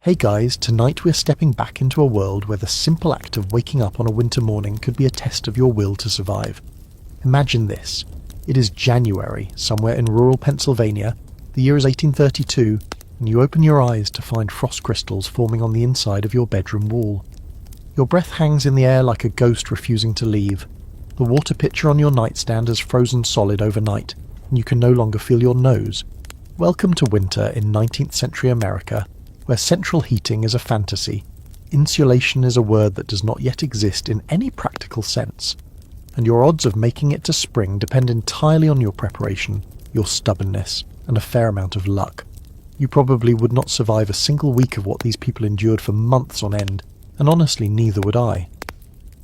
Hey guys, tonight we're stepping back into a world where the simple act of waking up on a winter morning could be a test of your will to survive. Imagine this. It is January, somewhere in rural Pennsylvania, the year is 1832, and you open your eyes to find frost crystals forming on the inside of your bedroom wall. Your breath hangs in the air like a ghost refusing to leave. The water pitcher on your nightstand has frozen solid overnight, and you can no longer feel your nose. Welcome to winter in 19th century America, where central heating is a fantasy, insulation is a word that does not yet exist in any practical sense, and your odds of making it to spring depend entirely on your preparation, your stubbornness, and a fair amount of luck. You probably would not survive a single week of what these people endured for months on end, and honestly neither would I.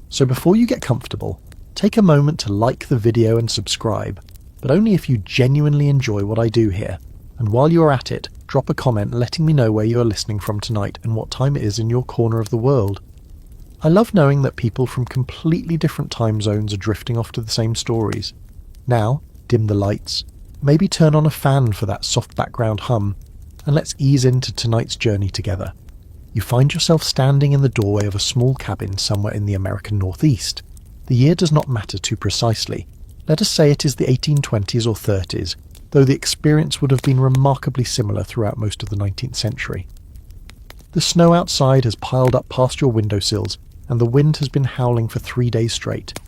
So before you get comfortable, take a moment to like the video and subscribe, but only if you genuinely enjoy what I do here. And while you're at it, drop a comment letting me know where you are listening from tonight and what time it is in your corner of the world. I love knowing that people from completely different time zones are drifting off to the same stories. Now, dim the lights, maybe turn on a fan for that soft background hum, and let's ease into tonight's journey together. You find yourself standing in the doorway of a small cabin somewhere in the American Northeast. The year does not matter too precisely. Let us say it is the 1820s or 30s, though the experience would have been remarkably similar throughout most of the 19th century. The snow outside has piled up past your windowsills, and the wind has been howling for 3 days straight.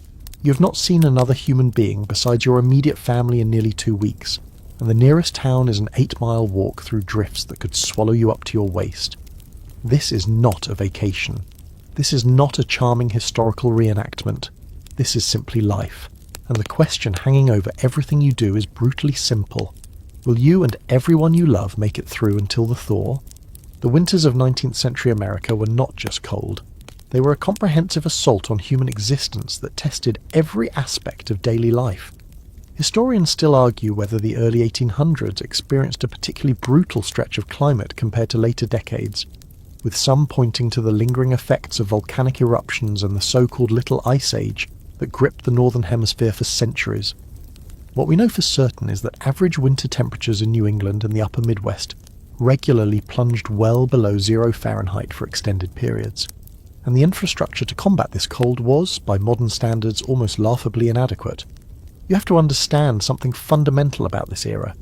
You have not seen another human being besides your immediate family in nearly 2 weeks, and the nearest town is an 8-mile walk through drifts that could swallow you up to your waist. This is not a vacation. This is not a charming historical reenactment. This is simply life. And the question hanging over everything you do is brutally simple. Will you and everyone you love make it through until the thaw? The winters of 19th century America were not just cold. They were a comprehensive assault on human existence that tested every aspect of daily life. Historians still argue whether the early 1800s experienced a particularly brutal stretch of climate compared to later decades, with some pointing to the lingering effects of volcanic eruptions and the so-called Little Ice Age that gripped the northern hemisphere for centuries. What we know for certain is that average winter temperatures in New England and the upper Midwest regularly plunged well below 0 Fahrenheit for extended periods, and the infrastructure to combat this cold was, by modern standards, almost laughably inadequate. You have to understand something fundamental about this era.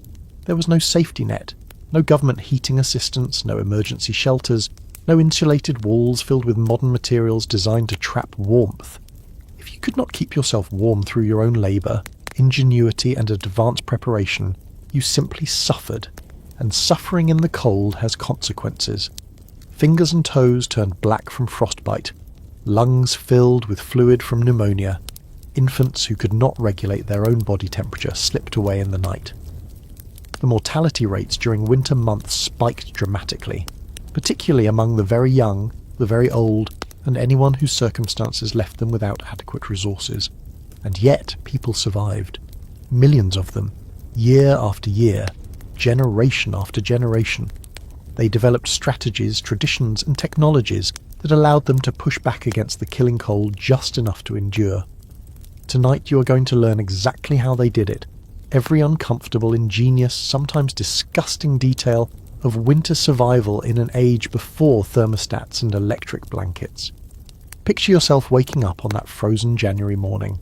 There was no safety net, no government heating assistance, no emergency shelters, no insulated walls filled with modern materials designed to trap warmth. If you could not keep yourself warm through your own labour, ingenuity and advanced preparation, you simply suffered, and suffering in the cold has consequences. Fingers and toes turned black from frostbite, lungs filled with fluid from pneumonia, infants who could not regulate their own body temperature slipped away in the night. The mortality rates during winter months spiked dramatically, particularly among the very young, the very old, and anyone whose circumstances left them without adequate resources. And yet people survived. Millions of them, year after year, generation after generation. They developed strategies, traditions, and technologies that allowed them to push back against the killing cold just enough to endure. Tonight you are going to learn exactly how they did it, every uncomfortable, ingenious, sometimes disgusting detail of winter survival in an age before thermostats and electric blankets. Picture yourself waking up on that frozen January morning.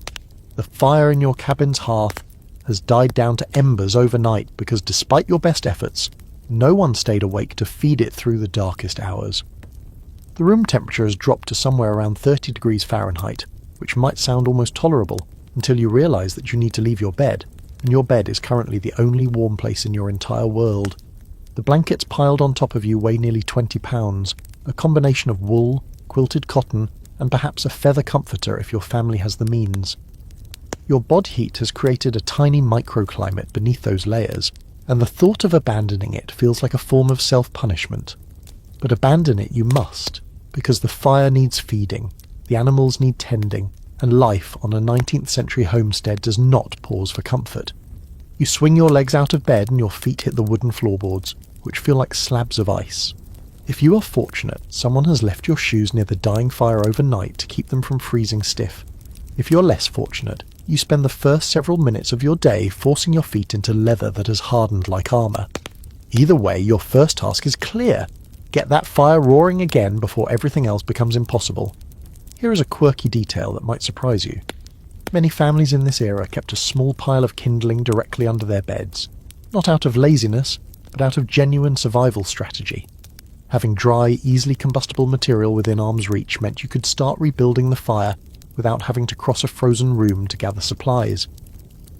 The fire in your cabin's hearth has died down to embers overnight because despite your best efforts, no one stayed awake to feed it through the darkest hours. The room temperature has dropped to somewhere around 30 degrees Fahrenheit, which might sound almost tolerable until you realise that you need to leave your bed, and your bed is currently the only warm place in your entire world. The blankets piled on top of you weigh nearly 20 pounds, a combination of wool, quilted cotton, and perhaps a feather comforter if your family has the means. Your body heat has created a tiny microclimate beneath those layers, and the thought of abandoning it feels like a form of self-punishment. But abandon it you must, because the fire needs feeding, the animals need tending, and life on a 19th century homestead does not pause for comfort. You swing your legs out of bed and your feet hit the wooden floorboards, which feel like slabs of ice. If you are fortunate, someone has left your shoes near the dying fire overnight to keep them from freezing stiff. If you're less fortunate, you spend the first several minutes of your day forcing your feet into leather that has hardened like armour. Either way, your first task is clear. Get that fire roaring again before everything else becomes impossible. Here is a quirky detail that might surprise you. Many families in this era kept a small pile of kindling directly under their beds, not out of laziness, but out of genuine survival strategy. Having dry, easily combustible material within arm's reach meant you could start rebuilding the fire without having to cross a frozen room to gather supplies.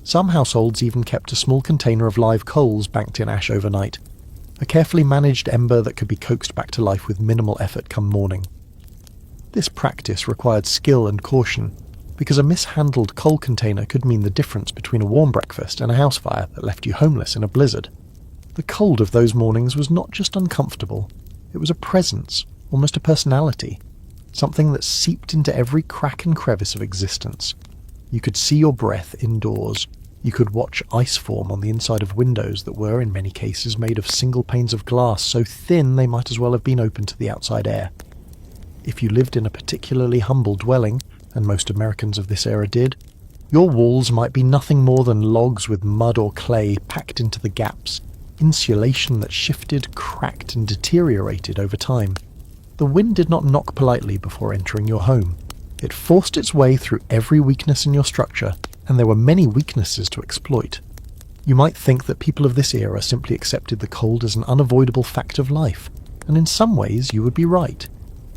Some households even kept a small container of live coals banked in ash overnight, a carefully managed ember that could be coaxed back to life with minimal effort come morning. This practice required skill and caution, because a mishandled coal container could mean the difference between a warm breakfast and a house fire that left you homeless in a blizzard. The cold of those mornings was not just uncomfortable, it was a presence, almost a personality, something that seeped into every crack and crevice of existence. You could see your breath indoors. You could watch ice form on the inside of windows that were, in many cases, made of single panes of glass so thin they might as well have been open to the outside air. If you lived in a particularly humble dwelling, and most Americans of this era did, your walls might be nothing more than logs with mud or clay packed into the gaps, insulation that shifted, cracked, and deteriorated over time. The wind did not knock politely before entering your home. It forced its way through every weakness in your structure, and there were many weaknesses to exploit. You might think that people of this era simply accepted the cold as an unavoidable fact of life, and in some ways you would be right.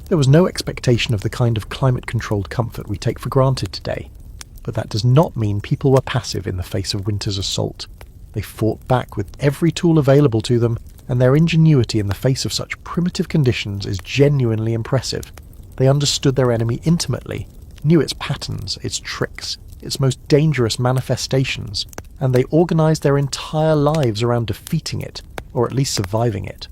There was no expectation of the kind of climate-controlled comfort we take for granted today, but that does not mean people were passive in the face of winter's assault. They fought back with every tool available to them, and their ingenuity in the face of such primitive conditions is genuinely impressive. They understood their enemy intimately, knew its patterns, its tricks, its most dangerous manifestations, and they organized their entire lives around defeating it, or at least surviving it.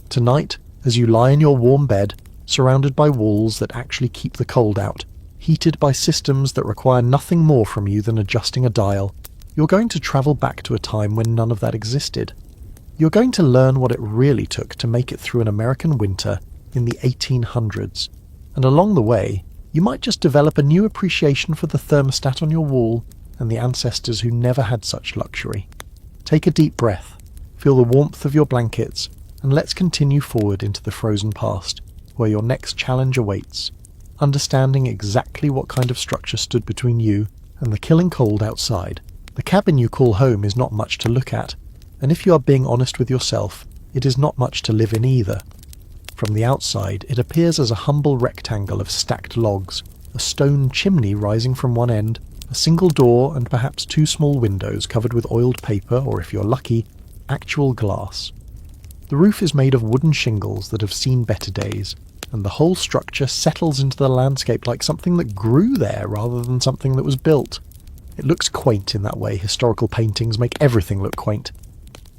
Tonight, as you lie in your warm bed, surrounded by walls that actually keep the cold out, heated by systems that require nothing more from you than adjusting a dial, you're going to travel back to a time when none of that existed. You're going to learn what it really took to make it through an American winter in the 1800s, and along the way, you might just develop a new appreciation for the thermostat on your wall and the ancestors who never had such luxury. Take a deep breath, feel the warmth of your blankets, and let's continue forward into the frozen past, where your next challenge awaits, understanding exactly what kind of structure stood between you and the killing cold outside. The cabin you call home is not much to look at, and if you are being honest with yourself, it is not much to live in either. From the outside, it appears as a humble rectangle of stacked logs, a stone chimney rising from one end, a single door and perhaps two small windows covered with oiled paper or, if you're lucky, actual glass. The roof is made of wooden shingles that have seen better days, and the whole structure settles into the landscape like something that grew there rather than something that was built. It looks quaint in that way historical paintings make everything look quaint.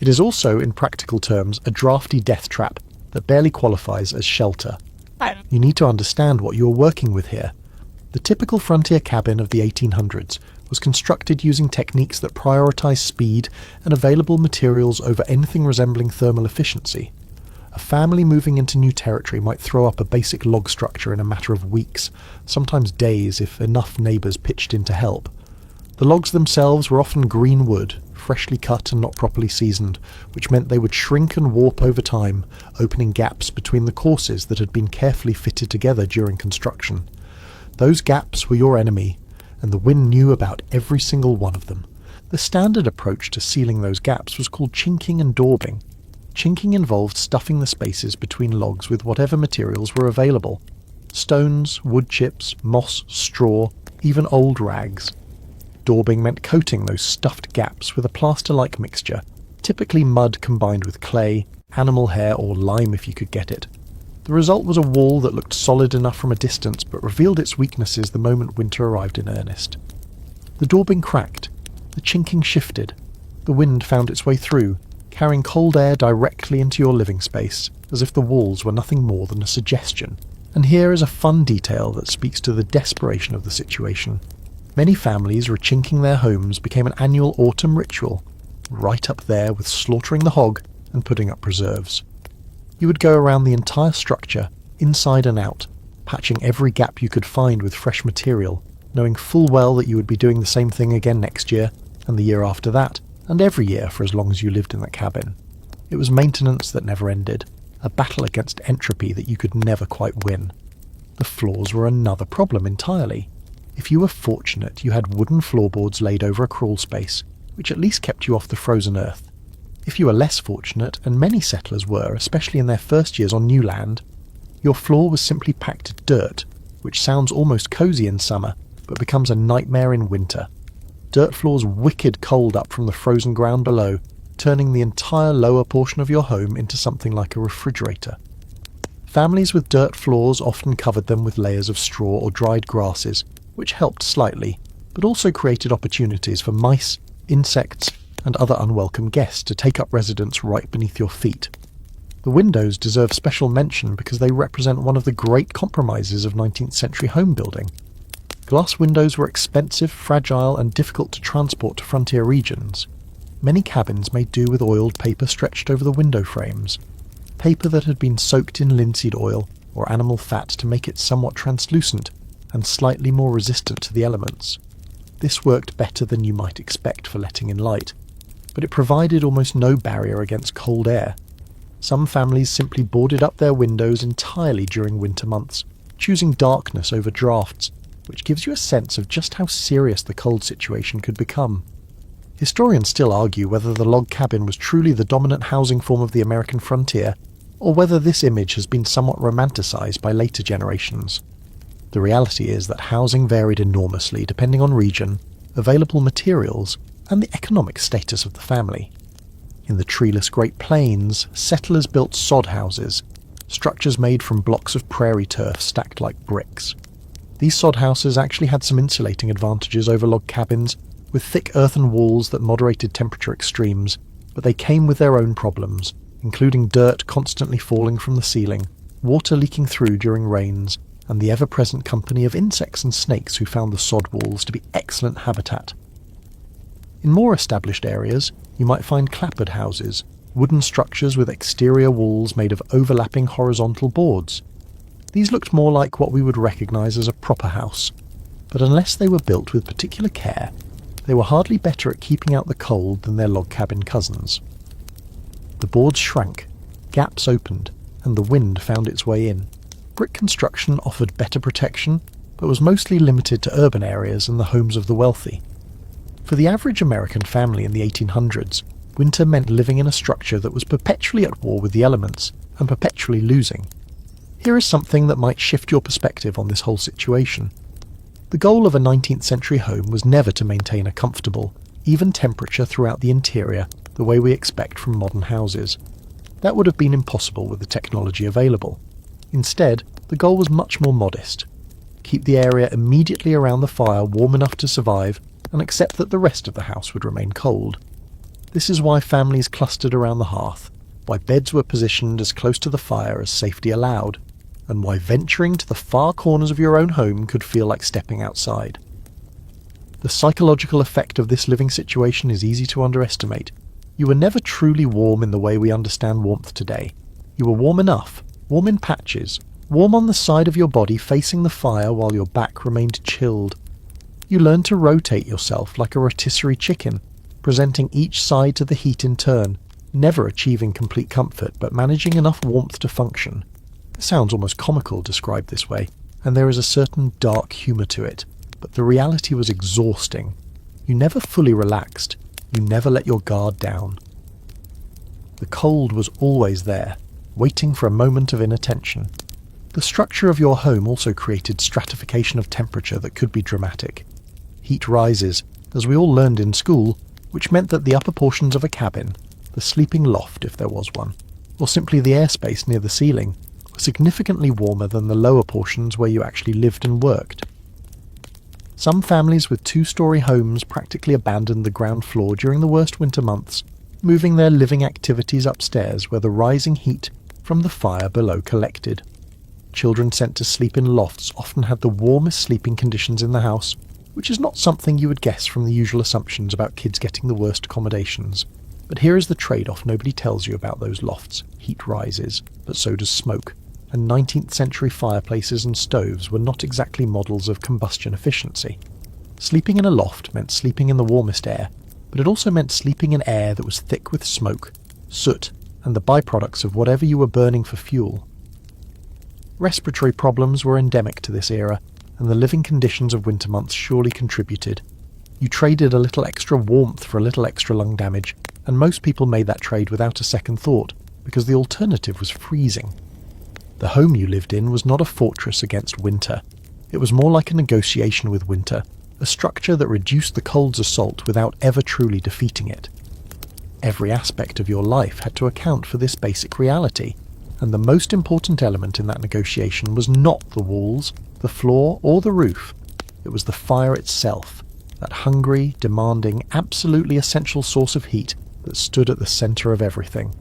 It is also, in practical terms, a drafty death trap that barely qualifies as shelter. You need to understand what you are working with here. The typical frontier cabin of the 1800s was constructed using techniques that prioritize speed and available materials over anything resembling thermal efficiency. A family moving into new territory might throw up a basic log structure in a matter of weeks, sometimes days if enough neighbours pitched in to help. The logs themselves were often green wood, freshly cut and not properly seasoned, which meant they would shrink and warp over time, opening gaps between the courses that had been carefully fitted together during construction. Those gaps were your enemy, and the wind knew about every single one of them. The standard approach to sealing those gaps was called chinking and daubing. Chinking involved stuffing the spaces between logs with whatever materials were available. Stones, wood chips, moss, straw, even old rags. Daubing meant coating those stuffed gaps with a plaster-like mixture, typically mud combined with clay, animal hair or lime if you could get it. The result was a wall that looked solid enough from a distance but revealed its weaknesses the moment winter arrived in earnest. The daubing cracked, the chinking shifted, the wind found its way through, carrying cold air directly into your living space, as if the walls were nothing more than a suggestion. And here is a fun detail that speaks to the desperation of the situation. Many families rechinking their homes became an annual autumn ritual, right up there with slaughtering the hog and putting up preserves. You would go around the entire structure, inside and out, patching every gap you could find with fresh material, knowing full well that you would be doing the same thing again next year, and the year after that, and every year for as long as you lived in that cabin. It was maintenance that never ended, a battle against entropy that you could never quite win. The floors were another problem entirely. If you were fortunate, you had wooden floorboards laid over a crawl space, which at least kept you off the frozen earth. If you were less fortunate, and many settlers were, especially in their first years on new land, your floor was simply packed dirt, which sounds almost cosy in summer, but becomes a nightmare in winter. Dirt floors wicked cold up from the frozen ground below, turning the entire lower portion of your home into something like a refrigerator. Families with dirt floors often covered them with layers of straw or dried grasses, which helped slightly, but also created opportunities for mice, insects, and other unwelcome guests to take up residence right beneath your feet. The windows deserve special mention because they represent one of the great compromises of 19th century home building. Glass windows were expensive, fragile, and difficult to transport to frontier regions. Many cabins made do with oiled paper stretched over the window frames, paper that had been soaked in linseed oil or animal fat to make it somewhat translucent and slightly more resistant to the elements. This worked better than you might expect for letting in light, but it provided almost no barrier against cold air. Some families simply boarded up their windows entirely during winter months, choosing darkness over drafts, which gives you a sense of just how serious the cold situation could become. Historians still argue whether the log cabin was truly the dominant housing form of the American frontier, or whether this image has been somewhat romanticized by later generations. The reality is that housing varied enormously depending on region, available materials, and the economic status of the family. In the treeless Great Plains, settlers built sod houses, structures made from blocks of prairie turf stacked like bricks. These sod houses actually had some insulating advantages over log cabins, with thick earthen walls that moderated temperature extremes, but they came with their own problems, including dirt constantly falling from the ceiling, water leaking through during rains, and the ever-present company of insects and snakes who found the sod walls to be excellent habitat. In more established areas, you might find clapboard houses, wooden structures with exterior walls made of overlapping horizontal boards. These looked more like what we would recognise as a proper house, but unless they were built with particular care, they were hardly better at keeping out the cold than their log cabin cousins. The boards shrank, gaps opened, and the wind found its way in. Brick construction offered better protection, but was mostly limited to urban areas and the homes of the wealthy. For the average American family in the 1800s, winter meant living in a structure that was perpetually at war with the elements and perpetually losing. Here is something that might shift your perspective on this whole situation. The goal of a 19th century home was never to maintain a comfortable, even temperature throughout the interior the way we expect from modern houses. That would have been impossible with the technology available. Instead, the goal was much more modest. Keep the area immediately around the fire warm enough to survive, and accept that the rest of the house would remain cold. This is why families clustered around the hearth, why beds were positioned as close to the fire as safety allowed, and why venturing to the far corners of your own home could feel like stepping outside. The psychological effect of this living situation is easy to underestimate. You were never truly warm in the way we understand warmth today. You were warm enough, warm in patches, warm on the side of your body facing the fire while your back remained chilled. You learned to rotate yourself like a rotisserie chicken, presenting each side to the heat in turn, never achieving complete comfort but managing enough warmth to function. It sounds almost comical described this way, and there is a certain dark humour to it, but the reality was exhausting. You never fully relaxed, you never let your guard down. The cold was always there, waiting for a moment of inattention. The structure of your home also created stratification of temperature that could be dramatic. Heat rises, as we all learned in school, which meant that the upper portions of a cabin, the sleeping loft if there was one, or simply the airspace near the ceiling, were significantly warmer than the lower portions where you actually lived and worked. Some families with two-storey homes practically abandoned the ground floor during the worst winter months, moving their living activities upstairs where the rising heat from the fire below collected. Children sent to sleep in lofts often had the warmest sleeping conditions in the house, which is not something you would guess from the usual assumptions about kids getting the worst accommodations. But here is the trade-off nobody tells you about those lofts. Heat rises, but so does smoke, and 19th century fireplaces and stoves were not exactly models of combustion efficiency. Sleeping in a loft meant sleeping in the warmest air, but it also meant sleeping in air that was thick with smoke, soot, and the byproducts of whatever you were burning for fuel. Respiratory problems were endemic to this era, and the living conditions of winter months surely contributed. You traded a little extra warmth for a little extra lung damage, and most people made that trade without a second thought, because the alternative was freezing. The home you lived in was not a fortress against winter. It was more like a negotiation with winter, a structure that reduced the cold's assault without ever truly defeating it. Every aspect of your life had to account for this basic reality, and the most important element in that negotiation was not the walls, the floor, or the roof. It was the fire itself, that hungry, demanding, absolutely essential source of heat that stood at the centre of everything.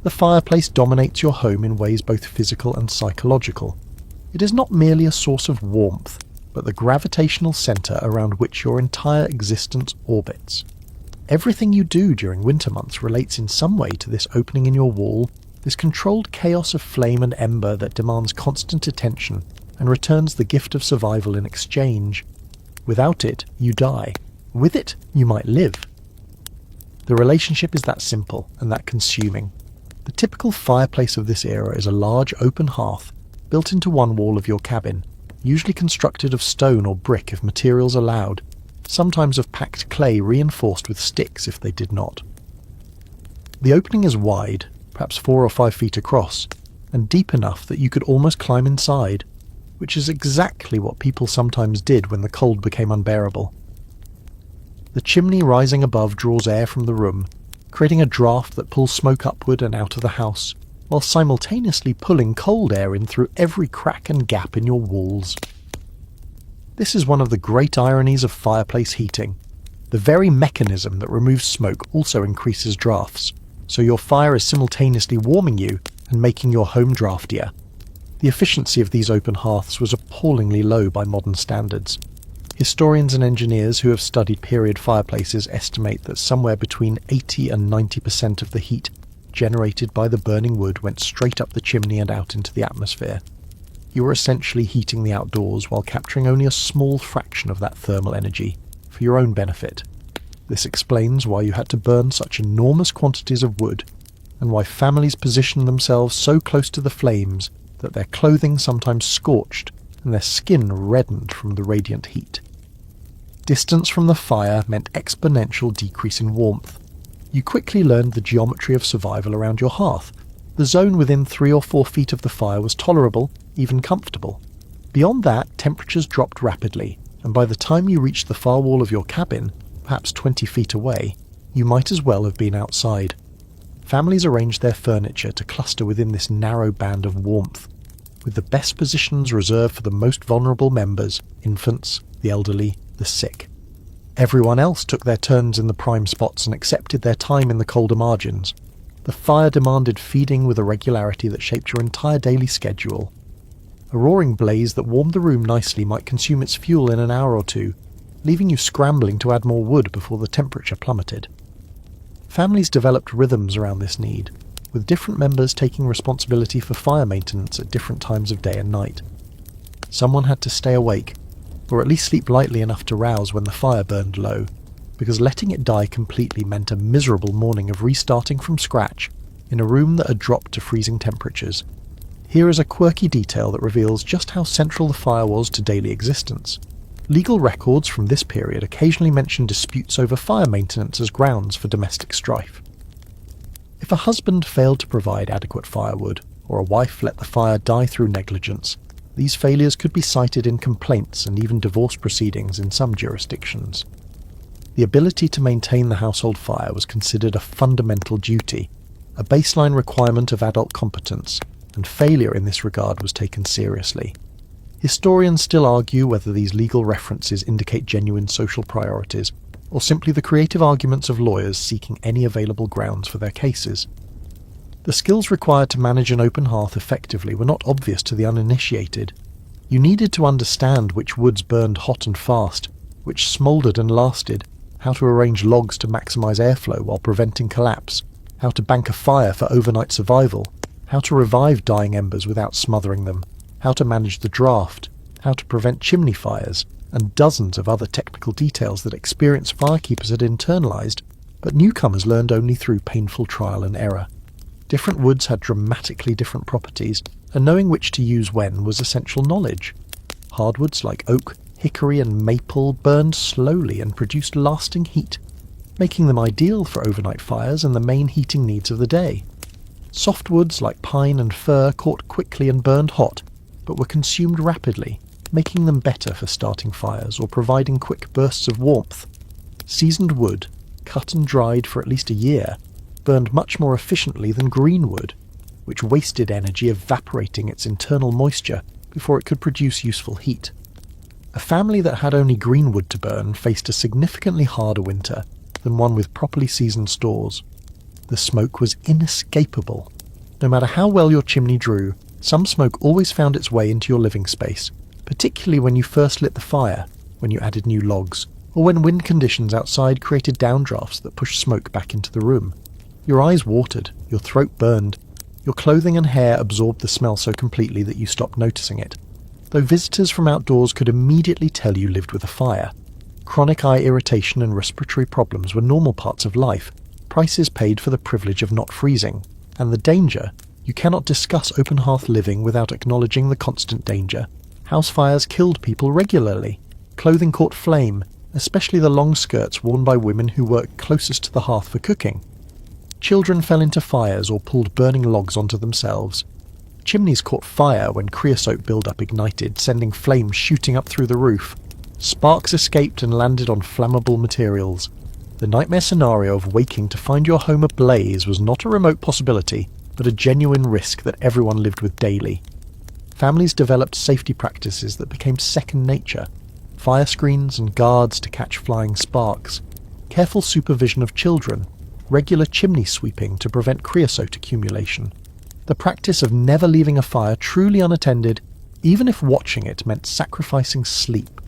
The fireplace dominates your home in ways both physical and psychological. It is not merely a source of warmth, but the gravitational centre around which your entire existence orbits. Everything you do during winter months relates in some way to this opening in your wall, this controlled chaos of flame and ember that demands constant attention and returns the gift of survival in exchange. Without it, you die. With it, you might live. The relationship is that simple and that consuming. The typical fireplace of this era is a large open hearth built into one wall of your cabin, usually constructed of stone or brick if materials allowed, sometimes of packed clay reinforced with sticks if they did not. The opening is wide, perhaps 4 or 5 feet across, and deep enough that you could almost climb inside, which is exactly what people sometimes did when the cold became unbearable. The chimney rising above draws air from the room, creating a draft that pulls smoke upward and out of the house, while simultaneously pulling cold air in through every crack and gap in your walls. This is one of the great ironies of fireplace heating. The very mechanism that removes smoke also increases drafts, so your fire is simultaneously warming you and making your home draftier. The efficiency of these open hearths was appallingly low by modern standards. Historians and engineers who have studied period fireplaces estimate that somewhere between 80 and 90% of the heat generated by the burning wood went straight up the chimney and out into the atmosphere. You were essentially heating the outdoors while capturing only a small fraction of that thermal energy for your own benefit. This explains why you had to burn such enormous quantities of wood, and why families positioned themselves so close to the flames that their clothing sometimes scorched and their skin reddened from the radiant heat. Distance from the fire meant exponential decrease in warmth. You quickly learned the geometry of survival around your hearth. The zone within 3 or 4 feet of the fire was tolerable, even comfortable. Beyond that, temperatures dropped rapidly, and by the time you reached the far wall of your cabin, perhaps 20 feet away, you might as well have been outside. Families arranged their furniture to cluster within this narrow band of warmth, with the best positions reserved for the most vulnerable members, infants, the elderly, the sick. Everyone else took their turns in the prime spots and accepted their time in the colder margins. The fire demanded feeding with a regularity that shaped your entire daily schedule. A roaring blaze that warmed the room nicely might consume its fuel in an hour or two, leaving you scrambling to add more wood before the temperature plummeted. Families developed rhythms around this need, with different members taking responsibility for fire maintenance at different times of day and night. Someone had to stay awake, or at least sleep lightly enough to rouse when the fire burned low, because letting it die completely meant a miserable morning of restarting from scratch in a room that had dropped to freezing temperatures. Here is a quirky detail that reveals just how central the fire was to daily existence. Legal records from this period occasionally mention disputes over fire maintenance as grounds for domestic strife. If a husband failed to provide adequate firewood, or a wife let the fire die through negligence, these failures could be cited in complaints and even divorce proceedings in some jurisdictions. The ability to maintain the household fire was considered a fundamental duty, a baseline requirement of adult competence, and failure in this regard was taken seriously. Historians still argue whether these legal references indicate genuine social priorities, or simply the creative arguments of lawyers seeking any available grounds for their cases. The skills required to manage an open hearth effectively were not obvious to the uninitiated. You needed to understand which woods burned hot and fast, which smouldered and lasted, how to arrange logs to maximize airflow while preventing collapse, how to bank a fire for overnight survival, how to revive dying embers without smothering them, how to manage the draft, how to prevent chimney fires, and dozens of other technical details that experienced firekeepers had internalized, but newcomers learned only through painful trial and error. Different woods had dramatically different properties, and knowing which to use when was essential knowledge. Hardwoods like oak, hickory and maple burned slowly and produced lasting heat, making them ideal for overnight fires and the main heating needs of the day. Softwoods like pine and fir caught quickly and burned hot, but were consumed rapidly, making them better for starting fires or providing quick bursts of warmth. Seasoned wood, cut and dried for at least a year, burned much more efficiently than green wood, which wasted energy evaporating its internal moisture before it could produce useful heat. A family that had only green wood to burn faced a significantly harder winter than one with properly seasoned stores. The smoke was inescapable. No matter how well your chimney drew, some smoke always found its way into your living space, particularly when you first lit the fire, when you added new logs, or when wind conditions outside created downdrafts that pushed smoke back into the room. Your eyes watered, your throat burned, your clothing and hair absorbed the smell so completely that you stopped noticing it. Though visitors from outdoors could immediately tell you lived with a fire. Chronic eye irritation and respiratory problems were normal parts of life, prices paid for the privilege of not freezing. And the danger, you cannot discuss open hearth living without acknowledging the constant danger. House fires killed people regularly. Clothing caught flame, especially the long skirts worn by women who worked closest to the hearth for cooking. Children fell into fires or pulled burning logs onto themselves. Chimneys caught fire when creosote buildup ignited, sending flames shooting up through the roof. Sparks escaped and landed on flammable materials. The nightmare scenario of waking to find your home ablaze was not a remote possibility, but a genuine risk that everyone lived with daily. Families developed safety practices that became second nature. Fire screens and guards to catch flying sparks. Careful supervision of children. Regular chimney sweeping to prevent creosote accumulation. The practice of never leaving a fire truly unattended, even if watching it meant sacrificing sleep.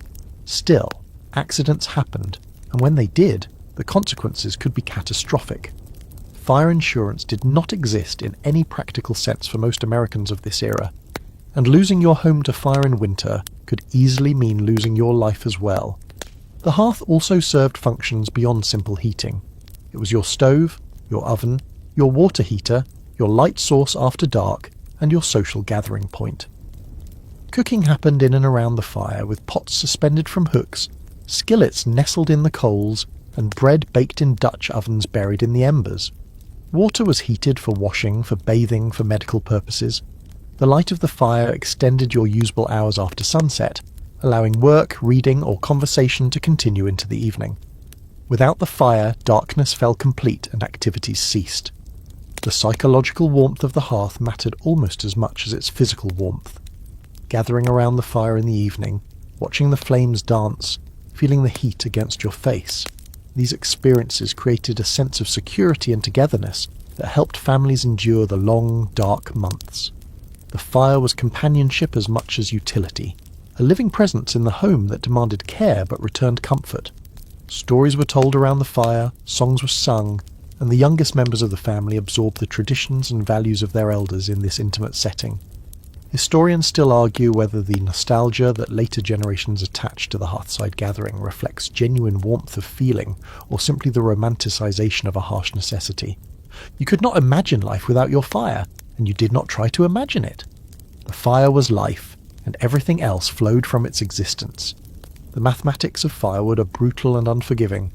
Still, accidents happened, and when they did, the consequences could be catastrophic. Fire insurance did not exist in any practical sense for most Americans of this era, and losing your home to fire in winter could easily mean losing your life as well. The hearth also served functions beyond simple heating. It was your stove, your oven, your water heater, your light source after dark, and your social gathering point. Cooking happened in and around the fire with pots suspended from hooks, skillets nestled in the coals, and bread baked in Dutch ovens buried in the embers. Water was heated for washing, for bathing, for medical purposes. The light of the fire extended your usable hours after sunset, allowing work, reading, or conversation to continue into the evening. Without the fire, darkness fell complete and activities ceased. The psychological warmth of the hearth mattered almost as much as its physical warmth. Gathering around the fire in the evening, watching the flames dance, feeling the heat against your face, these experiences created a sense of security and togetherness that helped families endure the long, dark months. The fire was companionship as much as utility, a living presence in the home that demanded care but returned comfort. Stories were told around the fire, songs were sung, and the youngest members of the family absorbed the traditions and values of their elders in this intimate setting. Historians still argue whether the nostalgia that later generations attach to the hearthside gathering reflects genuine warmth of feeling or simply the romanticization of a harsh necessity. You could not imagine life without your fire, and you did not try to imagine it. The fire was life, and everything else flowed from its existence. The mathematics of firewood are brutal and unforgiving.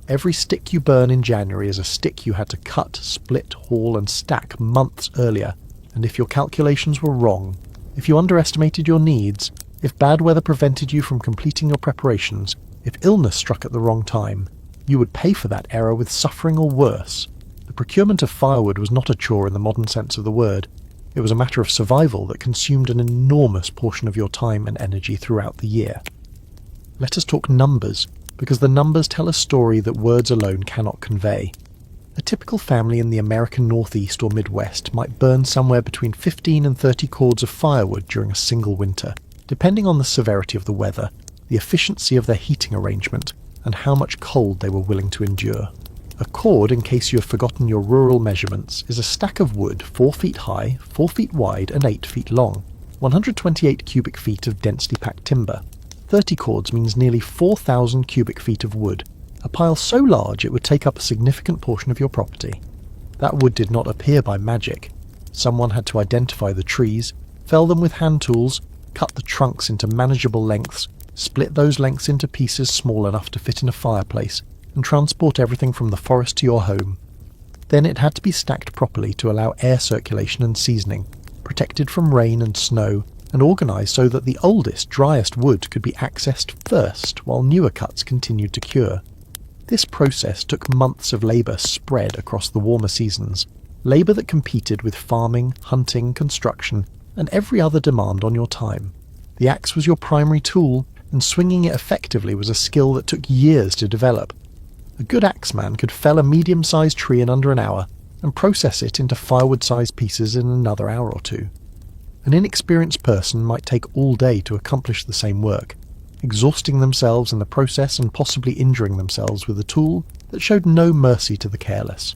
Every stick you burn in January is a stick you had to cut, split, haul, and stack months earlier, and if your calculations were wrong, if you underestimated your needs, if bad weather prevented you from completing your preparations, if illness struck at the wrong time, you would pay for that error with suffering or worse. The procurement of firewood was not a chore in the modern sense of the word. It was a matter of survival that consumed an enormous portion of your time and energy throughout the year. Let us talk numbers, because the numbers tell a story that words alone cannot convey. A typical family in the American Northeast or Midwest might burn somewhere between 15 and 30 cords of firewood during a single winter, depending on the severity of the weather, the efficiency of their heating arrangement, and how much cold they were willing to endure. A cord, in case you have forgotten your rural measurements, is a stack of wood 4 feet high, 4 feet wide, and 8 feet long, 128 cubic feet of densely packed timber. 30 cords means nearly 4,000 cubic feet of wood, a pile so large it would take up a significant portion of your property. That wood did not appear by magic. Someone had to identify the trees, fell them with hand tools, cut the trunks into manageable lengths, split those lengths into pieces small enough to fit in a fireplace, and transport everything from the forest to your home. Then it had to be stacked properly to allow air circulation and seasoning, protected from rain and snow, and organised so that the oldest, driest wood could be accessed first while newer cuts continued to cure. This process took months of labour spread across the warmer seasons, labour that competed with farming, hunting, construction, and every other demand on your time. The axe was your primary tool, and swinging it effectively was a skill that took years to develop. A good axeman could fell a medium-sized tree in under an hour and process it into firewood-sized pieces in another hour or two. An inexperienced person might take all day to accomplish the same work, exhausting themselves in the process and possibly injuring themselves with a tool that showed no mercy to the careless.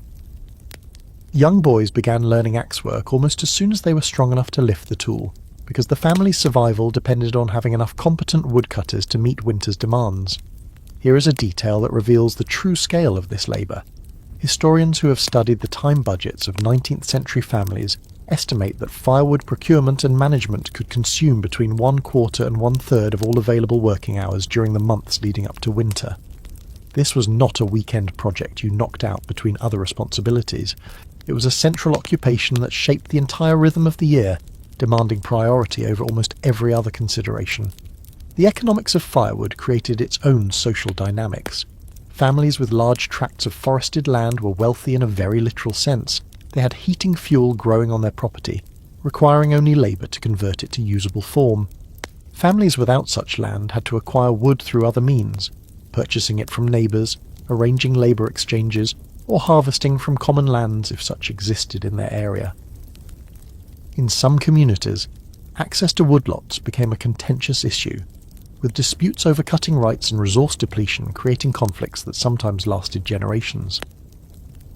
Young boys began learning axe work almost as soon as they were strong enough to lift the tool, because the family's survival depended on having enough competent woodcutters to meet winter's demands. Here is a detail that reveals the true scale of this labour. Historians who have studied the time budgets of 19th century families estimate that firewood procurement and management could consume between 1/4 and 1/3 of all available working hours during the months leading up to winter. This was not a weekend project you knocked out between other responsibilities. It was a central occupation that shaped the entire rhythm of the year, demanding priority over almost every other consideration. The economics of firewood created its own social dynamics. Families with large tracts of forested land were wealthy in a very literal sense. They had heating fuel growing on their property, requiring only labour to convert it to usable form. Families without such land had to acquire wood through other means, purchasing it from neighbours, arranging labour exchanges, or harvesting from common lands if such existed in their area. In some communities, access to woodlots became a contentious issue, with disputes over cutting rights and resource depletion creating conflicts that sometimes lasted generations.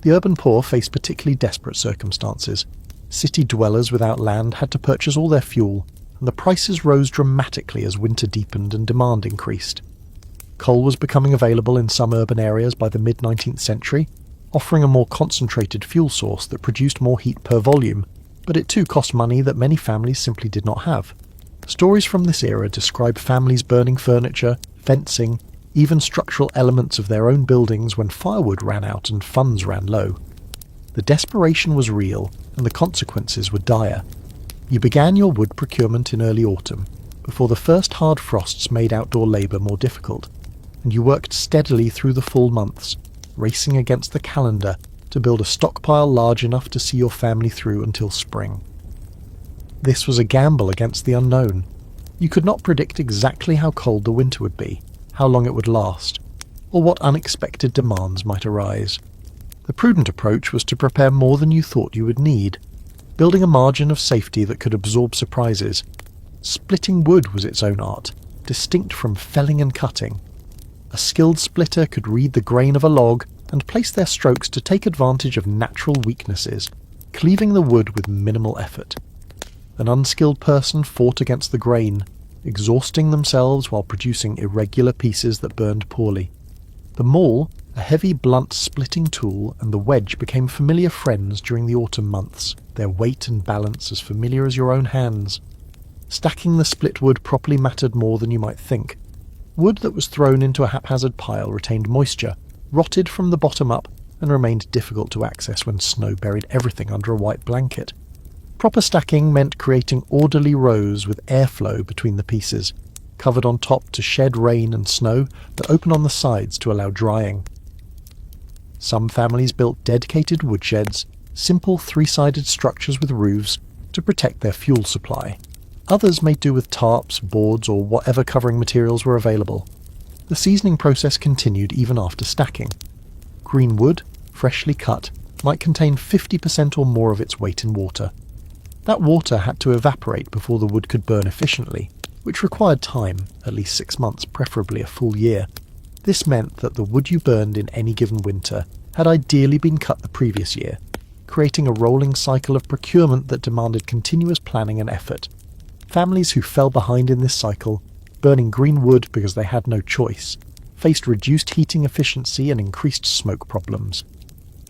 The urban poor faced particularly desperate circumstances. City dwellers without land had to purchase all their fuel, and the prices rose dramatically as winter deepened and demand increased. Coal was becoming available in some urban areas by the mid-19th century, offering a more concentrated fuel source that produced more heat per volume, but it too cost money that many families simply did not have. Stories from this era describe families burning furniture, fencing, even structural elements of their own buildings when firewood ran out and funds ran low. The desperation was real, and the consequences were dire. You began your wood procurement in early autumn, before the first hard frosts made outdoor labour more difficult, and you worked steadily through the full months, racing against the calendar to build a stockpile large enough to see your family through until spring. This was a gamble against the unknown. You could not predict exactly how cold the winter would be, how long it would last, or what unexpected demands might arise. The prudent approach was to prepare more than you thought you would need, building a margin of safety that could absorb surprises. Splitting wood was its own art, distinct from felling and cutting. A skilled splitter could read the grain of a log and place their strokes to take advantage of natural weaknesses, cleaving the wood with minimal effort. An unskilled person fought against the grain, exhausting themselves while producing irregular pieces that burned poorly. The maul, a heavy, blunt splitting tool, and the wedge became familiar friends during the autumn months, their weight and balance as familiar as your own hands. Stacking the split wood properly mattered more than you might think. Wood that was thrown into a haphazard pile retained moisture, rotted from the bottom up, and remained difficult to access when snow buried everything under a white blanket. Proper stacking meant creating orderly rows with airflow between the pieces, covered on top to shed rain and snow, but open on the sides to allow drying. Some families built dedicated woodsheds, simple three-sided structures with roofs, to protect their fuel supply. Others made do with tarps, boards, or whatever covering materials were available. The seasoning process continued even after stacking. Green wood, freshly cut, might contain 50% or more of its weight in water. That water had to evaporate before the wood could burn efficiently, which required time, at least 6 months, preferably a full year. This meant that the wood you burned in any given winter had ideally been cut the previous year, creating a rolling cycle of procurement that demanded continuous planning and effort. Families who fell behind in this cycle, burning green wood because they had no choice, faced reduced heating efficiency and increased smoke problems.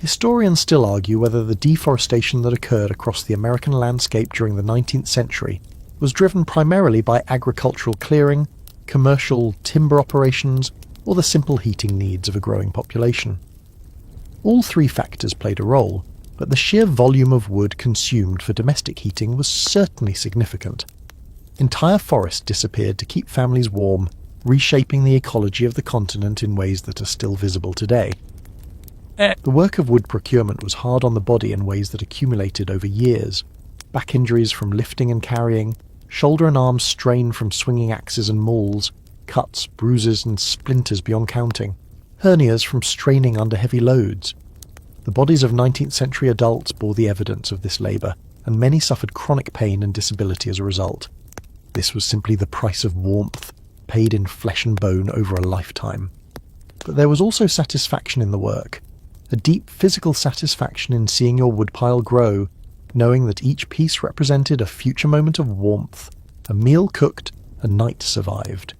Historians still argue whether the deforestation that occurred across the American landscape during the 19th century was driven primarily by agricultural clearing, commercial timber operations, or the simple heating needs of a growing population. All three factors played a role, but the sheer volume of wood consumed for domestic heating was certainly significant. Entire forests disappeared to keep families warm, reshaping the ecology of the continent in ways that are still visible today. The work of wood procurement was hard on the body in ways that accumulated over years. Back injuries from lifting and carrying, shoulder and arm strain from swinging axes and mauls, cuts, bruises and splinters beyond counting, hernias from straining under heavy loads. The bodies of 19th century adults bore the evidence of this labour, and many suffered chronic pain and disability as a result. This was simply the price of warmth, paid in flesh and bone over a lifetime. But there was also satisfaction in the work, a deep physical satisfaction in seeing your woodpile grow, knowing that each piece represented a future moment of warmth, a meal cooked, a night survived.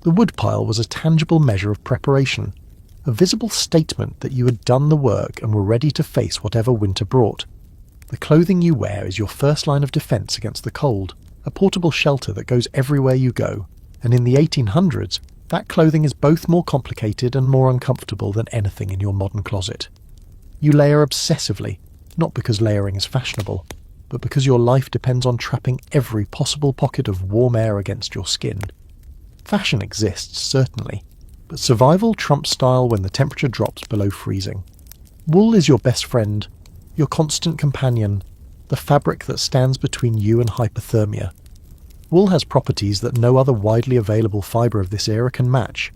The woodpile was a tangible measure of preparation, a visible statement that you had done the work and were ready to face whatever winter brought. The clothing you wear is your first line of defence against the cold, a portable shelter that goes everywhere you go, and in the 1800s, that clothing is both more complicated and more uncomfortable than anything in your modern closet. You layer obsessively, not because layering is fashionable, but because your life depends on trapping every possible pocket of warm air against your skin. Fashion exists, certainly, but survival trumps style when the temperature drops below freezing. Wool is your best friend, your constant companion, the fabric that stands between you and hypothermia. Wool has properties that no other widely available fibre of this era can match.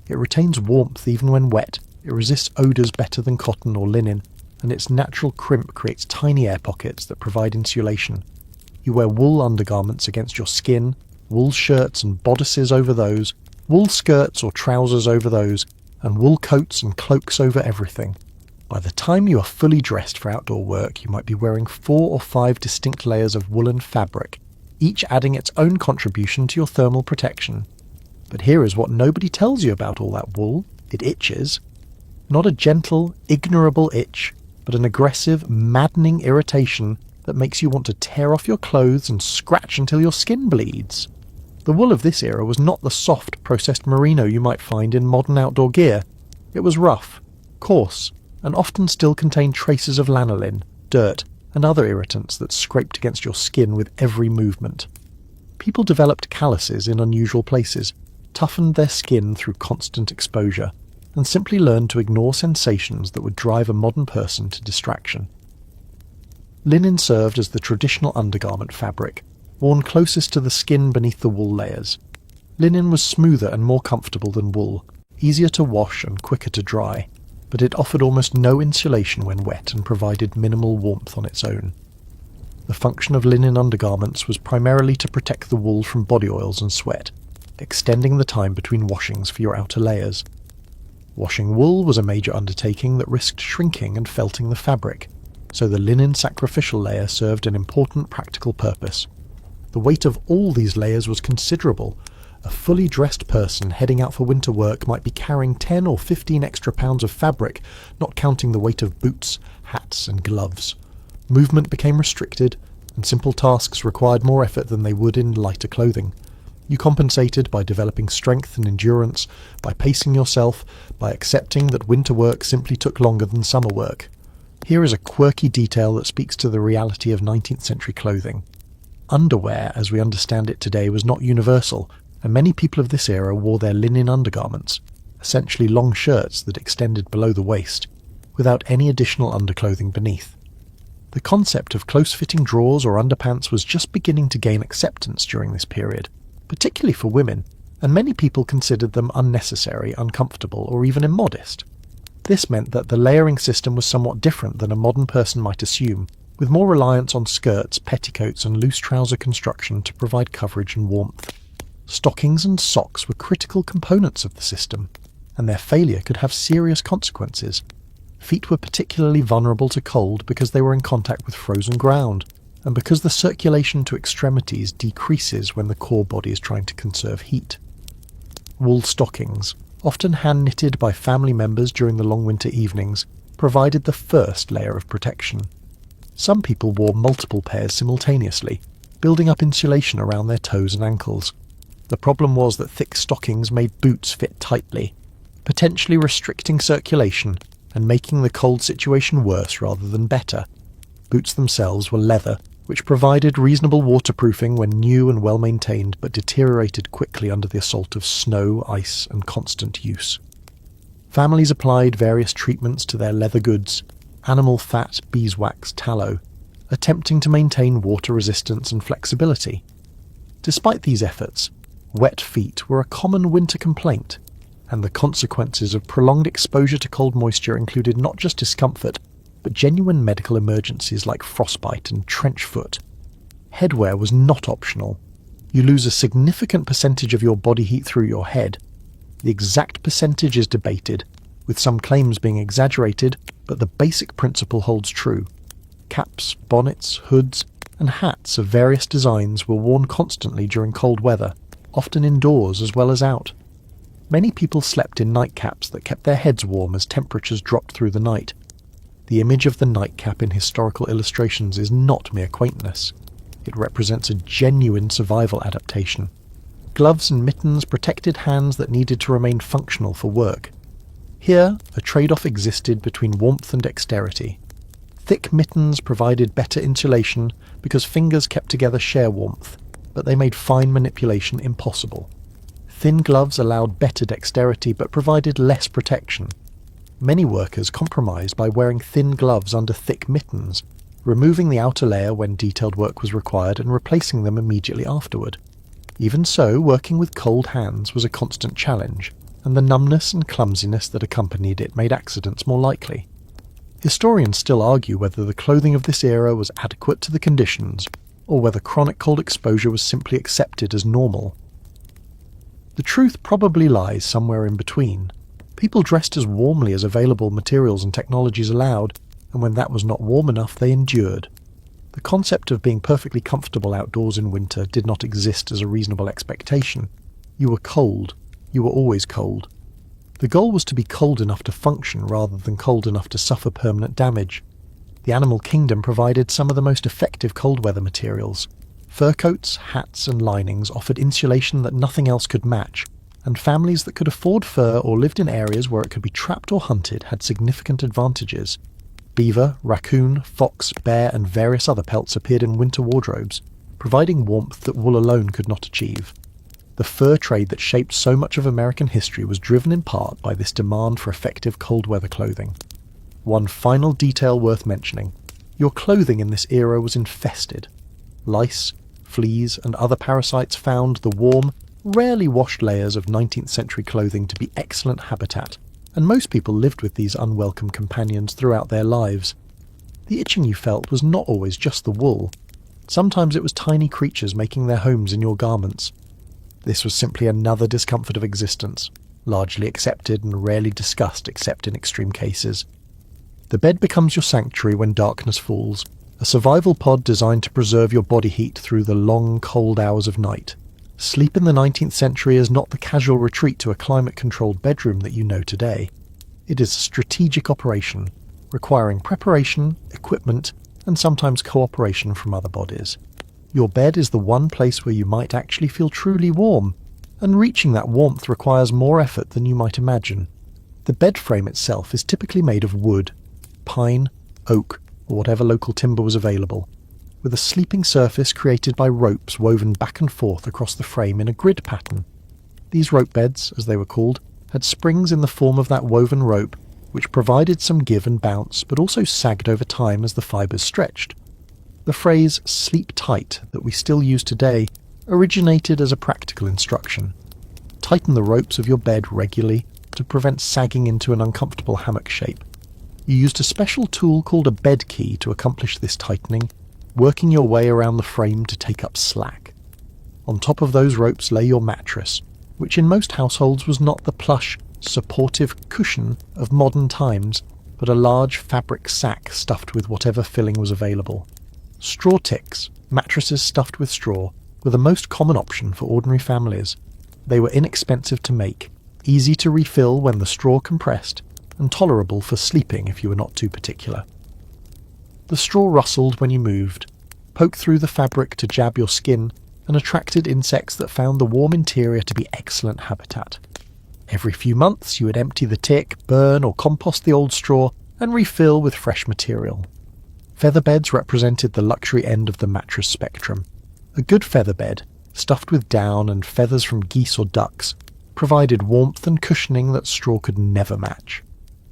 It retains warmth even when wet, it resists odours better than cotton or linen, and its natural crimp creates tiny air pockets that provide insulation. You wear wool undergarments against your skin, wool shirts and bodices over those, wool skirts or trousers over those, and wool coats and cloaks over everything. By the time you are fully dressed for outdoor work, you might be wearing 4 or 5 distinct layers of woolen fabric, each adding its own contribution to your thermal protection. But here is what nobody tells you about all that wool. It itches. Not a gentle, ignorable itch, but an aggressive, maddening irritation that makes you want to tear off your clothes and scratch until your skin bleeds. The wool of this era was not the soft, processed merino you might find in modern outdoor gear. It was rough, coarse, and often still contained traces of lanolin, dirt, and other irritants that scraped against your skin with every movement. People developed calluses in unusual places, toughened their skin through constant exposure, and simply learned to ignore sensations that would drive a modern person to distraction. Linen served as the traditional undergarment fabric, worn closest to the skin beneath the wool layers. Linen was smoother and more comfortable than wool, easier to wash and quicker to dry, but it offered almost no insulation when wet and provided minimal warmth on its own. The function of linen undergarments was primarily to protect the wool from body oils and sweat, extending the time between washings for your outer layers. Washing wool was a major undertaking that risked shrinking and felting the fabric, so the linen sacrificial layer served an important practical purpose. The weight of all these layers was considerable. A fully dressed person heading out for winter work might be carrying 10 or 15 extra pounds of fabric, not counting the weight of boots, hats and gloves. Movement became restricted, and simple tasks required more effort than they would in lighter clothing. You compensated by developing strength and endurance, by pacing yourself, by accepting that winter work simply took longer than summer work. Here is a quirky detail that speaks to the reality of 19th century clothing. Underwear, as we understand it today, was not universal, and many people of this era wore their linen undergarments, essentially long shirts that extended below the waist, without any additional underclothing beneath. The concept of close-fitting drawers or underpants was just beginning to gain acceptance during this period, particularly for women, and many people considered them unnecessary, uncomfortable, or even immodest. This meant that the layering system was somewhat different than a modern person might assume, with more reliance on skirts, petticoats, and loose trouser construction to provide coverage and warmth. Stockings and socks were critical components of the system, and their failure could have serious consequences. Feet were particularly vulnerable to cold because they were in contact with frozen ground, and because the circulation to extremities decreases when the core body is trying to conserve heat. Wool stockings, often hand-knitted by family members during the long winter evenings, provided the first layer of protection. Some people wore multiple pairs simultaneously, building up insulation around their toes and ankles. The problem was that thick stockings made boots fit tightly, potentially restricting circulation and making the cold situation worse rather than better. Boots themselves were leather, which provided reasonable waterproofing when new and well-maintained, but deteriorated quickly under the assault of snow, ice, and constant use. Families applied various treatments to their leather goods: animal fat, beeswax, tallow, attempting to maintain water resistance and flexibility. Despite these efforts, wet feet were a common winter complaint, and the consequences of prolonged exposure to cold moisture included not just discomfort, but genuine medical emergencies like frostbite and trench foot. Headwear was not optional. You lose a significant percentage of your body heat through your head. The exact percentage is debated, with some claims being exaggerated, but the basic principle holds true. Caps, bonnets, hoods, and hats of various designs were worn constantly during cold weather, often indoors as well as out. Many people slept in nightcaps that kept their heads warm as temperatures dropped through the night. The image of the nightcap in historical illustrations is not mere quaintness. It represents a genuine survival adaptation. Gloves and mittens protected hands that needed to remain functional for work. Here, a trade-off existed between warmth and dexterity. Thick mittens provided better insulation because fingers kept together shear warmth, but they made fine manipulation impossible. Thin gloves allowed better dexterity but provided less protection. Many workers compromised by wearing thin gloves under thick mittens, removing the outer layer when detailed work was required and replacing them immediately afterward. Even so, working with cold hands was a constant challenge, and the numbness and clumsiness that accompanied it made accidents more likely. Historians still argue whether the clothing of this era was adequate to the conditions, or whether chronic cold exposure was simply accepted as normal. The truth probably lies somewhere in between. People dressed as warmly as available materials and technologies allowed, and when that was not warm enough, they endured. The concept of being perfectly comfortable outdoors in winter did not exist as a reasonable expectation. You were cold. You were always cold. The goal was to be cold enough to function rather than cold enough to suffer permanent damage. The animal kingdom provided some of the most effective cold weather materials. Fur coats, hats, and linings offered insulation that nothing else could match, and families that could afford fur or lived in areas where it could be trapped or hunted had significant advantages. Beaver, raccoon, fox, bear, and various other pelts appeared in winter wardrobes, providing warmth that wool alone could not achieve. The fur trade that shaped so much of American history was driven in part by this demand for effective cold weather clothing. One final detail worth mentioning: your clothing in this era was infested. Lice, fleas, and other parasites found the warm, rarely washed layers of 19th century clothing to be excellent habitat, and most people lived with these unwelcome companions throughout their lives. The itching you felt was not always just the wool. Sometimes it was tiny creatures making their homes in your garments. This was simply another discomfort of existence, largely accepted and rarely discussed except in extreme cases. The bed becomes your sanctuary when darkness falls, a survival pod designed to preserve your body heat through the long, cold hours of night. Sleep in the 19th century is not the casual retreat to a climate-controlled bedroom that you know today. It is a strategic operation, requiring preparation, equipment, and sometimes cooperation from other bodies. Your bed is the one place where you might actually feel truly warm, and reaching that warmth requires more effort than you might imagine. The bed frame itself is typically made of wood, pine, oak, or whatever local timber was available, with a sleeping surface created by ropes woven back and forth across the frame in a grid pattern. These rope beds, as they were called, had springs in the form of that woven rope, which provided some give and bounce, but also sagged over time as the fibres stretched. The phrase "sleep tight" that we still use today originated as a practical instruction. Tighten the ropes of your bed regularly to prevent sagging into an uncomfortable hammock shape. You used a special tool called a bed key to accomplish this tightening, working your way around the frame to take up slack. On top of those ropes lay your mattress, which in most households was not the plush, supportive cushion of modern times, but a large fabric sack stuffed with whatever filling was available. Straw ticks, mattresses stuffed with straw, were the most common option for ordinary families. They were inexpensive to make, easy to refill when the straw compressed, and tolerable for sleeping if you were not too particular. The straw rustled when you moved, poked through the fabric to jab your skin, and attracted insects that found the warm interior to be excellent habitat. Every few months you would empty the tick, burn or compost the old straw, and refill with fresh material. Feather beds represented the luxury end of the mattress spectrum. A good feather bed, stuffed with down and feathers from geese or ducks, provided warmth and cushioning that straw could never match.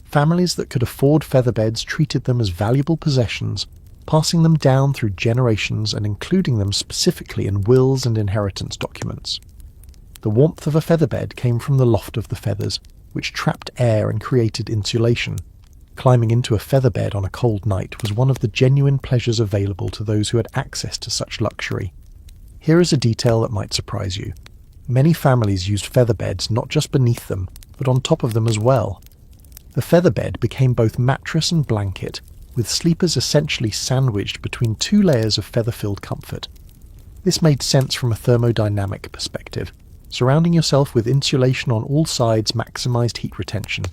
Families that could afford feather beds treated them as valuable possessions, passing them down through generations and including them specifically in wills and inheritance documents. The warmth of a feather bed came from the loft of the feathers, which trapped air and created insulation. Climbing into a feather bed on a cold night was one of the genuine pleasures available to those who had access to such luxury. Here is a detail that might surprise you. Many families used feather beds not just beneath them, but on top of them as well. The feather bed became both mattress and blanket, with sleepers essentially sandwiched between two layers of feather-filled comfort. This made sense from a thermodynamic perspective. Surrounding yourself with insulation on all sides maximised heat retention,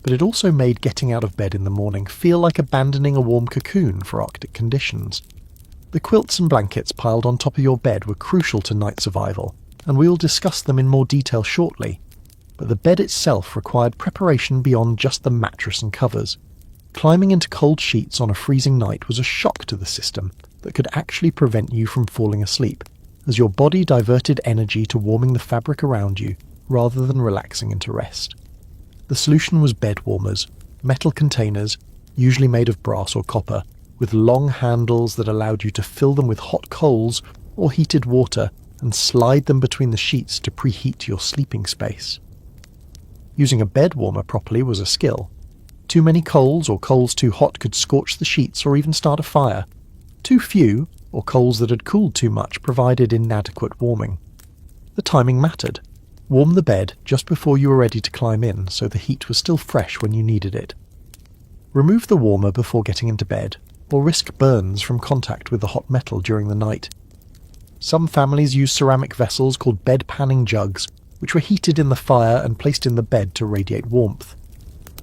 but it also made getting out of bed in the morning feel like abandoning a warm cocoon for Arctic conditions. The quilts and blankets piled on top of your bed were crucial to night survival, and we will discuss them in more detail shortly, but the bed itself required preparation beyond just the mattress and covers. Climbing into cold sheets on a freezing night was a shock to the system that could actually prevent you from falling asleep, as your body diverted energy to warming the fabric around you rather than relaxing into rest. The solution was bed warmers, metal containers, usually made of brass or copper, with long handles that allowed you to fill them with hot coals or heated water and slide them between the sheets to preheat your sleeping space. Using a bed warmer properly was a skill. Too many coals or coals too hot could scorch the sheets or even start a fire. Too few, or coals that had cooled too much, provided inadequate warming. The timing mattered. Warm the bed just before you were ready to climb in so the heat was still fresh when you needed it. Remove the warmer before getting into bed, or risk burns from contact with the hot metal during the night. Some families used ceramic vessels called bed panning jugs, which were heated in the fire and placed in the bed to radiate warmth.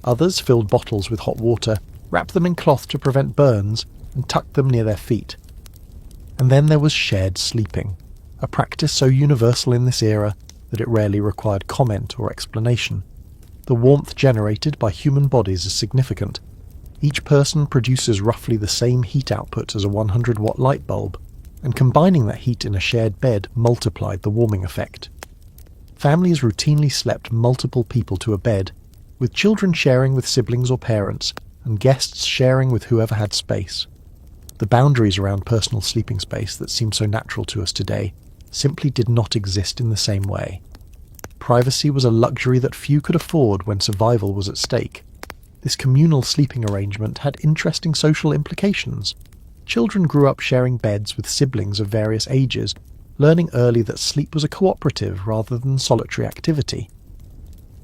Others filled bottles with hot water, wrapped them in cloth to prevent burns, and tucked them near their feet. And then there was shared sleeping, a practice so universal in this era that it rarely required comment or explanation. The warmth generated by human bodies is significant. Each person produces roughly the same heat output as a 100-watt light bulb, and combining that heat in a shared bed multiplied the warming effect. Families routinely slept multiple people to a bed, with children sharing with siblings or parents, and guests sharing with whoever had space. The boundaries around personal sleeping space that seem so natural to us today simply did not exist in the same way. Privacy was a luxury that few could afford when survival was at stake. This communal sleeping arrangement had interesting social implications. Children grew up sharing beds with siblings of various ages, learning early that sleep was a cooperative rather than solitary activity.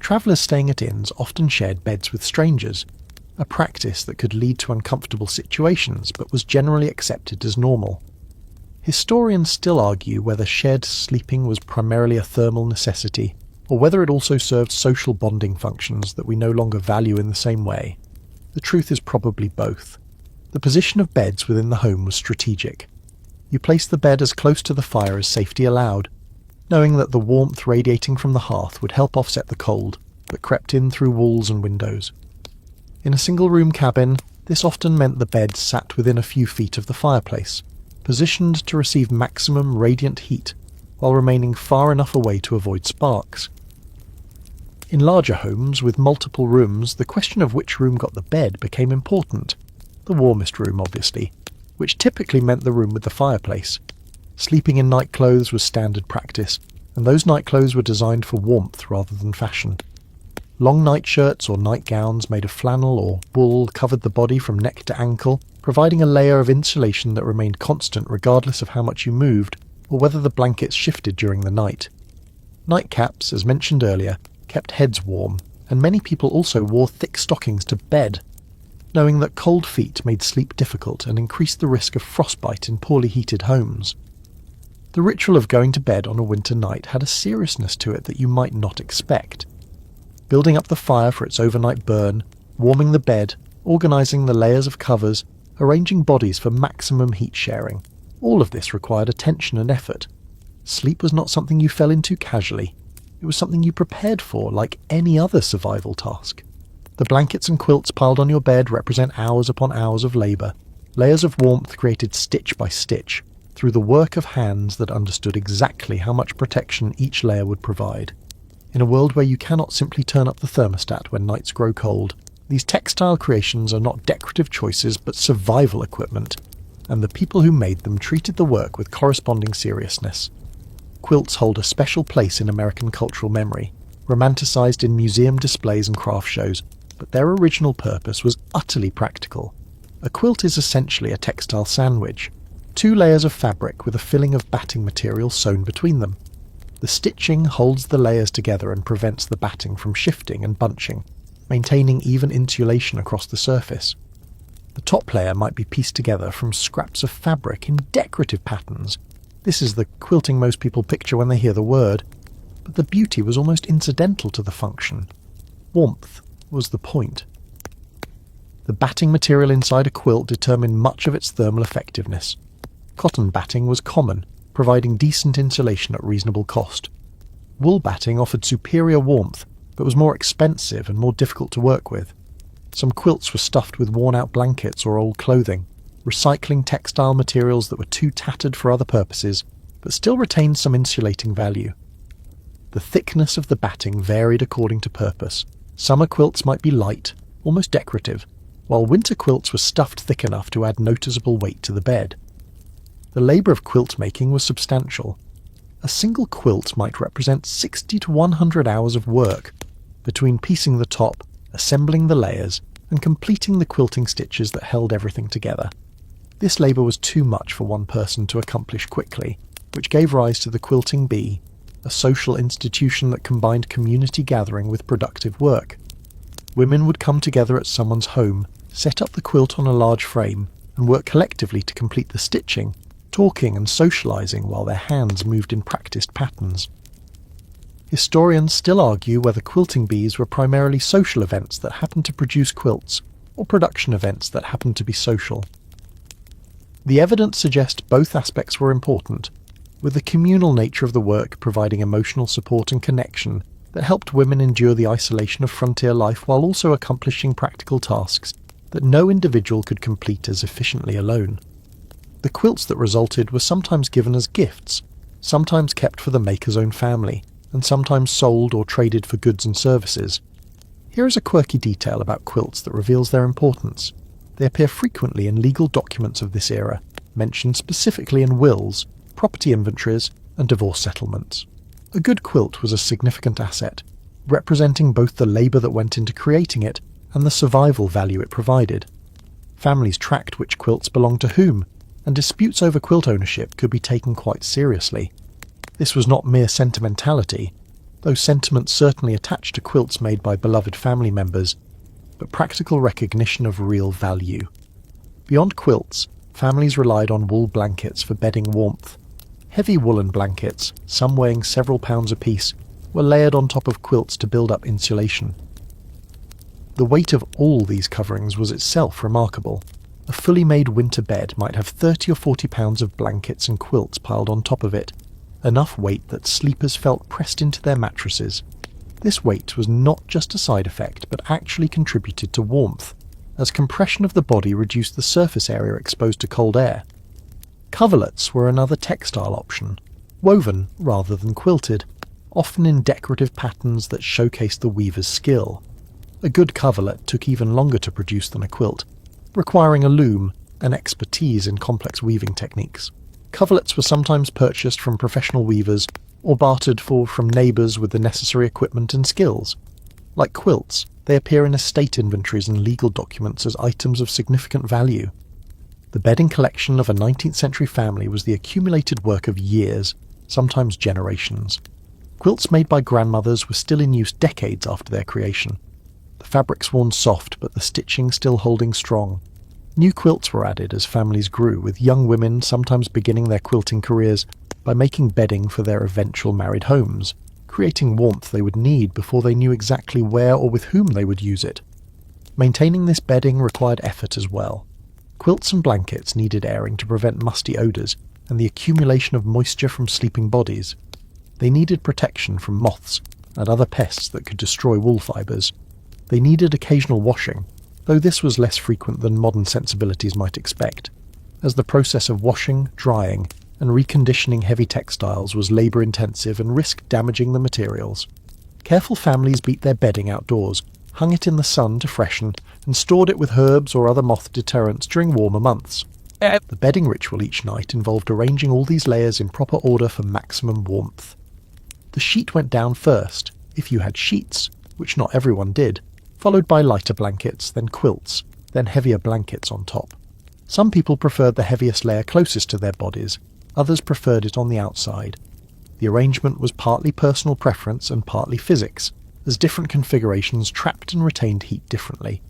Travellers staying at inns often shared beds with strangers, a practice that could lead to uncomfortable situations but was generally accepted as normal. Historians still argue whether shared sleeping was primarily a thermal necessity, or whether it also served social bonding functions that we no longer value in the same way. The truth is probably both. The position of beds within the home was strategic. You placed the bed as close to the fire as safety allowed, knowing that the warmth radiating from the hearth would help offset the cold that crept in through walls and windows. In a single-room cabin, this often meant the bed sat within a few feet of the fireplace, positioned to receive maximum radiant heat while remaining far enough away to avoid sparks. In larger homes with multiple rooms, the question of which room got the bed became important. The warmest room, obviously, which typically meant the room with the fireplace. Sleeping in nightclothes was standard practice, and those nightclothes were designed for warmth rather than fashion. Long nightshirts or nightgowns made of flannel or wool covered the body from neck to ankle, providing a layer of insulation that remained constant regardless of how much you moved or whether the blankets shifted during the night. Nightcaps, as mentioned earlier, kept heads warm, and many people also wore thick stockings to bed, knowing that cold feet made sleep difficult and increased the risk of frostbite in poorly heated homes. The ritual of going to bed on a winter night had a seriousness to it that you might not expect. Building up the fire for its overnight burn, warming the bed, organising the layers of covers, arranging bodies for maximum heat sharing. All of this required attention and effort. Sleep was not something you fell into casually. It was something you prepared for like any other survival task. The blankets and quilts piled on your bed represent hours upon hours of labour, layers of warmth created stitch by stitch, through the work of hands that understood exactly how much protection each layer would provide. In a world where you cannot simply turn up the thermostat when nights grow cold, these textile creations are not decorative choices but survival equipment, and the people who made them treated the work with corresponding seriousness. Quilts hold a special place in American cultural memory, romanticised in museum displays and craft shows, but their original purpose was utterly practical. A quilt is essentially a textile sandwich, 2 layers of fabric with a filling of batting material sewn between them. The stitching holds the layers together and prevents the batting from shifting and bunching, maintaining even insulation across the surface. The top layer might be pieced together from scraps of fabric in decorative patterns. This is the quilting most people picture when they hear the word, but the beauty was almost incidental to the function. Warmth was the point. The batting material inside a quilt determined much of its thermal effectiveness. Cotton batting was common, providing decent insulation at reasonable cost. Wool batting offered superior warmth, but was more expensive and more difficult to work with. Some quilts were stuffed with worn-out blankets or old clothing, recycling textile materials that were too tattered for other purposes, but still retained some insulating value. The thickness of the batting varied according to purpose. Summer quilts might be light, almost decorative, while winter quilts were stuffed thick enough to add noticeable weight to the bed. The labour of quilt making was substantial. A single quilt might represent 60 to 100 hours of work, between piecing the top, assembling the layers, and completing the quilting stitches that held everything together. This labour was too much for one person to accomplish quickly, which gave rise to the quilting bee, a social institution that combined community gathering with productive work. Women would come together at someone's home, set up the quilt on a large frame, and work collectively to complete the stitching, talking and socialising while their hands moved in practised patterns. Historians still argue whether quilting bees were primarily social events that happened to produce quilts, or production events that happened to be social. The evidence suggests both aspects were important, with the communal nature of the work providing emotional support and connection that helped women endure the isolation of frontier life while also accomplishing practical tasks that no individual could complete as efficiently alone. The quilts that resulted were sometimes given as gifts, sometimes kept for the maker's own family, and sometimes sold or traded for goods and services. Here is a quirky detail about quilts that reveals their importance. They appear frequently in legal documents of this era, mentioned specifically in wills, property inventories, and divorce settlements. A good quilt was a significant asset, representing both the labour that went into creating it and the survival value it provided. Families tracked which quilts belonged to whom, and disputes over quilt ownership could be taken quite seriously. This was not mere sentimentality, though sentiment certainly attached to quilts made by beloved family members, but practical recognition of real value. Beyond quilts, families relied on wool blankets for bedding warmth. Heavy woolen blankets, some weighing several pounds apiece, were layered on top of quilts to build up insulation. The weight of all these coverings was itself remarkable. A fully made winter bed might have 30 or 40 pounds of blankets and quilts piled on top of it, enough weight that sleepers felt pressed into their mattresses. This weight was not just a side effect, but actually contributed to warmth, as compression of the body reduced the surface area exposed to cold air. Coverlets were another textile option, woven rather than quilted, often in decorative patterns that showcased the weaver's skill. A good coverlet took even longer to produce than a quilt, requiring a loom and expertise in complex weaving techniques. Coverlets were sometimes purchased from professional weavers or bartered for from neighbours with the necessary equipment and skills. Like quilts, they appear in estate inventories and legal documents as items of significant value. The bedding collection of a 19th century family was the accumulated work of years, sometimes generations. Quilts made by grandmothers were still in use decades after their creation. The fabrics worn soft, but the stitching still holding strong. New quilts were added as families grew, with young women sometimes beginning their quilting careers by making bedding for their eventual married homes, creating warmth they would need before they knew exactly where or with whom they would use it. Maintaining this bedding required effort as well. Quilts and blankets needed airing to prevent musty odours and the accumulation of moisture from sleeping bodies. They needed protection from moths and other pests that could destroy wool fibres. They needed occasional washing, though this was less frequent than modern sensibilities might expect, as the process of washing, drying, and reconditioning heavy textiles was labour-intensive and risked damaging the materials. Careful families beat their bedding outdoors, hung it in the sun to freshen, and stored it with herbs or other moth deterrents during warmer months. The bedding ritual each night involved arranging all these layers in proper order for maximum warmth. The sheet went down first, if you had sheets, which not everyone did, followed by lighter blankets, then quilts, then heavier blankets on top. Some people preferred the heaviest layer closest to their bodies, others preferred it on the outside. The arrangement was partly personal preference and partly physics, as different configurations trapped and retained heat differently.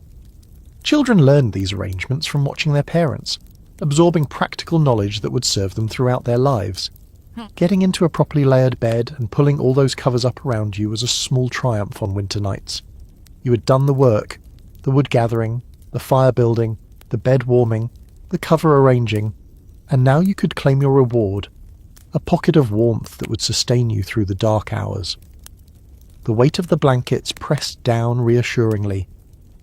Children learned these arrangements from watching their parents, absorbing practical knowledge that would serve them throughout their lives. Getting into a properly layered bed and pulling all those covers up around you was a small triumph on winter nights. You had done the work, the wood gathering, the fire building, the bed warming, the cover arranging, and now you could claim your reward, a pocket of warmth that would sustain you through the dark hours. The weight of the blankets pressed down reassuringly,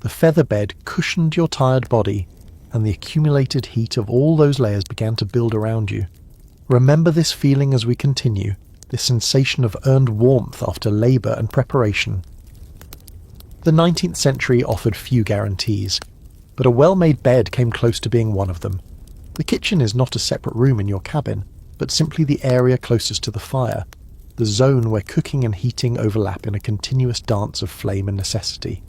the feather bed cushioned your tired body, and the accumulated heat of all those layers began to build around you. Remember this feeling as we continue, this sensation of earned warmth after labour and preparation. The 19th century offered few guarantees, but a well-made bed came close to being one of them. The kitchen is not a separate room in your cabin, but simply the area closest to the fire, the zone where cooking and heating overlap in a continuous dance of flame and necessity.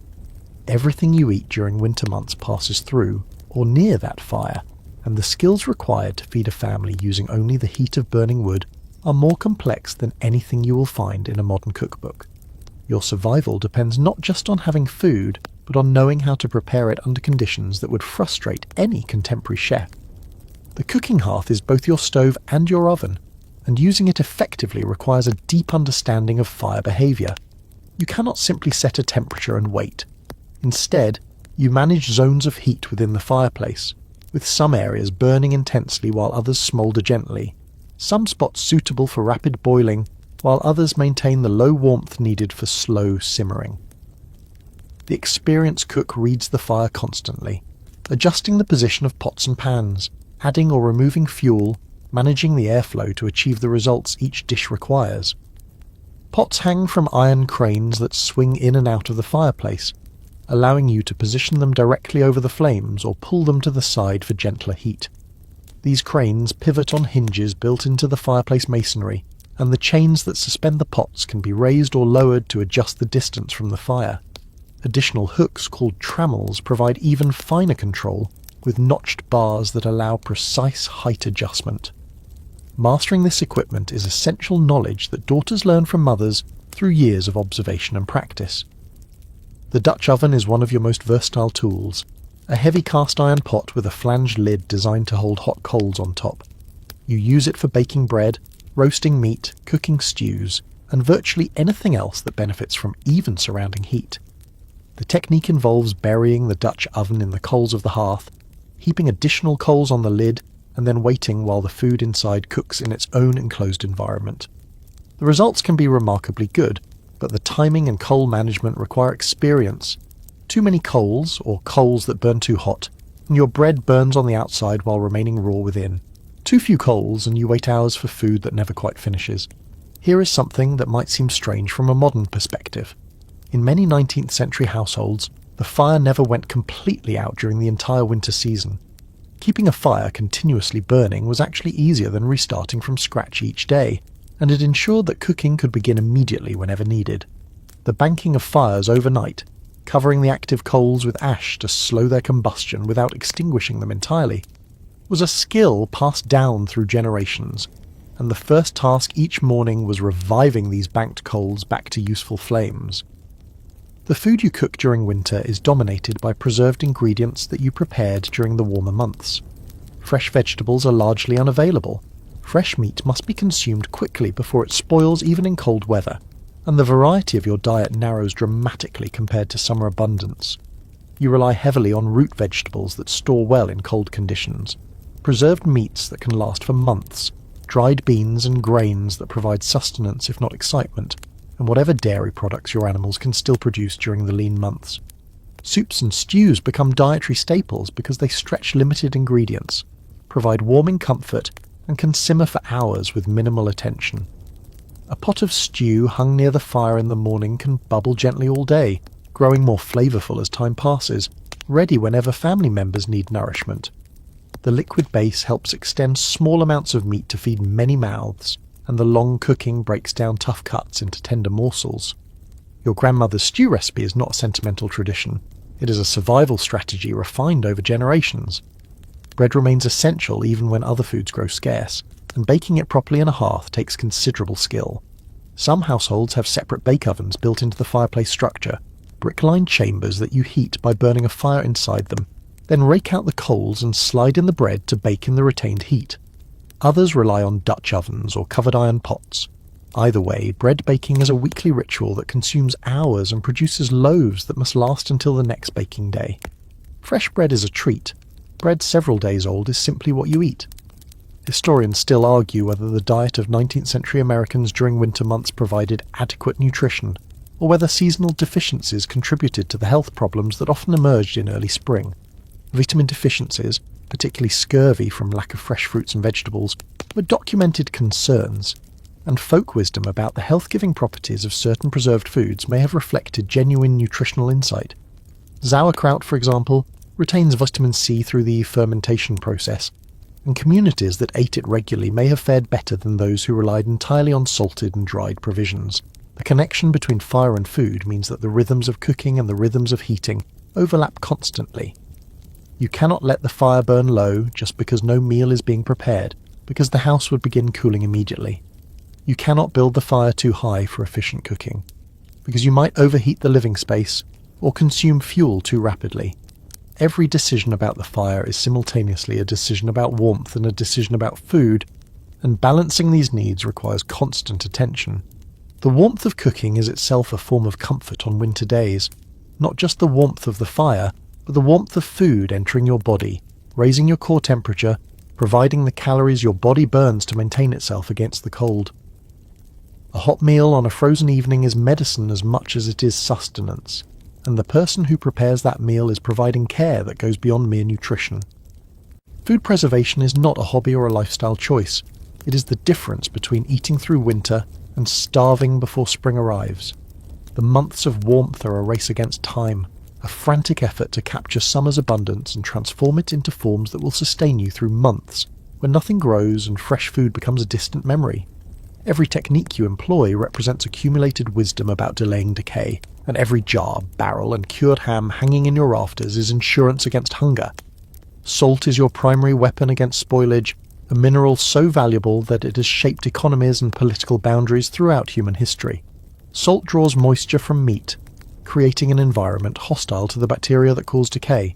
Everything you eat during winter months passes through, or near that fire, and the skills required to feed a family using only the heat of burning wood are more complex than anything you will find in a modern cookbook. Your survival depends not just on having food, but on knowing how to prepare it under conditions that would frustrate any contemporary chef. The cooking hearth is both your stove and your oven, and using it effectively requires a deep understanding of fire behaviour. You cannot simply set a temperature and wait. Instead, you manage zones of heat within the fireplace, with some areas burning intensely while others smoulder gently, some spots suitable for rapid boiling, while others maintain the low warmth needed for slow simmering. The experienced cook reads the fire constantly, adjusting the position of pots and pans, adding or removing fuel, managing the airflow to achieve the results each dish requires. Pots hang from iron cranes that swing in and out of the fireplace, allowing you to position them directly over the flames or pull them to the side for gentler heat. These cranes pivot on hinges built into the fireplace masonry, and the chains that suspend the pots can be raised or lowered to adjust the distance from the fire. Additional hooks called trammels provide even finer control, with notched bars that allow precise height adjustment. Mastering this equipment is essential knowledge that daughters learn from mothers through years of observation and practice. The Dutch oven is one of your most versatile tools, a heavy cast iron pot with a flanged lid designed to hold hot coals on top. You use it for baking bread, roasting meat, cooking stews, and virtually anything else that benefits from even surrounding heat. The technique involves burying the Dutch oven in the coals of the hearth, heaping additional coals on the lid, and then waiting while the food inside cooks in its own enclosed environment. The results can be remarkably good, but the timing and coal management require experience. Too many coals, or coals that burn too hot, and your bread burns on the outside while remaining raw within. Too few coals, and you wait hours for food that never quite finishes. Here is something that might seem strange from a modern perspective. In many 19th century households, the fire never went completely out during the entire winter season. Keeping a fire continuously burning was actually easier than restarting from scratch each day, and it ensured that cooking could begin immediately whenever needed. The banking of fires overnight, covering the active coals with ash to slow their combustion without extinguishing them entirely, was a skill passed down through generations, and the first task each morning was reviving these banked coals back to useful flames. The food you cook during winter is dominated by preserved ingredients that you prepared during the warmer months. Fresh vegetables are largely unavailable. Fresh meat must be consumed quickly before it spoils even in cold weather, and the variety of your diet narrows dramatically compared to summer abundance. You rely heavily on root vegetables that store well in cold conditions, preserved meats that can last for months, dried beans and grains that provide sustenance if not excitement, and whatever dairy products your animals can still produce during the lean months. Soups and stews become dietary staples because they stretch limited ingredients, provide warming comfort, and can simmer for hours with minimal attention. A pot of stew hung near the fire in the morning can bubble gently all day, growing more flavourful as time passes, ready whenever family members need nourishment. The liquid base helps extend small amounts of meat to feed many mouths, and the long cooking breaks down tough cuts into tender morsels. Your grandmother's stew recipe is not a sentimental tradition. It is a survival strategy refined over generations. Bread remains essential even when other foods grow scarce, and baking it properly in a hearth takes considerable skill. Some households have separate bake ovens built into the fireplace structure, brick-lined chambers that you heat by burning a fire inside them, then rake out the coals and slide in the bread to bake in the retained heat. Others rely on Dutch ovens or covered iron pots. Either way, bread baking is a weekly ritual that consumes hours and produces loaves that must last until the next baking day. Fresh bread is a treat. Bread several days old is simply what you eat. Historians still argue whether the diet of 19th century Americans during winter months provided adequate nutrition, or whether seasonal deficiencies contributed to the health problems that often emerged in early spring. Vitamin deficiencies, particularly scurvy from lack of fresh fruits and vegetables, were documented concerns, and folk wisdom about the health-giving properties of certain preserved foods may have reflected genuine nutritional insight. Sauerkraut, for example, retains vitamin C through the fermentation process, and communities that ate it regularly may have fared better than those who relied entirely on salted and dried provisions. The connection between fire and food means that the rhythms of cooking and the rhythms of heating overlap constantly. You cannot let the fire burn low just because no meal is being prepared, because the house would begin cooling immediately. You cannot build the fire too high for efficient cooking, because you might overheat the living space or consume fuel too rapidly. Every decision about the fire is simultaneously a decision about warmth and a decision about food, and balancing these needs requires constant attention. The warmth of cooking is itself a form of comfort on winter days, not just the warmth of the fire, but the warmth of food entering your body, raising your core temperature, providing the calories your body burns to maintain itself against the cold. A hot meal on a frozen evening is medicine as much as it is sustenance, and the person who prepares that meal is providing care that goes beyond mere nutrition. Food preservation is not a hobby or a lifestyle choice. It is the difference between eating through winter and starving before spring arrives. The months of warmth are a race against time, a frantic effort to capture summer's abundance and transform it into forms that will sustain you through months, when nothing grows and fresh food becomes a distant memory. Every technique you employ represents accumulated wisdom about delaying decay, and every jar, barrel, and cured ham hanging in your rafters is insurance against hunger. Salt is your primary weapon against spoilage, a mineral so valuable that it has shaped economies and political boundaries throughout human history. Salt draws moisture from meat, creating an environment hostile to the bacteria that cause decay.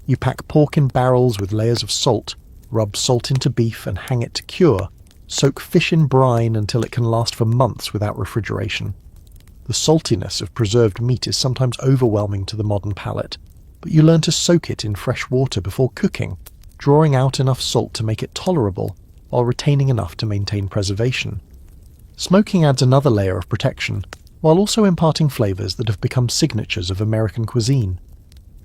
You pack pork in barrels with layers of salt, rub salt into beef and hang it to cure, soak fish in brine until it can last for months without refrigeration. The saltiness of preserved meat is sometimes overwhelming to the modern palate, but you learn to soak it in fresh water before cooking, drawing out enough salt to make it tolerable, while retaining enough to maintain preservation. Smoking adds another layer of protection, while also imparting flavours that have become signatures of American cuisine.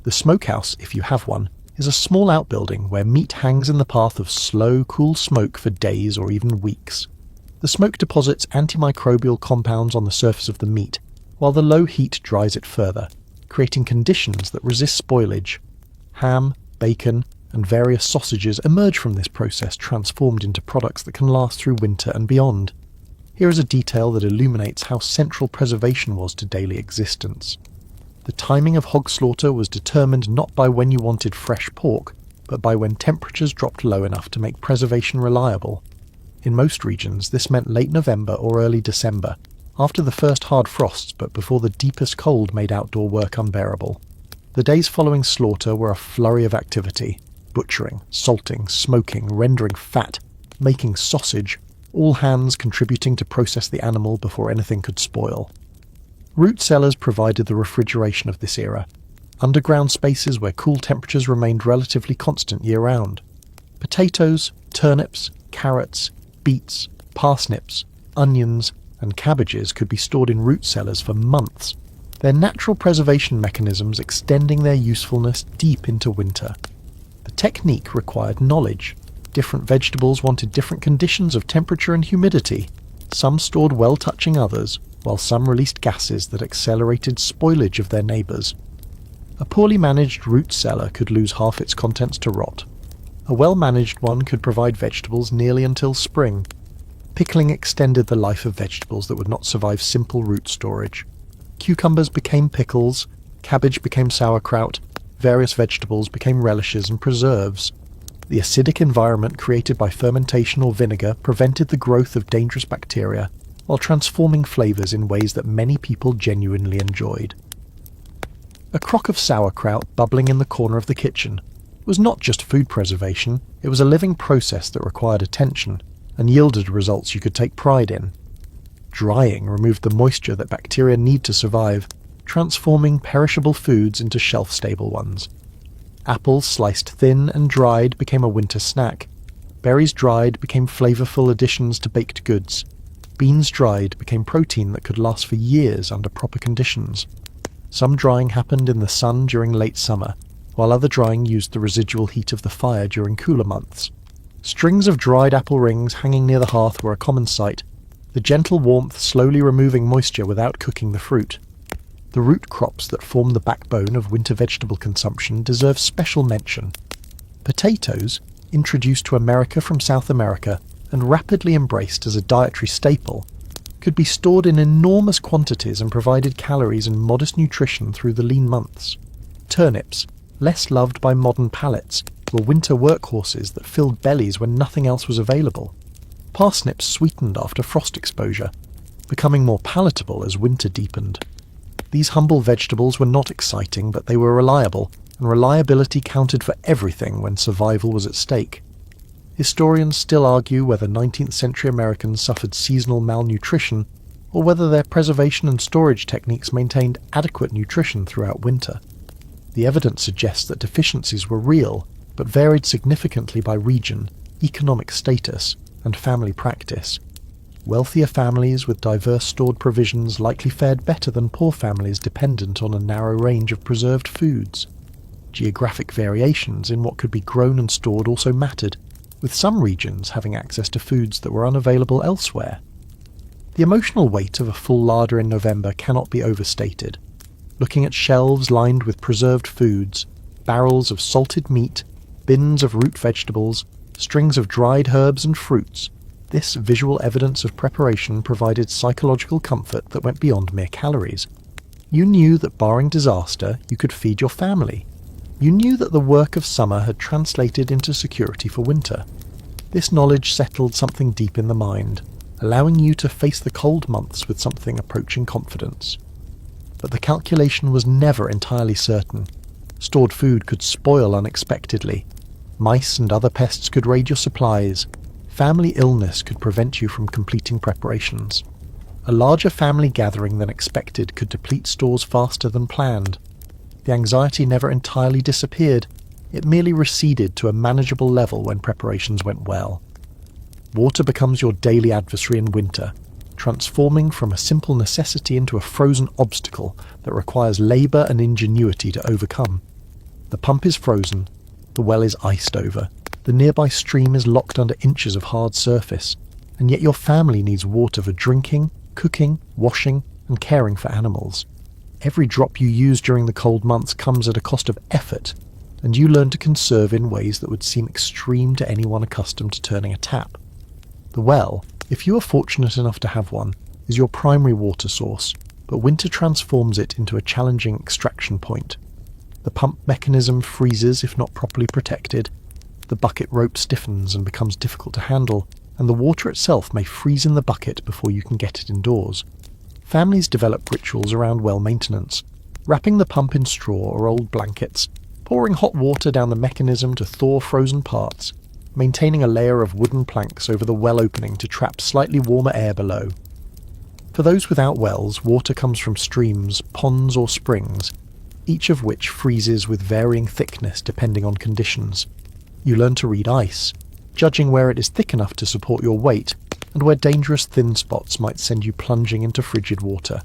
The smokehouse, if you have one, is a small outbuilding where meat hangs in the path of slow, cool smoke for days or even weeks. The smoke deposits antimicrobial compounds on the surface of the meat, while the low heat dries it further, creating conditions that resist spoilage. Ham, bacon, and various sausages emerge from this process transformed into products that can last through winter and beyond. Here is a detail that illuminates how central preservation was to daily existence. The timing of hog slaughter was determined not by when you wanted fresh pork, but by when temperatures dropped low enough to make preservation reliable. In most regions, this meant late November or early December, after the first hard frosts but before the deepest cold made outdoor work unbearable. The days following slaughter were a flurry of activity: butchering, salting, smoking, rendering fat, making sausage, all hands contributing to process the animal before anything could spoil. Root cellars provided the refrigeration of this era. underground spaces where cool temperatures remained relatively constant year-round. Potatoes, turnips, carrots, beets, parsnips, onions, and cabbages could be stored in root cellars for months, their natural preservation mechanisms extending their usefulness deep into winter. The technique required knowledge. Different vegetables wanted different conditions of temperature and humidity. Some stored well touching others, while some released gases that accelerated spoilage of their neighbours. A poorly managed root cellar could lose half its contents to rot. A well-managed one could provide vegetables nearly until spring. Pickling extended the life of vegetables that would not survive simple root storage. Cucumbers became pickles, cabbage became sauerkraut, various vegetables became relishes and preserves. The acidic environment created by fermentation or vinegar prevented the growth of dangerous bacteria, while transforming flavours in ways that many people genuinely enjoyed. A crock of sauerkraut bubbling in the corner of the kitchen was not just food preservation, it was a living process that required attention and yielded results you could take pride in. Drying removed the moisture that bacteria need to survive, transforming perishable foods into shelf-stable ones. Apples sliced thin and dried became a winter snack. Berries dried became flavourful additions to baked goods. Beans dried became protein that could last for years under proper conditions. Some drying happened in the sun during late summer, while other drying used the residual heat of the fire during cooler months. Strings of dried apple rings hanging near the hearth were a common sight, the gentle warmth slowly removing moisture without cooking the fruit. The root crops that form the backbone of winter vegetable consumption deserve special mention. Potatoes, introduced to America from South America and rapidly embraced as a dietary staple, could be stored in enormous quantities and provided calories and modest nutrition through the lean months. Turnips, less loved by modern palates, were winter workhorses that filled bellies when nothing else was available. Parsnips sweetened after frost exposure, becoming more palatable as winter deepened. These humble vegetables were not exciting, but they were reliable, and reliability counted for everything when survival was at stake. Historians still argue whether 19th century Americans suffered seasonal malnutrition, or whether their preservation and storage techniques maintained adequate nutrition throughout winter. The evidence suggests that deficiencies were real, but varied significantly by region, economic status, and family practice. Wealthier families with diverse stored provisions likely fared better than poor families dependent on a narrow range of preserved foods. Geographic variations in what could be grown and stored also mattered, with some regions having access to foods that were unavailable elsewhere. The emotional weight of a full larder in November cannot be overstated. Looking at shelves lined with preserved foods, barrels of salted meat, bins of root vegetables, strings of dried herbs and fruits, this visual evidence of preparation provided psychological comfort that went beyond mere calories. You knew that barring disaster, you could feed your family. You knew that the work of summer had translated into security for winter. This knowledge settled something deep in the mind, allowing you to face the cold months with something approaching confidence. But the calculation was never entirely certain. Stored food could spoil unexpectedly. Mice and other pests could raid your supplies. Family illness could prevent you from completing preparations. A larger family gathering than expected could deplete stores faster than planned. The anxiety never entirely disappeared, it merely receded to a manageable level when preparations went well. Water becomes your daily adversary in winter, transforming from a simple necessity into a frozen obstacle that requires labour and ingenuity to overcome. The pump is frozen, the well is iced over, the nearby stream is locked under inches of hard surface, and yet your family needs water for drinking, cooking, washing, and caring for animals. Every drop you use during the cold months comes at a cost of effort, and you learn to conserve in ways that would seem extreme to anyone accustomed to turning a tap. The well, if you are fortunate enough to have one, is your primary water source, but winter transforms it into a challenging extraction point. The pump mechanism freezes if not properly protected, the bucket rope stiffens and becomes difficult to handle, and the water itself may freeze in the bucket before you can get it indoors. Families develop rituals around well maintenance, wrapping the pump in straw or old blankets, pouring hot water down the mechanism to thaw frozen parts, maintaining a layer of wooden planks over the well opening to trap slightly warmer air below. For those without wells, water comes from streams, ponds or springs. each of which freezes with varying thickness depending on conditions. You learn to read ice, judging where it is thick enough to support your weight and where dangerous thin spots might send you plunging into frigid water.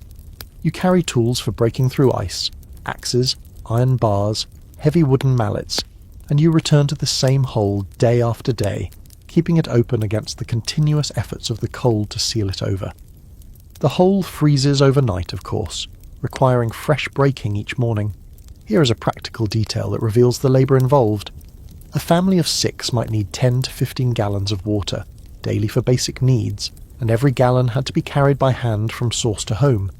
You carry tools for breaking through ice, axes, iron bars, heavy wooden mallets, and you return to the same hole day after day, keeping it open against the continuous efforts of the cold to seal it over. The hole freezes overnight, of course, requiring fresh breaking each morning. Here is a practical detail that reveals the labour involved. A family of 6 might need 10 to 15 gallons of water, daily for basic needs, and every gallon had to be carried by hand from source to home.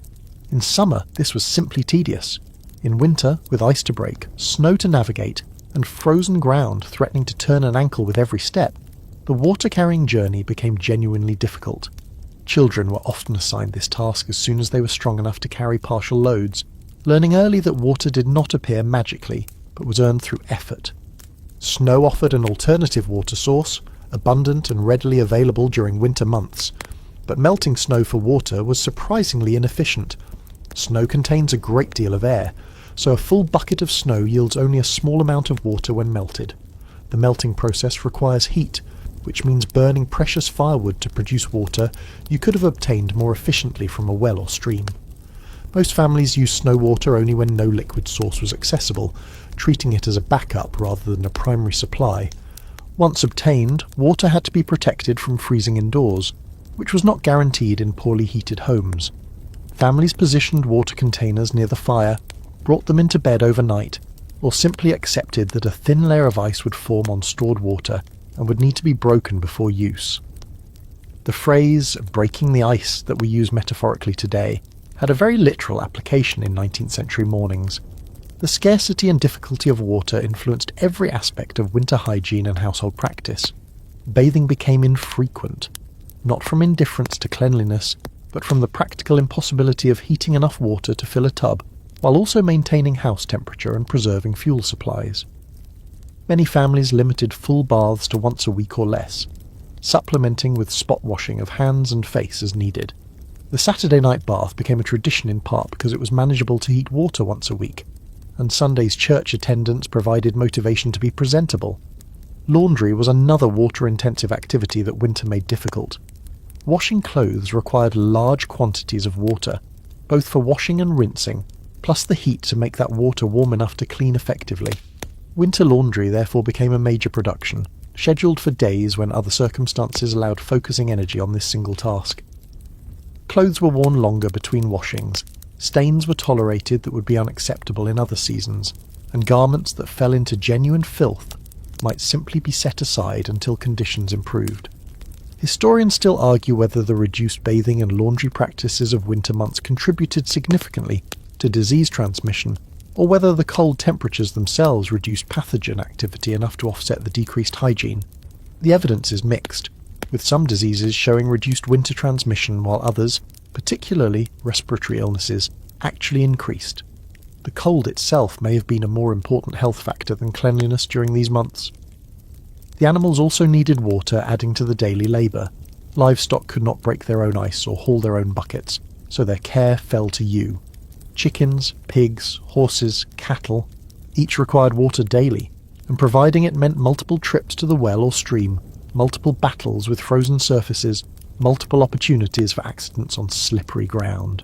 In summer, this was simply tedious. In winter, with ice to break, snow to navigate, and frozen ground threatening to turn an ankle with every step, the water-carrying journey became genuinely difficult. Children were often assigned this task as soon as they were strong enough to carry partial loads, learning early that water did not appear magically, but was earned through effort. Snow offered an alternative water source, abundant and readily available during winter months, but melting snow for water was surprisingly inefficient. Snow contains a great deal of air, so a full bucket of snow yields only a small amount of water when melted. The melting process requires heat, which means burning precious firewood to produce water you could have obtained more efficiently from a well or stream. Most families used snow water only when no liquid source was accessible, treating it as a backup rather than a primary supply. Once obtained, water had to be protected from freezing indoors, which was not guaranteed in poorly heated homes. Families positioned water containers near the fire, brought them into bed overnight, or simply accepted that a thin layer of ice would form on stored water and would need to be broken before use. The phrase "breaking the ice" that we use metaphorically today had a very literal application in 19th century mornings. The scarcity and difficulty of water influenced every aspect of winter hygiene and household practice. Bathing became infrequent, not from indifference to cleanliness, but from the practical impossibility of heating enough water to fill a tub, while also maintaining house temperature and preserving fuel supplies. Many families limited full baths to once a week or less, supplementing with spot washing of hands and face as needed. The Saturday night bath became a tradition in part because it was manageable to heat water once a week, and Sunday's church attendance provided motivation to be presentable. Laundry was another water-intensive activity that winter made difficult. Washing clothes required large quantities of water, both for washing and rinsing, plus the heat to make that water warm enough to clean effectively. Winter laundry therefore became a major production, scheduled for days when other circumstances allowed focusing energy on this single task. Clothes were worn longer between washings, stains were tolerated that would be unacceptable in other seasons, and garments that fell into genuine filth might simply be set aside until conditions improved. Historians still argue whether the reduced bathing and laundry practices of winter months contributed significantly to disease transmission, or whether the cold temperatures themselves reduced pathogen activity enough to offset the decreased hygiene. The evidence is mixed, with some diseases showing reduced winter transmission while others, particularly respiratory illnesses, actually increased. The cold itself may have been a more important health factor than cleanliness during these months. The animals also needed water adding to the daily labour. Livestock could not break their own ice or haul their own buckets, so their care fell to you. Chickens, pigs, horses, cattle, each required water daily, and providing it meant multiple trips to the well or stream, multiple battles with frozen surfaces, multiple opportunities for accidents on slippery ground.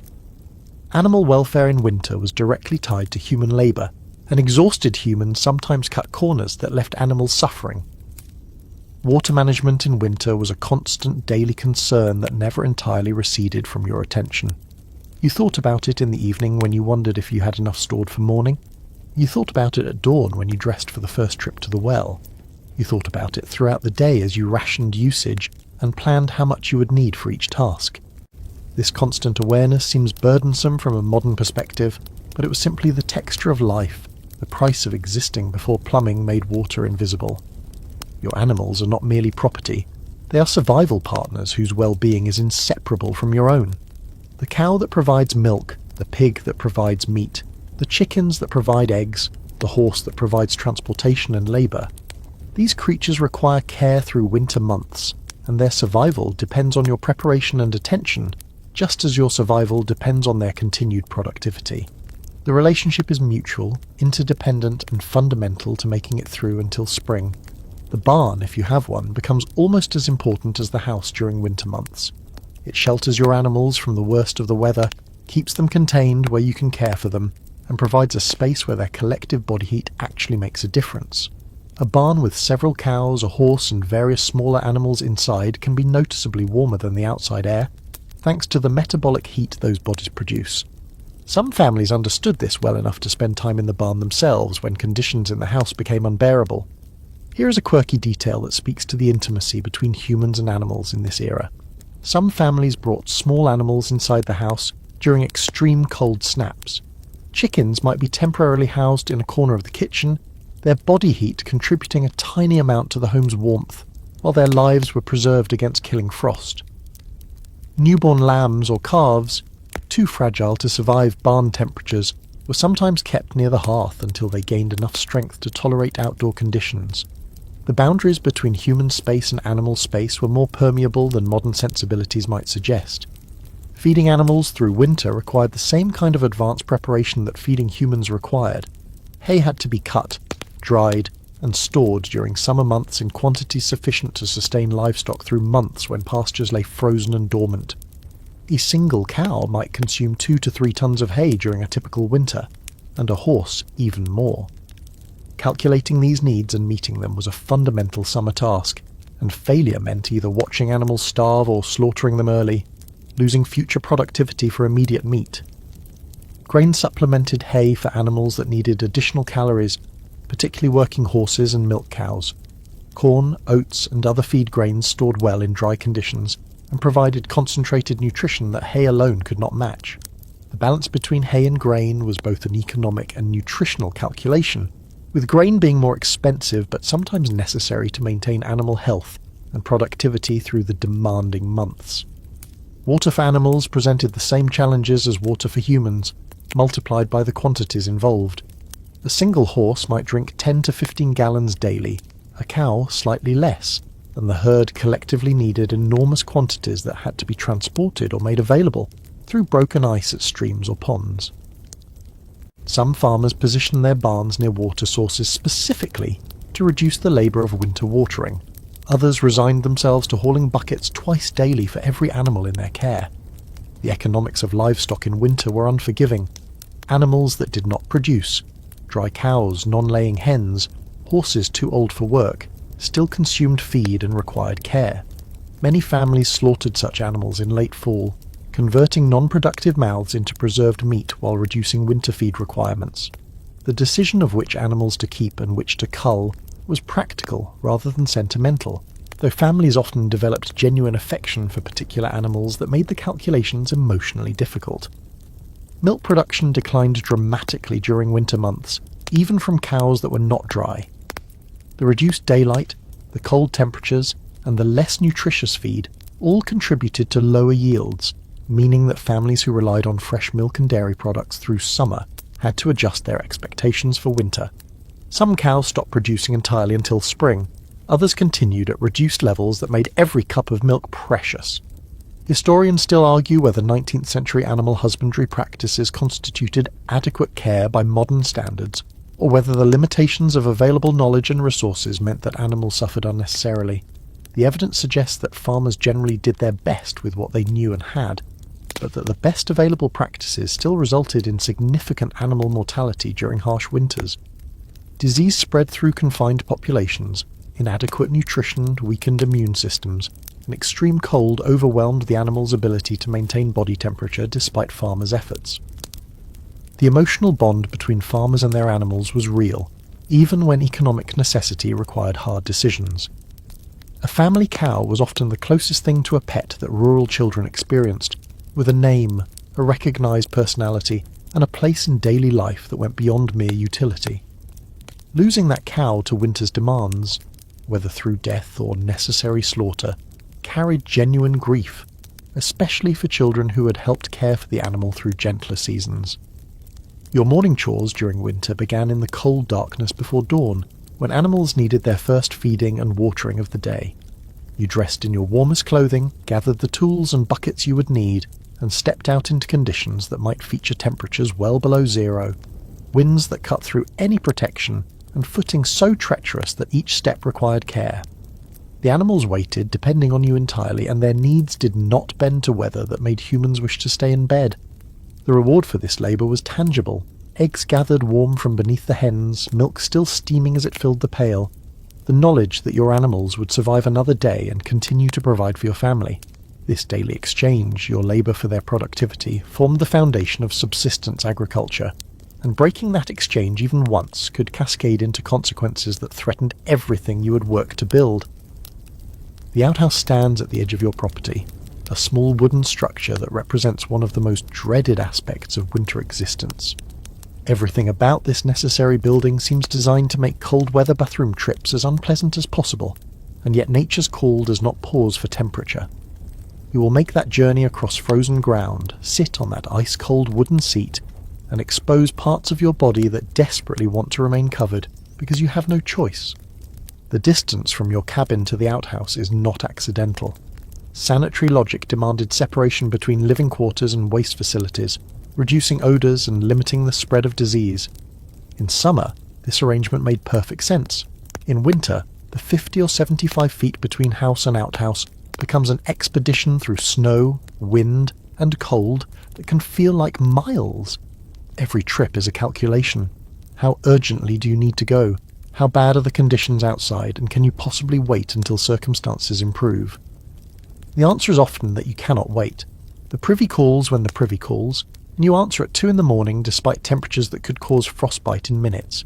Animal welfare in winter was directly tied to human labour, and exhausted humans sometimes cut corners that left animals suffering. Water management in winter was a constant daily concern that never entirely receded from your attention. You thought about it in the evening when you wondered if you had enough stored for morning. You thought about it at dawn when you dressed for the first trip to the well. You thought about it throughout the day as you rationed usage and planned how much you would need for each task. This constant awareness seems burdensome from a modern perspective, but it was simply the texture of life, the price of existing before plumbing made water invisible. Your animals are not merely property, they are survival partners whose well-being is inseparable from your own. The cow that provides milk, the pig that provides meat, the chickens that provide eggs, the horse that provides transportation and labour. These creatures require care through winter months, and their survival depends on your preparation and attention, just as your survival depends on their continued productivity. The relationship is mutual, interdependent, and fundamental to making it through until spring. The barn, if you have one, becomes almost as important as the house during winter months. It shelters your animals from the worst of the weather, keeps them contained where you can care for them, and provides a space where their collective body heat actually makes a difference. A barn with several cows, a horse, and various smaller animals inside can be noticeably warmer than the outside air, thanks to the metabolic heat those bodies produce. Some families understood this well enough to spend time in the barn themselves when conditions in the house became unbearable. Here is a quirky detail that speaks to the intimacy between humans and animals in this era. Some families brought small animals inside the house during extreme cold snaps. Chickens might be temporarily housed in a corner of the kitchen, their body heat contributing a tiny amount to the home's warmth, while their lives were preserved against killing frost. Newborn lambs or calves, too fragile to survive barn temperatures, were sometimes kept near the hearth until they gained enough strength to tolerate outdoor conditions. The boundaries between human space and animal space were more permeable than modern sensibilities might suggest. Feeding animals through winter required the same kind of advanced preparation that feeding humans required. Hay had to be cut, dried, and stored during summer months in quantities sufficient to sustain livestock through months when pastures lay frozen and dormant. A single cow might consume 2 to 3 tons of hay during a typical winter, and a horse even more. Calculating these needs and meeting them was a fundamental summer task, and failure meant either watching animals starve or slaughtering them early, losing future productivity for immediate meat. Grain supplemented hay for animals that needed additional calories, particularly working horses and milk cows. Corn, oats, and other feed grains stored well in dry conditions and provided concentrated nutrition that hay alone could not match. The balance between hay and grain was both an economic and nutritional calculation, with grain being more expensive but sometimes necessary to maintain animal health and productivity through the demanding months. Water for animals presented the same challenges as water for humans, multiplied by the quantities involved. A single horse might drink 10 to 15 gallons daily, a cow slightly less, and the herd collectively needed enormous quantities that had to be transported or made available through broken ice at streams or ponds. Some farmers positioned their barns near water sources specifically to reduce the labour of winter watering. Others resigned themselves to hauling buckets twice daily for every animal in their care. The economics of livestock in winter were unforgiving. Animals that did not produce, dry cows, non-laying hens, horses too old for work, still consumed feed and required care. Many families slaughtered such animals in late fall, converting non-productive mouths into preserved meat while reducing winter feed requirements. The decision of which animals to keep and which to cull was practical rather than sentimental, though families often developed genuine affection for particular animals that made the calculations emotionally difficult. Milk production declined dramatically during winter months, even from cows that were not dry. The reduced daylight, the cold temperatures, and the less nutritious feed all contributed to lower yields, meaning that families who relied on fresh milk and dairy products through summer had to adjust their expectations for winter. Some cows stopped producing entirely until spring, others continued at reduced levels that made every cup of milk precious. Historians still argue whether 19th century animal husbandry practices constituted adequate care by modern standards, or whether the limitations of available knowledge and resources meant that animals suffered unnecessarily. The evidence suggests that farmers generally did their best with what they knew and had, but that the best available practices still resulted in significant animal mortality during harsh winters. Disease spread through confined populations, inadequate nutrition weakened immune systems, and extreme cold overwhelmed the animal's ability to maintain body temperature despite farmers' efforts. The emotional bond between farmers and their animals was real, even when economic necessity required hard decisions. A family cow was often the closest thing to a pet that rural children experienced, with a name, a recognised personality, and a place in daily life that went beyond mere utility. Losing that cow to winter's demands, whether through death or necessary slaughter, carried genuine grief, especially for children who had helped care for the animal through gentler seasons. Your morning chores during winter began in the cold darkness before dawn, when animals needed their first feeding and watering of the day. You dressed in your warmest clothing, gathered the tools and buckets you would need, and stepped out into conditions that might feature temperatures well below zero, winds that cut through any protection, and footing so treacherous that each step required care. The animals waited depending on you entirely, and their needs did not bend to weather that made humans wish to stay in bed. The reward for this labour was tangible. Eggs gathered warm from beneath the hens, milk still steaming as it filled the pail. The knowledge that your animals would survive another day and continue to provide for your family. This daily exchange, your labour for their productivity, formed the foundation of subsistence agriculture, and breaking that exchange even once could cascade into consequences that threatened everything you had worked to build. The outhouse stands at the edge of your property, a small wooden structure that represents one of the most dreaded aspects of winter existence. Everything about this necessary building seems designed to make cold weather bathroom trips as unpleasant as possible, and yet nature's call does not pause for temperature. You will make that journey across frozen ground, sit on that ice-cold wooden seat, and expose parts of your body that desperately want to remain covered because you have no choice. The distance from your cabin to the outhouse is not accidental. Sanitary logic demanded separation between living quarters and waste facilities, reducing odours and limiting the spread of disease. In summer, this arrangement made perfect sense. In winter, the 50 or 75 feet between house and outhouse becomes an expedition through snow, wind, and cold that can feel like miles. Every trip is a calculation. How urgently do you need to go? How bad are the conditions outside, and can you possibly wait until circumstances improve? The answer is often that you cannot wait. The privy calls when the privy calls, and you answer at 2 a.m. despite temperatures that could cause frostbite in minutes.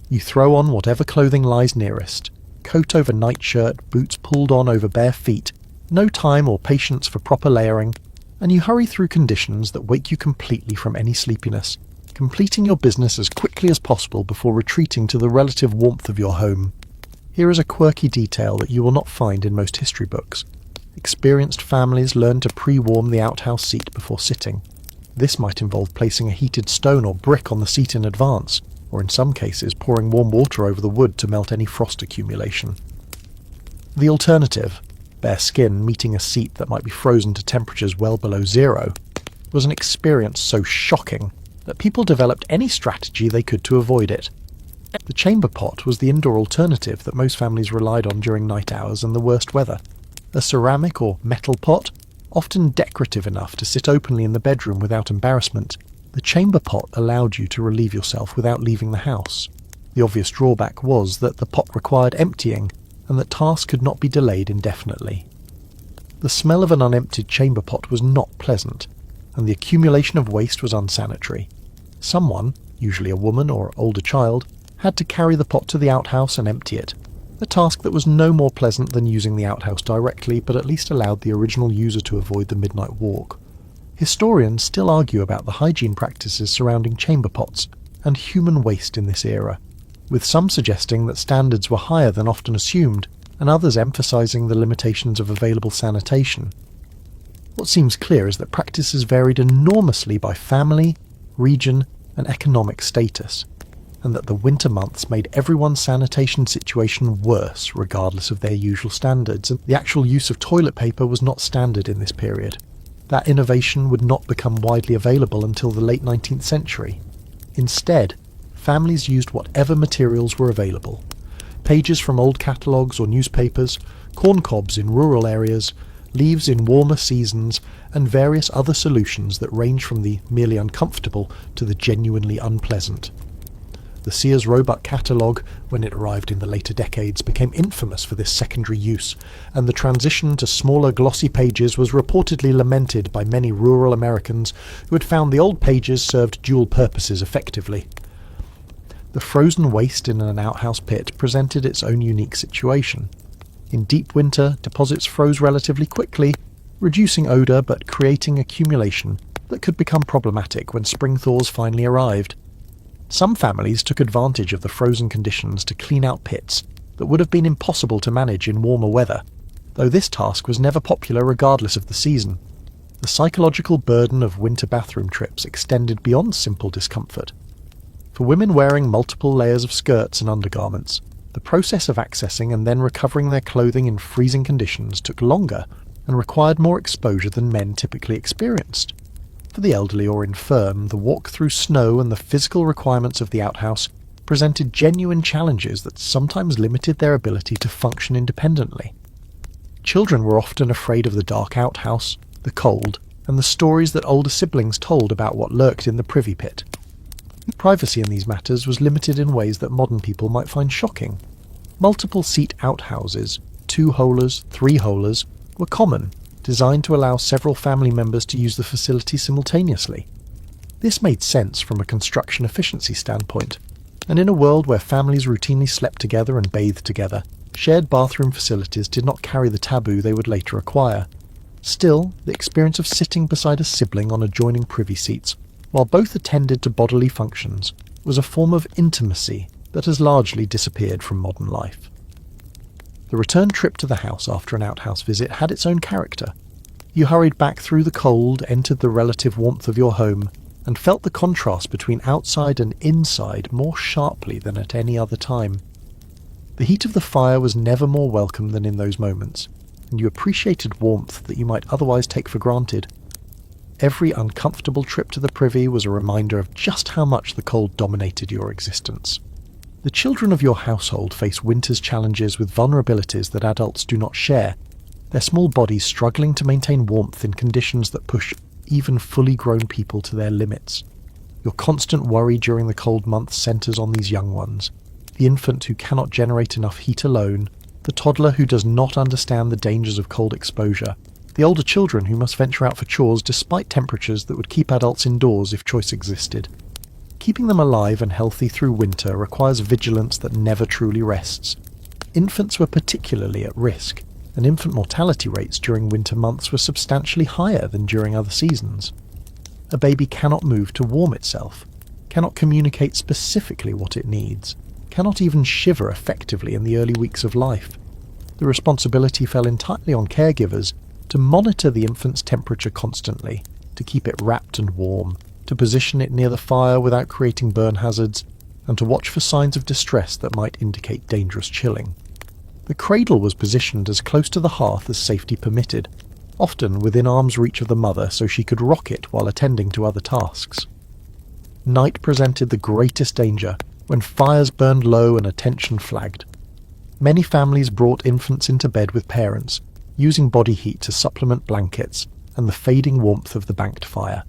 You throw on whatever clothing lies nearest, coat over nightshirt, boots pulled on over bare feet, no time or patience for proper layering, and you hurry through conditions that wake you completely from any sleepiness, completing your business as quickly as possible before retreating to the relative warmth of your home. Here is a quirky detail that you will not find in most history books. Experienced families learn to pre-warm the outhouse seat before sitting. This might involve placing a heated stone or brick on the seat in advance, or in some cases pouring warm water over the wood to melt any frost accumulation. The alternative, bare skin meeting a seat that might be frozen to temperatures well below zero, was an experience so shocking that people developed any strategy they could to avoid it. The chamber pot was the indoor alternative that most families relied on during night hours and the worst weather. A ceramic or metal pot, often decorative enough to sit openly in the bedroom without embarrassment, the chamber pot allowed you to relieve yourself without leaving the house. The obvious drawback was that the pot required emptying, and that tasks could not be delayed indefinitely. The smell of an unemptied chamber pot was not pleasant, and the accumulation of waste was unsanitary. Someone, usually a woman or older child, had to carry the pot to the outhouse and empty it, a task that was no more pleasant than using the outhouse directly, but at least allowed the original user to avoid the midnight walk. Historians still argue about the hygiene practices surrounding chamber pots and human waste in this era, with some suggesting that standards were higher than often assumed, and others emphasizing the limitations of available sanitation. What seems clear is that practices varied enormously by family, region, and economic status, and that the winter months made everyone's sanitation situation worse regardless of their usual standards, and the actual use of toilet paper was not standard in this period. That innovation would not become widely available until the late 19th century. Instead, families used whatever materials were available. Pages from old catalogues or newspapers, corn cobs in rural areas, leaves in warmer seasons, and various other solutions that range from the merely uncomfortable to the genuinely unpleasant. The Sears Roebuck catalogue, when it arrived in the later decades, became infamous for this secondary use, and the transition to smaller glossy pages was reportedly lamented by many rural Americans who had found the old pages served dual purposes effectively. The frozen waste in an outhouse pit presented its own unique situation. In deep winter, deposits froze relatively quickly, reducing odour but creating accumulation that could become problematic when spring thaws finally arrived. Some families took advantage of the frozen conditions to clean out pits that would have been impossible to manage in warmer weather, though this task was never popular regardless of the season. The psychological burden of winter bathroom trips extended beyond simple discomfort. For women wearing multiple layers of skirts and undergarments, the process of accessing and then recovering their clothing in freezing conditions took longer and required more exposure than men typically experienced. For the elderly or infirm, the walk through snow and the physical requirements of the outhouse presented genuine challenges that sometimes limited their ability to function independently. Children were often afraid of the dark outhouse, the cold, and the stories that older siblings told about what lurked in the privy pit. Privacy in these matters was limited in ways that modern people might find shocking. Multiple-seat outhouses, 2-holers, 3-holers, were common, designed to allow several family members to use the facility simultaneously. This made sense from a construction efficiency standpoint, and in a world where families routinely slept together and bathed together, shared bathroom facilities did not carry the taboo they would later acquire. Still, the experience of sitting beside a sibling on adjoining privy seats, while both attended to bodily functions, was a form of intimacy that has largely disappeared from modern life. The return trip to the house after an outhouse visit had its own character. You hurried back through the cold, entered the relative warmth of your home, and felt the contrast between outside and inside more sharply than at any other time. The heat of the fire was never more welcome than in those moments, and you appreciated warmth that you might otherwise take for granted. Every uncomfortable trip to the privy was a reminder of just how much the cold dominated your existence. The children of your household face winter's challenges with vulnerabilities that adults do not share, their small bodies struggling to maintain warmth in conditions that push even fully grown people to their limits. Your constant worry during the cold months centers on these young ones, the infant who cannot generate enough heat alone, the toddler who does not understand the dangers of cold exposure, the older children who must venture out for chores despite temperatures that would keep adults indoors if choice existed. Keeping them alive and healthy through winter requires vigilance that never truly rests. Infants were particularly at risk, and infant mortality rates during winter months were substantially higher than during other seasons. A baby cannot move to warm itself, cannot communicate specifically what it needs, cannot even shiver effectively in the early weeks of life. The responsibility fell entirely on caregivers to monitor the infant's temperature constantly, to keep it wrapped and warm, to position it near the fire without creating burn hazards, and to watch for signs of distress that might indicate dangerous chilling. The cradle was positioned as close to the hearth as safety permitted, often within arm's reach of the mother so she could rock it while attending to other tasks. Night presented the greatest danger when fires burned low and attention flagged. Many families brought infants into bed with parents, using body heat to supplement blankets and the fading warmth of the banked fire.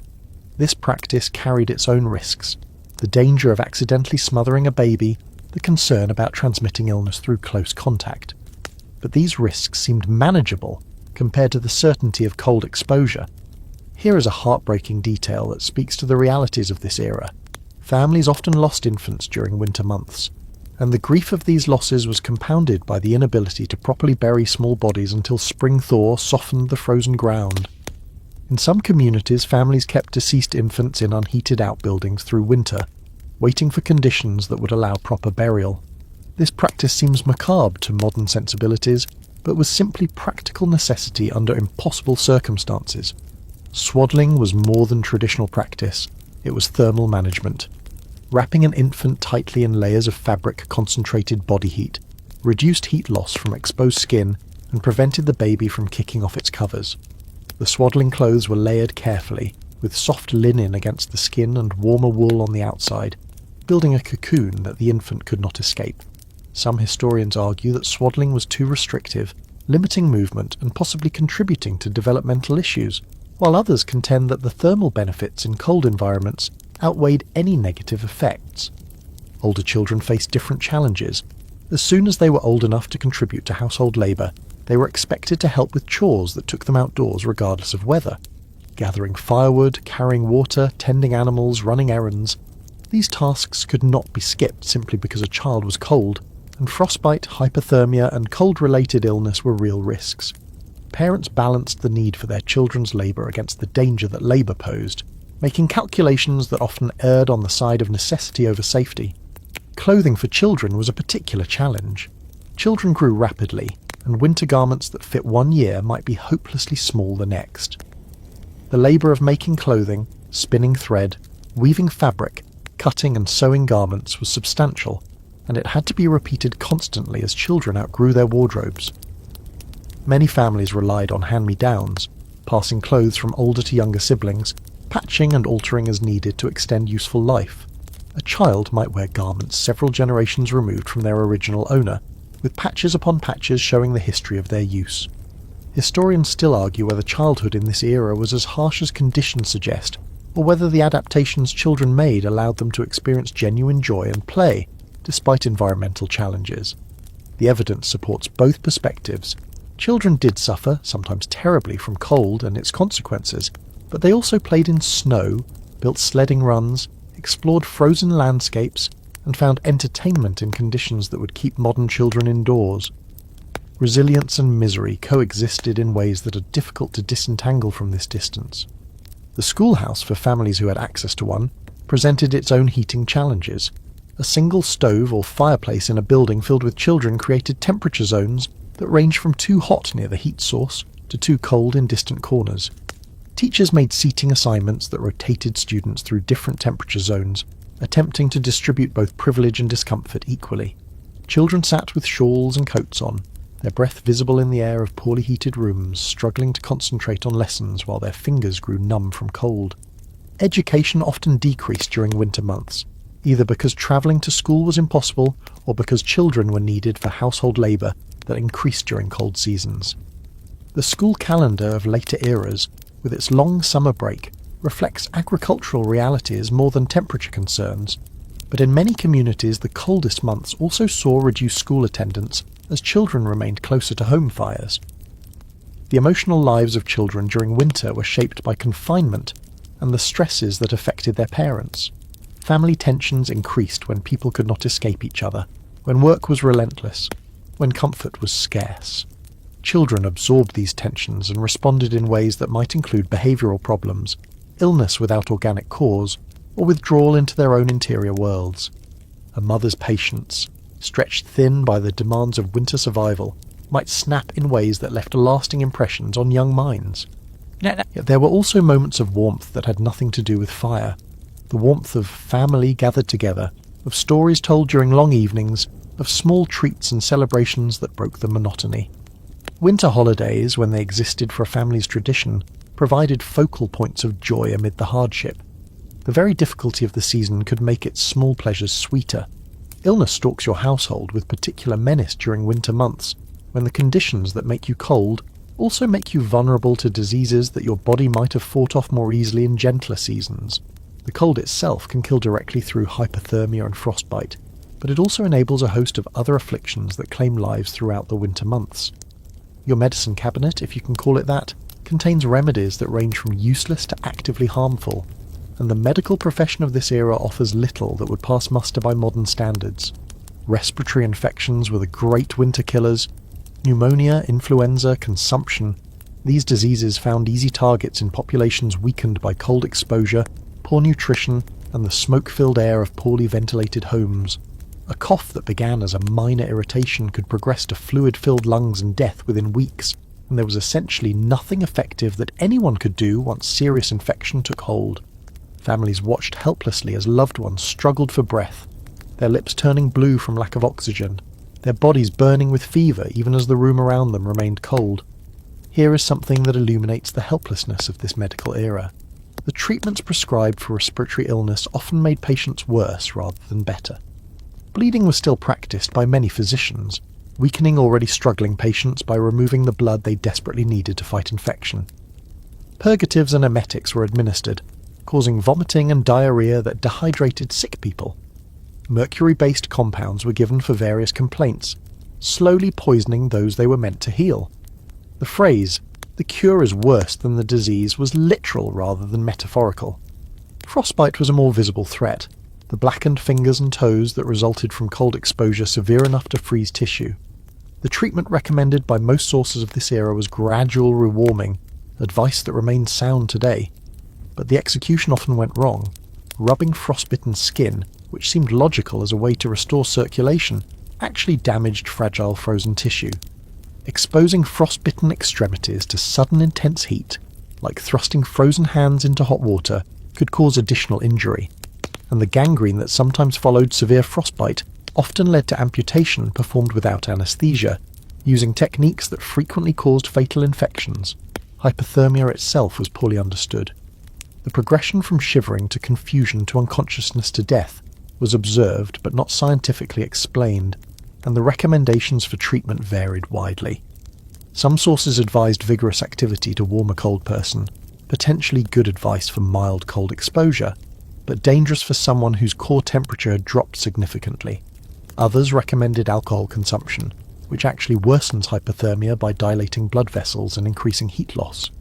This practice carried its own risks, the danger of accidentally smothering a baby, the concern about transmitting illness through close contact. But these risks seemed manageable compared to the certainty of cold exposure. Here is a heartbreaking detail that speaks to the realities of this era. Families often lost infants during winter months, and the grief of these losses was compounded by the inability to properly bury small bodies until spring thaw softened the frozen ground. In some communities, families kept deceased infants in unheated outbuildings through winter, waiting for conditions that would allow proper burial. This practice seems macabre to modern sensibilities, but was simply practical necessity under impossible circumstances. Swaddling was more than traditional practice, it was thermal management. Wrapping an infant tightly in layers of fabric concentrated body heat reduced heat loss from exposed skin and prevented the baby from kicking off its covers. The swaddling clothes were layered carefully, with soft linen against the skin and warmer wool on the outside, building a cocoon that the infant could not escape. Some historians argue that swaddling was too restrictive, limiting movement and possibly contributing to developmental issues, while others contend that the thermal benefits in cold environments outweighed any negative effects. Older children faced different challenges. As soon as they were old enough to contribute to household labour, they were expected to help with chores that took them outdoors regardless of weather. Gathering firewood, carrying water, tending animals, running errands. These tasks could not be skipped simply because a child was cold, and frostbite, hypothermia, and cold-related illness were real risks. Parents balanced the need for their children's labour against the danger that labour posed, making calculations that often erred on the side of necessity over safety. Clothing for children was a particular challenge. Children grew rapidly, and winter garments that fit one year might be hopelessly small the next. The labour of making clothing, spinning thread, weaving fabric, cutting and sewing garments was substantial, and it had to be repeated constantly as children outgrew their wardrobes. Many families relied on hand-me-downs, passing clothes from older to younger siblings, patching and altering as needed to extend useful life. A child might wear garments several generations removed from their original owner, with patches upon patches showing the history of their use. Historians still argue whether childhood in this era was as harsh as conditions suggest, or whether the adaptations children made allowed them to experience genuine joy and play, despite environmental challenges. The evidence supports both perspectives. Children did suffer, sometimes terribly, from cold and its consequences, but they also played in snow, built sledding runs, explored frozen landscapes, and found entertainment in conditions that would keep modern children indoors. Resilience and misery coexisted in ways that are difficult to disentangle from this distance. The schoolhouse, for families who had access to one, presented its own heating challenges. A single stove or fireplace in a building filled with children created temperature zones that ranged from too hot near the heat source to too cold in distant corners. Teachers made seating assignments that rotated students through different temperature zones, attempting to distribute both privilege and discomfort equally. Children sat with shawls and coats on, their breath visible in the air of poorly heated rooms, struggling to concentrate on lessons while their fingers grew numb from cold. Education often decreased during winter months, either because travelling to school was impossible or because children were needed for household labour that increased during cold seasons. The school calendar of later eras, with its long summer break, reflects agricultural realities more than temperature concerns, but in many communities the coldest months also saw reduced school attendance as children remained closer to home fires. The emotional lives of children during winter were shaped by confinement and the stresses that affected their parents. Family tensions increased when people could not escape each other, when work was relentless, when comfort was scarce. Children absorbed these tensions and responded in ways that might include behavioural problems, illness without organic cause, or withdrawal into their own interior worlds. A mother's patience, stretched thin by the demands of winter survival, might snap in ways that left lasting impressions on young minds. Yet there were also moments of warmth that had nothing to do with fire. The warmth of family gathered together, of stories told during long evenings, of small treats and celebrations that broke the monotony. Winter holidays, when they existed for a family's tradition, provided focal points of joy amid the hardship. The very difficulty of the season could make its small pleasures sweeter. Illness stalks your household with particular menace during winter months, when the conditions that make you cold also make you vulnerable to diseases that your body might have fought off more easily in gentler seasons. The cold itself can kill directly through hypothermia and frostbite, but it also enables a host of other afflictions that claim lives throughout the winter months. Your medicine cabinet, if you can call it that, contains remedies that range from useless to actively harmful, and the medical profession of this era offers little that would pass muster by modern standards. Respiratory infections were the great winter killers. Pneumonia, influenza, consumption. These diseases found easy targets in populations weakened by cold exposure, poor nutrition, and the smoke-filled air of poorly ventilated homes. A cough that began as a minor irritation could progress to fluid-filled lungs and death within weeks, and there was essentially nothing effective that anyone could do once serious infection took hold. Families watched helplessly as loved ones struggled for breath, their lips turning blue from lack of oxygen, their bodies burning with fever even as the room around them remained cold. Here is something that illuminates the helplessness of this medical era. The treatments prescribed for respiratory illness often made patients worse rather than better. Bleeding was still practiced by many physicians, weakening already struggling patients by removing the blood they desperately needed to fight infection. Purgatives and emetics were administered, causing vomiting and diarrhea that dehydrated sick people. Mercury-based compounds were given for various complaints, slowly poisoning those they were meant to heal. The phrase, "the cure is worse than the disease," was literal rather than metaphorical. Frostbite was a more visible threat, the blackened fingers and toes that resulted from cold exposure severe enough to freeze tissue. The treatment recommended by most sources of this era was gradual rewarming, advice that remains sound today. But the execution often went wrong. Rubbing frostbitten skin, which seemed logical as a way to restore circulation, actually damaged fragile frozen tissue. Exposing frostbitten extremities to sudden intense heat, like thrusting frozen hands into hot water, could cause additional injury, and the gangrene that sometimes followed severe frostbite often led to amputation performed without anesthesia, Using techniques that frequently caused fatal infections, hypothermia itself was poorly understood. The progression from shivering to confusion to unconsciousness to death was observed but not scientifically explained, and the recommendations for treatment varied widely. Some sources advised vigorous activity to warm a cold person, potentially good advice for mild cold exposure, but dangerous for someone whose core temperature had dropped significantly. Others recommended alcohol consumption, which actually worsens hypothermia by dilating blood vessels and increasing heat loss.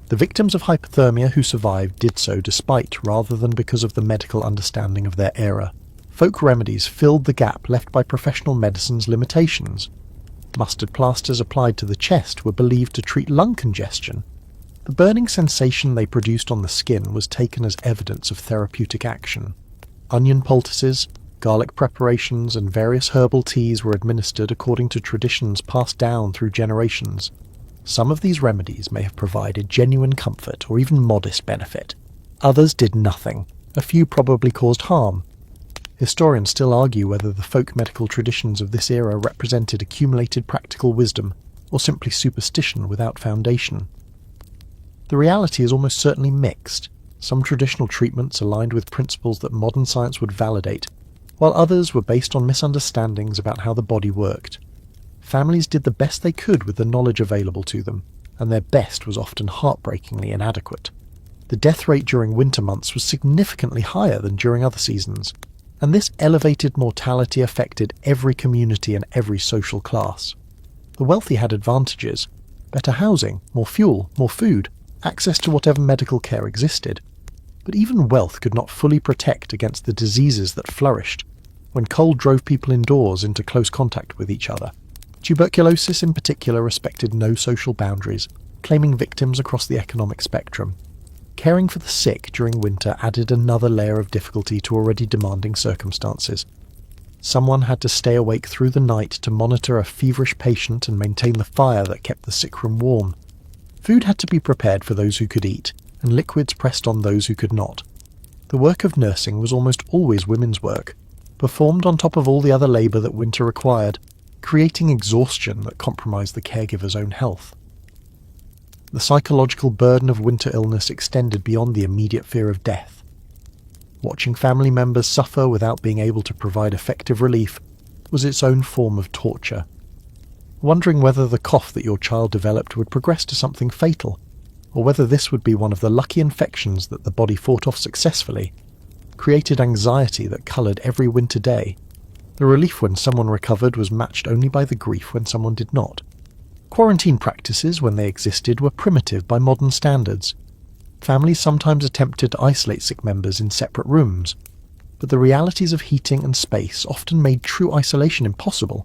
The victims of hypothermia who survived did so despite rather than because of the medical understanding of their era. Folk remedies filled the gap left by professional medicine's limitations. Mustard plasters applied to the chest were believed to treat lung congestion. The burning sensation they produced on the skin was taken as evidence of therapeutic action. Onion poultices, garlic preparations, and various herbal teas were administered according to traditions passed down through generations. Some of these remedies may have provided genuine comfort or even modest benefit. Others did nothing. A few probably caused harm. Historians still argue whether the folk medical traditions of this era represented accumulated practical wisdom or simply superstition without foundation. The reality is almost certainly mixed. Some traditional treatments aligned with principles that modern science would validate, while others were based on misunderstandings about how the body worked. Families did the best they could with the knowledge available to them, and their best was often heartbreakingly inadequate. The death rate during winter months was significantly higher than during other seasons, and this elevated mortality affected every community and every social class. The wealthy had advantages: better housing, more fuel, more food, access to whatever medical care existed. But even wealth could not fully protect against the diseases that flourished when cold drove people indoors into close contact with each other. Tuberculosis in particular respected no social boundaries, claiming victims across the economic spectrum. Caring for the sick during winter added another layer of difficulty to already demanding circumstances. Someone had to stay awake through the night to monitor a feverish patient and maintain the fire that kept the sick room warm. Food had to be prepared for those who could eat, and liquids pressed on those who could not. The work of nursing was almost always women's work, performed on top of all the other labour that winter required, creating exhaustion that compromised the caregiver's own health. The psychological burden of winter illness extended beyond the immediate fear of death. Watching family members suffer without being able to provide effective relief was its own form of torture. Wondering whether the cough that your child developed would progress to something fatal, or whether this would be one of the lucky infections that the body fought off successfully, created anxiety that coloured every winter day. The relief when someone recovered was matched only by the grief when someone did not. Quarantine practices, when they existed, were primitive by modern standards. Families sometimes attempted to isolate sick members in separate rooms, but the realities of heating and space often made true isolation impossible.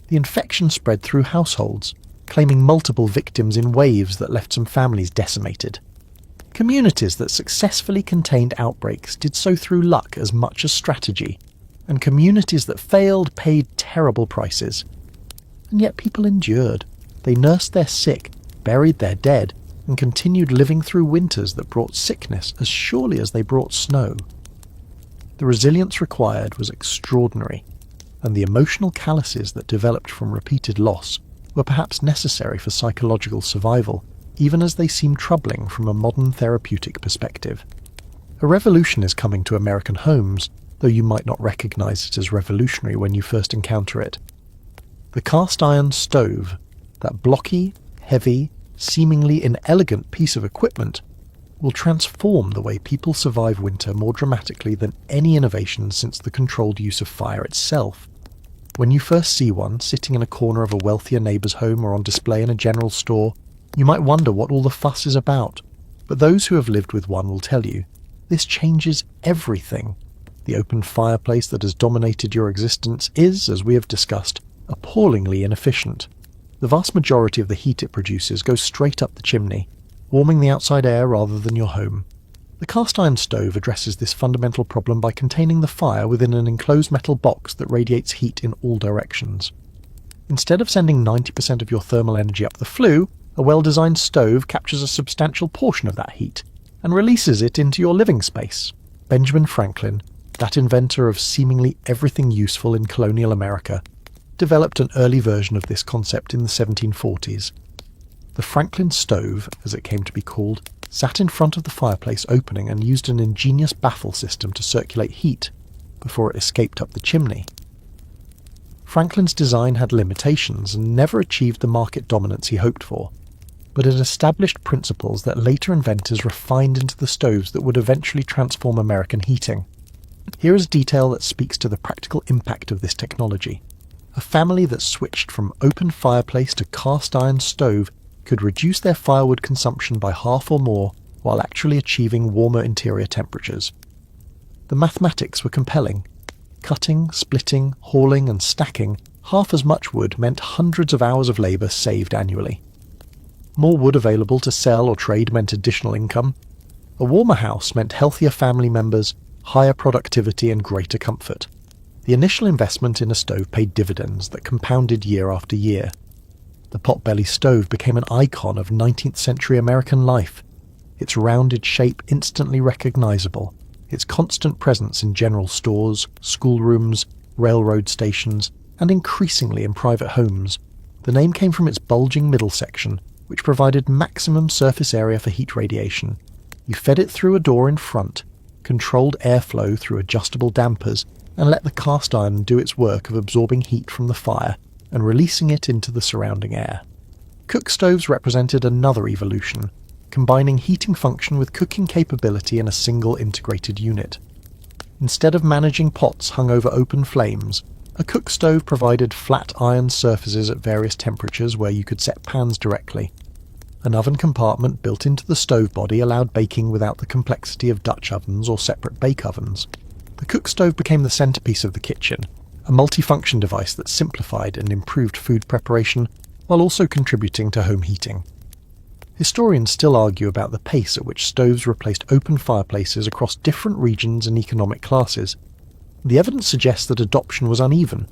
The infection spread through households, claiming multiple victims in waves that left some families decimated. Communities that successfully contained outbreaks did so through luck as much as strategy, and communities that failed paid terrible prices. And yet people endured. They nursed their sick, buried their dead, and continued living through winters that brought sickness as surely as they brought snow. The resilience required was extraordinary, and the emotional calluses that developed from repeated loss were perhaps necessary for psychological survival, even as they seem troubling from a modern therapeutic perspective. A revolution is coming to American homes, though you might not recognize it as revolutionary when you first encounter it. The cast iron stove, that blocky, heavy, seemingly inelegant piece of equipment, will transform the way people survive winter more dramatically than any innovation since the controlled use of fire itself. When you first see one sitting in a corner of a wealthier neighbour's home or on display in a general store, you might wonder what all the fuss is about, but those who have lived with one will tell you, this changes everything. The open fireplace that has dominated your existence is, as we have discussed, appallingly inefficient. The vast majority of the heat it produces goes straight up the chimney, warming the outside air rather than your home. The cast iron stove addresses this fundamental problem by containing the fire within an enclosed metal box that radiates heat in all directions. Instead of sending 90% of your thermal energy up the flue, a well-designed stove captures a substantial portion of that heat and releases it into your living space. Benjamin Franklin, that inventor of seemingly everything useful in colonial America, developed an early version of this concept in the 1740s. The Franklin stove, as it came to be called, sat in front of the fireplace opening and used an ingenious baffle system to circulate heat before it escaped up the chimney. Franklin's design had limitations and never achieved the market dominance he hoped for, but it established principles that later inventors refined into the stoves that would eventually transform American heating. Here is detail that speaks to the practical impact of this technology. A family that switched from open fireplace to cast iron stove could reduce their firewood consumption by half or more while actually achieving warmer interior temperatures. The mathematics were compelling. Cutting, splitting, hauling and stacking half as much wood meant hundreds of hours of labour saved annually. More wood available to sell or trade meant additional income. A warmer house meant healthier family members, higher productivity and greater comfort. The initial investment in a stove paid dividends that compounded year after year. The potbelly stove became an icon of 19th century American life, its rounded shape instantly recognisable, its constant presence in general stores, schoolrooms, railroad stations, and increasingly in private homes. The name came from its bulging middle section, which provided maximum surface area for heat radiation. You fed it through a door in front, controlled airflow through adjustable dampers, and let the cast iron do its work of absorbing heat from the fire and releasing it into the surrounding air. Cook stoves represented another evolution, combining heating function with cooking capability in a single integrated unit. Instead of managing pots hung over open flames, a cook stove provided flat iron surfaces at various temperatures where you could set pans directly. An oven compartment built into the stove body allowed baking without the complexity of Dutch ovens or separate bake ovens. The cook stove became the centerpiece of the kitchen, a multifunction device that simplified and improved food preparation while also contributing to home heating. Historians still argue about the pace at which stoves replaced open fireplaces across different regions and economic classes. The evidence suggests that adoption was uneven,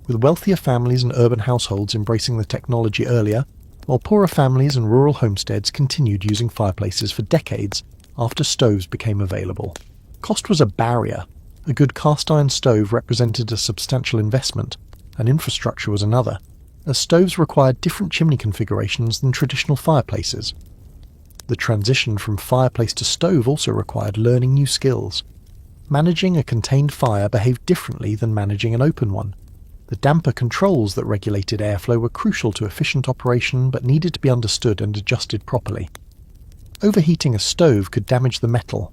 with wealthier families and urban households embracing the technology earlier, while poorer families and rural homesteads continued using fireplaces for decades after stoves became available. Cost was a barrier. A good cast iron stove represented a substantial investment, and infrastructure was another, as stoves required different chimney configurations than traditional fireplaces. The transition from fireplace to stove also required learning new skills. Managing a contained fire behaved differently than managing an open one. The damper controls that regulated airflow were crucial to efficient operation but needed to be understood and adjusted properly. Overheating a stove could damage the metal.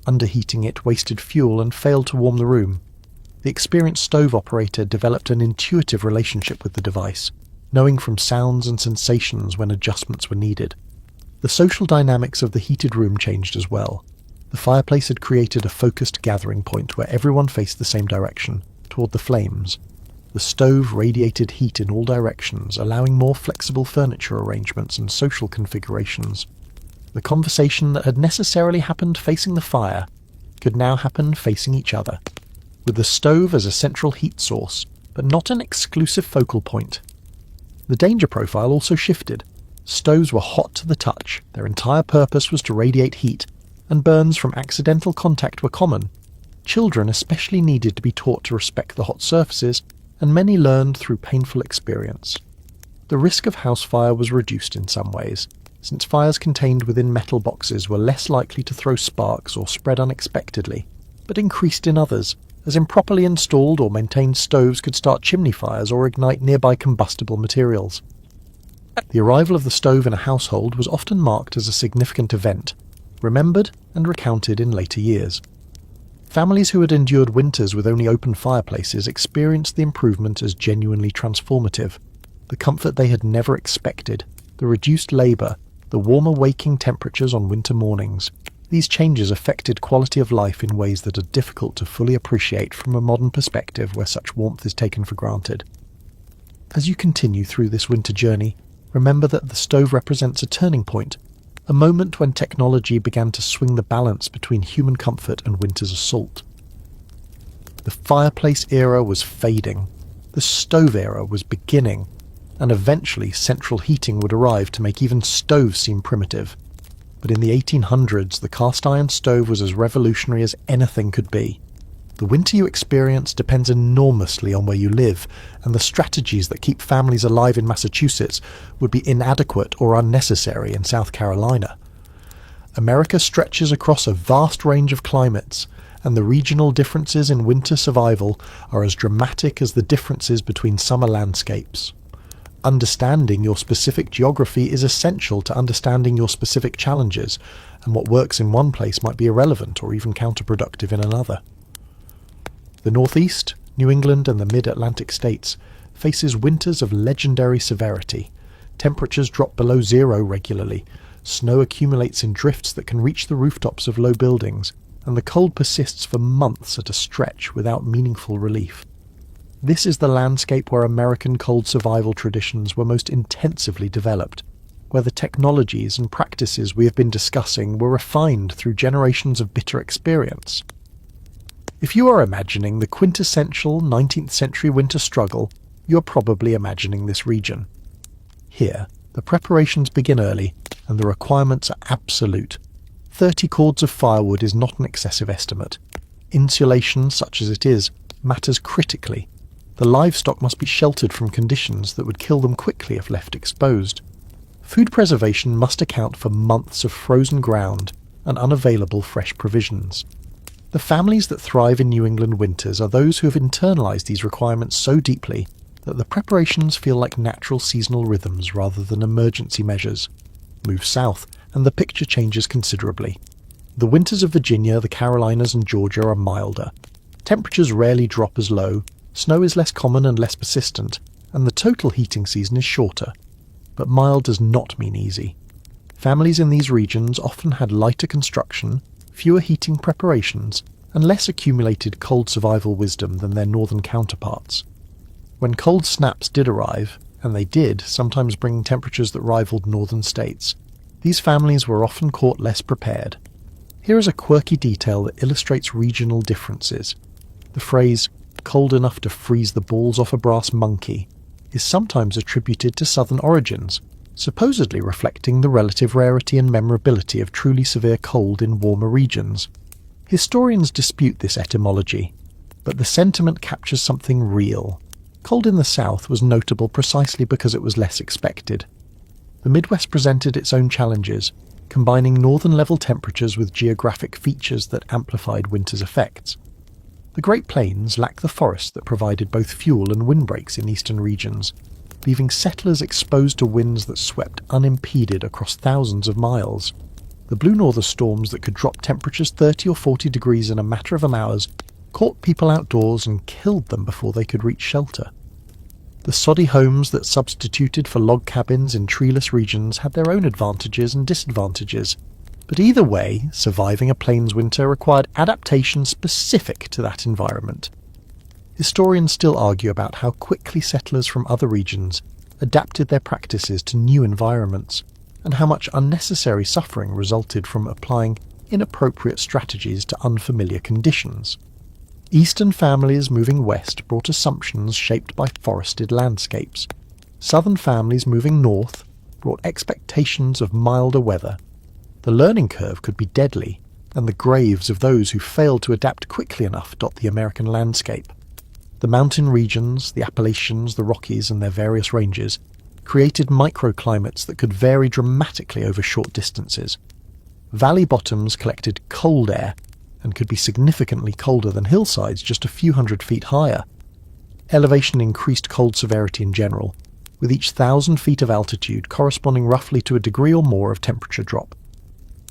Underheating it wasted fuel and failed to warm the room. The experienced stove operator developed an intuitive relationship with the device, knowing from sounds and sensations when adjustments were needed. The social dynamics of the heated room changed as well. The fireplace had created a focused gathering point where everyone faced the same direction, toward the flames. The stove radiated heat in all directions, allowing more flexible furniture arrangements and social configurations. The conversation that had necessarily happened facing the fire could now happen facing each other, with the stove as a central heat source, but not an exclusive focal point. The danger profile also shifted. Stoves were hot to the touch, their entire purpose was to radiate heat, and burns from accidental contact were common. Children especially needed to be taught to respect the hot surfaces, and many learned through painful experience. The risk of house fire was reduced in some ways, since fires contained within metal boxes were less likely to throw sparks or spread unexpectedly, but increased in others, as improperly installed or maintained stoves could start chimney fires or ignite nearby combustible materials. The arrival of the stove in a household was often marked as a significant event, remembered and recounted in later years. Families who had endured winters with only open fireplaces experienced the improvement as genuinely transformative. The comfort they had never expected, the reduced labour, the warmer waking temperatures on winter mornings. These changes affected quality of life in ways that are difficult to fully appreciate from a modern perspective where such warmth is taken for granted. As you continue through this winter journey, remember that the stove represents a turning point, a moment when technology began to swing the balance between human comfort and winter's assault. The fireplace era was fading, the stove era was beginning, and eventually central heating would arrive to make even stoves seem primitive. But in the 1800s, the cast iron stove was as revolutionary as anything could be. The winter you experience depends enormously on where you live, and the strategies that keep families alive in Massachusetts would be inadequate or unnecessary in South Carolina. America stretches across a vast range of climates, and the regional differences in winter survival are as dramatic as the differences between summer landscapes. Understanding your specific geography is essential to understanding your specific challenges, and what works in one place might be irrelevant or even counterproductive in another. The Northeast, New England and the mid-Atlantic states faces winters of legendary severity. Temperatures drop below zero regularly, snow accumulates in drifts that can reach the rooftops of low buildings, and the cold persists for months at a stretch without meaningful relief. This is the landscape where American cold survival traditions were most intensively developed, where the technologies and practices we have been discussing were refined through generations of bitter experience. If you are imagining the quintessential 19th century winter struggle, you are probably imagining this region. Here, the preparations begin early, and the requirements are absolute. 30 cords of firewood is not an excessive estimate. Insulation, such as it is, matters critically. The livestock must be sheltered from conditions that would kill them quickly if left exposed. Food preservation must account for months of frozen ground and unavailable fresh provisions. The families that thrive in New England winters are those who have internalized these requirements so deeply that the preparations feel like natural seasonal rhythms rather than emergency measures. Move south, and the picture changes considerably. The winters of Virginia, the Carolinas and Georgia are milder. Temperatures rarely drop as low, snow is less common and less persistent, and the total heating season is shorter. But mild does not mean easy. Families in these regions often had lighter construction, fewer heating preparations, and less accumulated cold survival wisdom than their northern counterparts. When cold snaps did arrive, and they did, sometimes bringing temperatures that rivaled northern states, these families were often caught less prepared. Here is a quirky detail that illustrates regional differences. The phrase, "cold enough to freeze the balls off a brass monkey," is sometimes attributed to southern origins, supposedly reflecting the relative rarity and memorability of truly severe cold in warmer regions. Historians dispute this etymology, but the sentiment captures something real. Cold in the south was notable precisely because it was less expected. The Midwest presented its own challenges, combining northern-level temperatures with geographic features that amplified winter's effects. The Great Plains lacked the forest that provided both fuel and windbreaks in eastern regions, leaving settlers exposed to winds that swept unimpeded across thousands of miles. The blue northern storms that could drop temperatures 30 or 40 degrees in a matter of hours caught people outdoors and killed them before they could reach shelter. The soddy homes that substituted for log cabins in treeless regions had their own advantages and disadvantages, but either way, surviving a plains winter required adaptation specific to that environment. Historians still argue about how quickly settlers from other regions adapted their practices to new environments, and how much unnecessary suffering resulted from applying inappropriate strategies to unfamiliar conditions. Eastern families moving west brought assumptions shaped by forested landscapes. Southern families moving north brought expectations of milder weather. The learning curve could be deadly, and the graves of those who failed to adapt quickly enough dot the American landscape. The mountain regions, the Appalachians, the Rockies and their various ranges, created microclimates that could vary dramatically over short distances. Valley bottoms collected cold air and could be significantly colder than hillsides just a few hundred feet higher. Elevation increased cold severity in general, with each 1,000 feet of altitude corresponding roughly to a degree or more of temperature drop.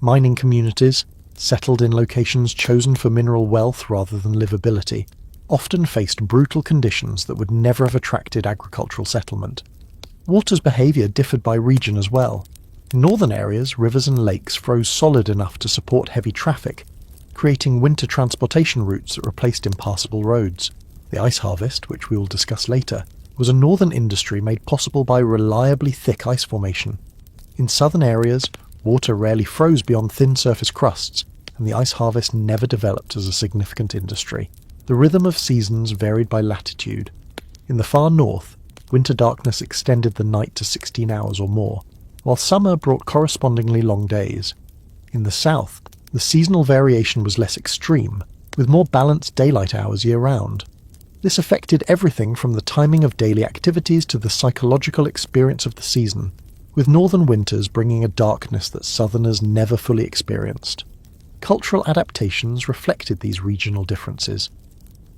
Mining communities, settled in locations chosen for mineral wealth rather than livability, often faced brutal conditions that would never have attracted agricultural settlement. Water's behaviour differed by region as well. In northern areas, rivers and lakes froze solid enough to support heavy traffic, creating winter transportation routes that replaced impassable roads. The ice harvest, which we will discuss later, was a northern industry made possible by reliably thick ice formation. In southern areas, water rarely froze beyond thin surface crusts, and the ice harvest never developed as a significant industry. The rhythm of seasons varied by latitude. In the far north, winter darkness extended the night to 16 hours or more, while summer brought correspondingly long days. In the south, the seasonal variation was less extreme, with more balanced daylight hours year-round. This affected everything from the timing of daily activities to the psychological experience of the season, with northern winters bringing a darkness that southerners never fully experienced. Cultural adaptations reflected these regional differences.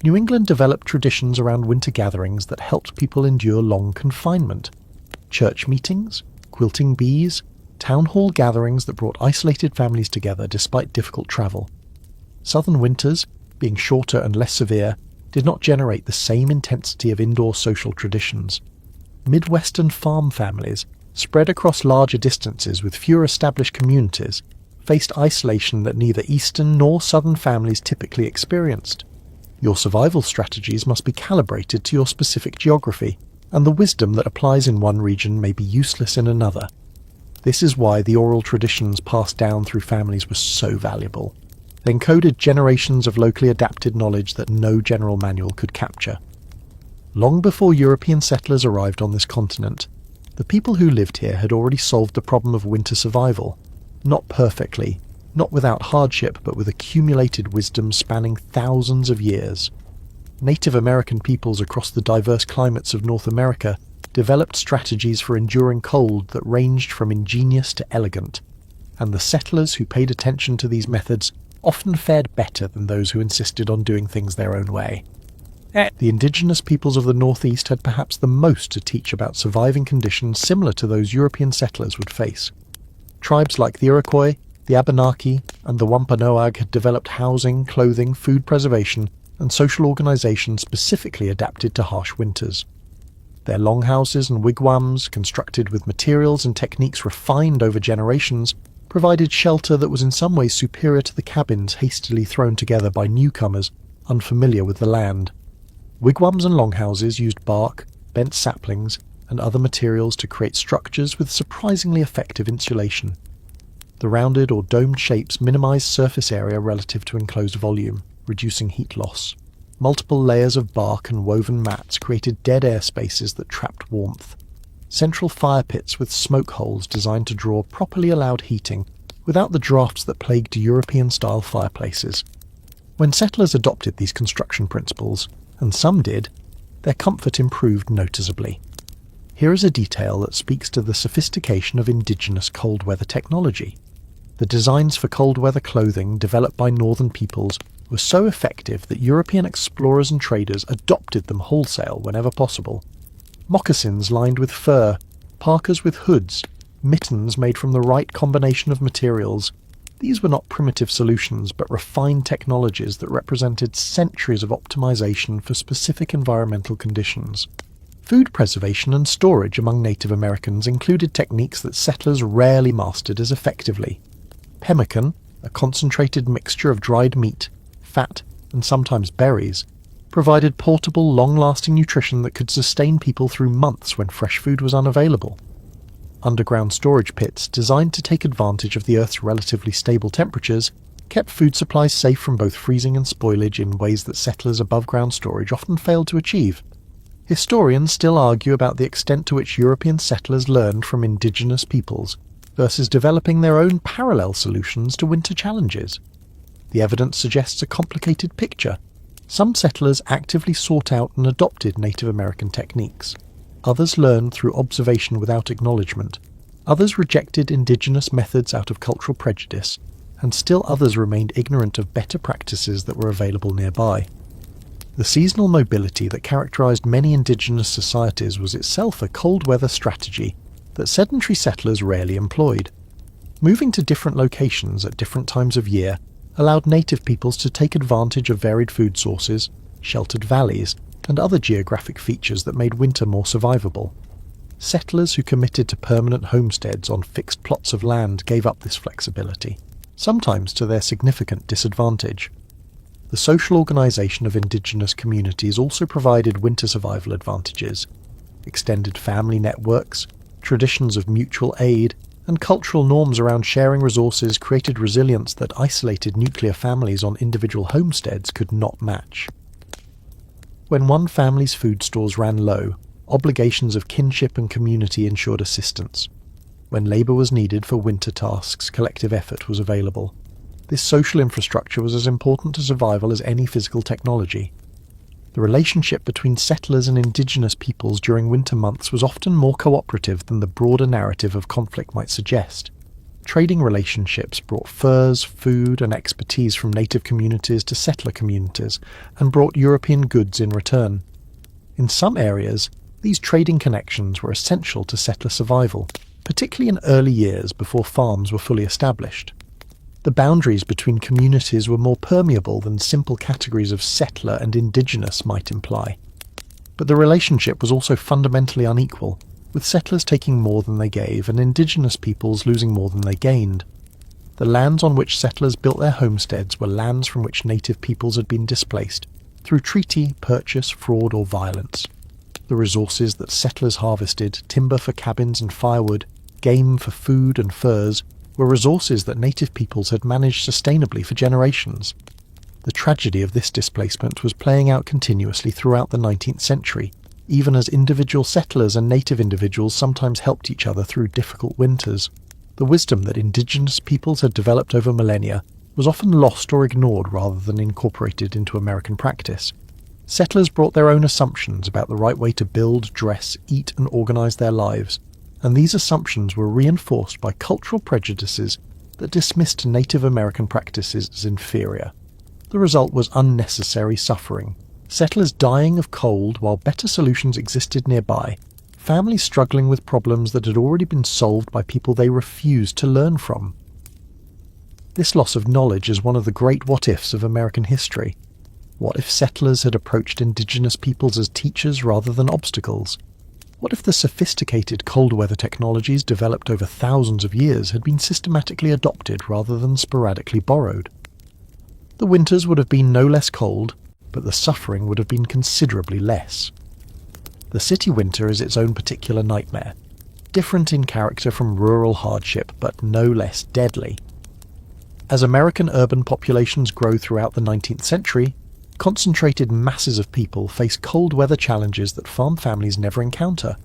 New England developed traditions around winter gatherings that helped people endure long confinement. Church meetings, quilting bees, town hall gatherings that brought isolated families together despite difficult travel. Southern winters, being shorter and less severe, did not generate the same intensity of indoor social traditions. Midwestern farm families, spread across larger distances with fewer established communities, faced isolation that neither eastern nor southern families typically experienced. Your survival strategies must be calibrated to your specific geography, and the wisdom that applies in one region may be useless in another. This is why the oral traditions passed down through families were so valuable. They encoded generations of locally adapted knowledge that no general manual could capture. Long before European settlers arrived on this continent, the people who lived here had already solved the problem of winter survival, not perfectly, not without hardship, but with accumulated wisdom spanning thousands of years. Native American peoples across the diverse climates of North America developed strategies for enduring cold that ranged from ingenious to elegant, and the settlers who paid attention to these methods often fared better than those who insisted on doing things their own way. The indigenous peoples of the Northeast had perhaps the most to teach about surviving conditions similar to those European settlers would face. Tribes like the Iroquois, the Abenaki, and the Wampanoag had developed housing, clothing, food preservation, and social organization specifically adapted to harsh winters. Their longhouses and wigwams, constructed with materials and techniques refined over generations, provided shelter that was in some ways superior to the cabins hastily thrown together by newcomers unfamiliar with the land. Wigwams and longhouses used bark, bent saplings, and other materials to create structures with surprisingly effective insulation. The rounded or domed shapes minimized surface area relative to enclosed volume, reducing heat loss. Multiple layers of bark and woven mats created dead air spaces that trapped warmth. Central fire pits with smoke holes designed to draw properly allowed heating without the drafts that plagued European-style fireplaces. When settlers adopted these construction principles, and some did, their comfort improved noticeably. Here is a detail that speaks to the sophistication of indigenous cold weather technology. The designs for cold weather clothing developed by northern peoples were so effective that European explorers and traders adopted them wholesale whenever possible. Moccasins lined with fur, parkas with hoods, mittens made from the right combination of materials. These were not primitive solutions, but refined technologies that represented centuries of optimization for specific environmental conditions. Food preservation and storage among Native Americans included techniques that settlers rarely mastered as effectively. Pemmican, a concentrated mixture of dried meat, fat, and sometimes berries, provided portable, long-lasting nutrition that could sustain people through months when fresh food was unavailable. Underground storage pits, designed to take advantage of the Earth's relatively stable temperatures, kept food supplies safe from both freezing and spoilage in ways that settlers' above-ground storage often failed to achieve. Historians still argue about the extent to which European settlers learned from indigenous peoples versus developing their own parallel solutions to winter challenges. The evidence suggests a complicated picture. Some settlers actively sought out and adopted Native American techniques. Others learned through observation without acknowledgement. Others rejected indigenous methods out of cultural prejudice, and still others remained ignorant of better practices that were available nearby. The seasonal mobility that characterized many indigenous societies was itself a cold weather strategy that sedentary settlers rarely employed. Moving to different locations at different times of year allowed native peoples to take advantage of varied food sources, sheltered valleys, and other geographic features that made winter more survivable. Settlers who committed to permanent homesteads on fixed plots of land gave up this flexibility, sometimes to their significant disadvantage. The social organization of indigenous communities also provided winter survival advantages. Extended family networks, traditions of mutual aid, and cultural norms around sharing resources created resilience that isolated nuclear families on individual homesteads could not match. When one family's food stores ran low, obligations of kinship and community ensured assistance. When labor was needed for winter tasks, collective effort was available. This social infrastructure was as important to survival as any physical technology. The relationship between settlers and indigenous peoples during winter months was often more cooperative than the broader narrative of conflict might suggest. Trading relationships brought furs, food, and expertise from native communities to settler communities, and brought European goods in return. In some areas, these trading connections were essential to settler survival, particularly in early years before farms were fully established. The boundaries between communities were more permeable than simple categories of settler and indigenous might imply. But the relationship was also fundamentally unequal, with settlers taking more than they gave and indigenous peoples losing more than they gained. The lands on which settlers built their homesteads were lands from which native peoples had been displaced, through treaty, purchase, fraud, or violence. The resources that settlers harvested, timber for cabins and firewood, game for food and furs, were resources that native peoples had managed sustainably for generations. The tragedy of this displacement was playing out continuously throughout the 19th century, even as individual settlers and native individuals sometimes helped each other through difficult winters. The wisdom that indigenous peoples had developed over millennia was often lost or ignored rather than incorporated into American practice. Settlers brought their own assumptions about the right way to build, dress, eat, and organize their lives, and these assumptions were reinforced by cultural prejudices that dismissed Native American practices as inferior. The result was unnecessary suffering, settlers dying of cold while better solutions existed nearby, families struggling with problems that had already been solved by people they refused to learn from. This loss of knowledge is one of the great what-ifs of American history. What if settlers had approached indigenous peoples as teachers rather than obstacles? What if the sophisticated cold weather technologies developed over thousands of years had been systematically adopted rather than sporadically borrowed? The winters would have been no less cold, but the suffering would have been considerably less. The city winter is its own particular nightmare, different in character from rural hardship, but no less deadly. As American urban populations grow throughout the 19th century, concentrated masses of people face cold weather challenges that farm families never encounter,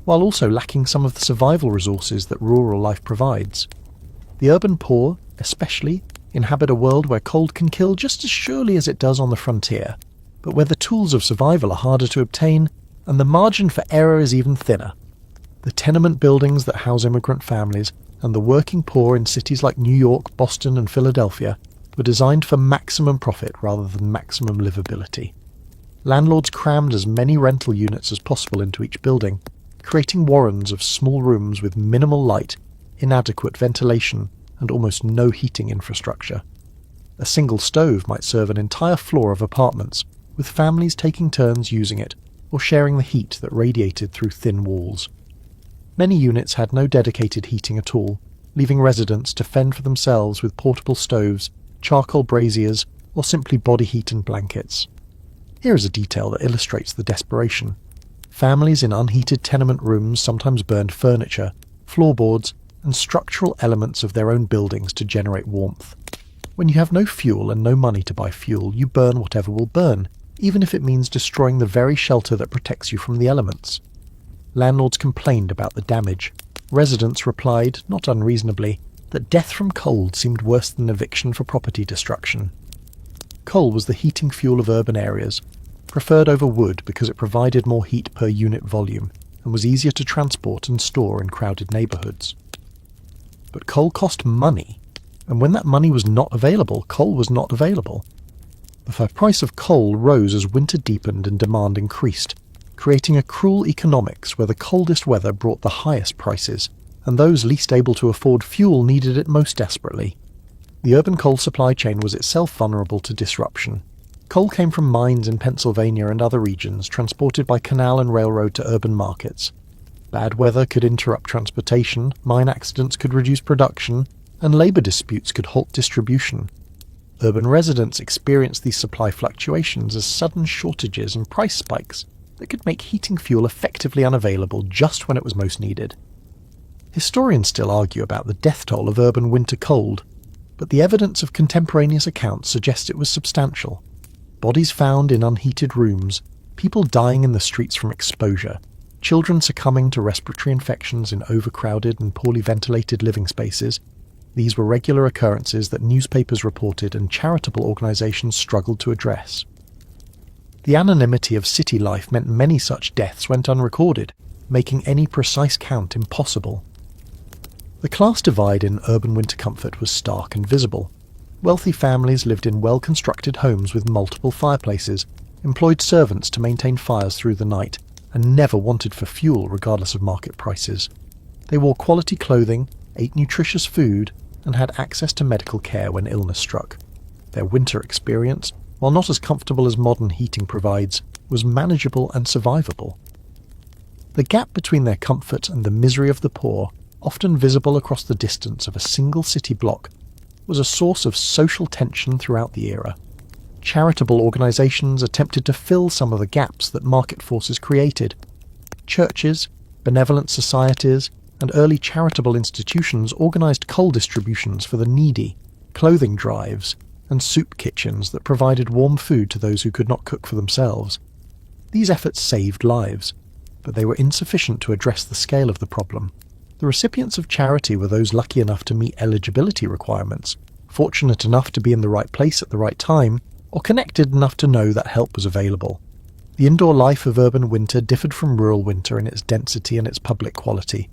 while also lacking some of the survival resources that rural life provides. The urban poor, especially, inhabit a world where cold can kill just as surely as it does on the frontier, but where the tools of survival are harder to obtain and the margin for error is even thinner. The tenement buildings that house immigrant families and the working poor in cities like New York, Boston, and Philadelphia were designed for maximum profit rather than maximum livability. Landlords crammed as many rental units as possible into each building, creating warrens of small rooms with minimal light, inadequate ventilation, and almost no heating infrastructure. A single stove might serve an entire floor of apartments, with families taking turns using it or sharing the heat that radiated through thin walls. Many units had no dedicated heating at all, leaving residents to fend for themselves with portable stoves, charcoal braziers, or simply body heat and blankets. Here is a detail that illustrates the desperation. Families in unheated tenement rooms sometimes burned furniture, floorboards, and structural elements of their own buildings to generate warmth. When you have no fuel and no money to buy fuel, you burn whatever will burn, even if it means destroying the very shelter that protects you from the elements. Landlords complained about the damage. Residents replied, not unreasonably, that death from cold seemed worse than eviction for property destruction. Coal was the heating fuel of urban areas, preferred over wood because it provided more heat per unit volume and was easier to transport and store in crowded neighbourhoods. But coal cost money, and when that money was not available, coal was not available. The price of coal rose as winter deepened and demand increased, creating a cruel economics where the coldest weather brought the highest prices, and those least able to afford fuel needed it most desperately. The urban coal supply chain was itself vulnerable to disruption. Coal came from mines in Pennsylvania and other regions, transported by canal and railroad to urban markets. Bad weather could interrupt transportation, mine accidents could reduce production, and labour disputes could halt distribution. Urban residents experienced these supply fluctuations as sudden shortages and price spikes that could make heating fuel effectively unavailable just when it was most needed. Historians still argue about the death toll of urban winter cold, but the evidence of contemporaneous accounts suggests it was substantial. Bodies found in unheated rooms, people dying in the streets from exposure, children succumbing to respiratory infections in overcrowded and poorly ventilated living spaces, These were regular occurrences that newspapers reported and charitable organisations struggled to address. The anonymity of city life meant many such deaths went unrecorded, making any precise count impossible. The class divide in urban winter comfort was stark and visible. Wealthy families lived in well-constructed homes with multiple fireplaces, employed servants to maintain fires through the night, and never wanted for fuel regardless of market prices. They wore quality clothing, ate nutritious food, and had access to medical care when illness struck. Their winter experience, while not as comfortable as modern heating provides, was manageable and survivable. The gap between their comfort and the misery of the poor, often visible across the distance of a single city block, was a source of social tension throughout the era. Charitable organisations attempted to fill some of the gaps that market forces created. Churches, benevolent societies, and early charitable institutions organised coal distributions for the needy, clothing drives, and soup kitchens that provided warm food to those who could not cook for themselves. These efforts saved lives, but they were insufficient to address the scale of the problem. The recipients of charity were those lucky enough to meet eligibility requirements, fortunate enough to be in the right place at the right time, or connected enough to know that help was available. The indoor life of urban winter differed from rural winter in its density and its public quality.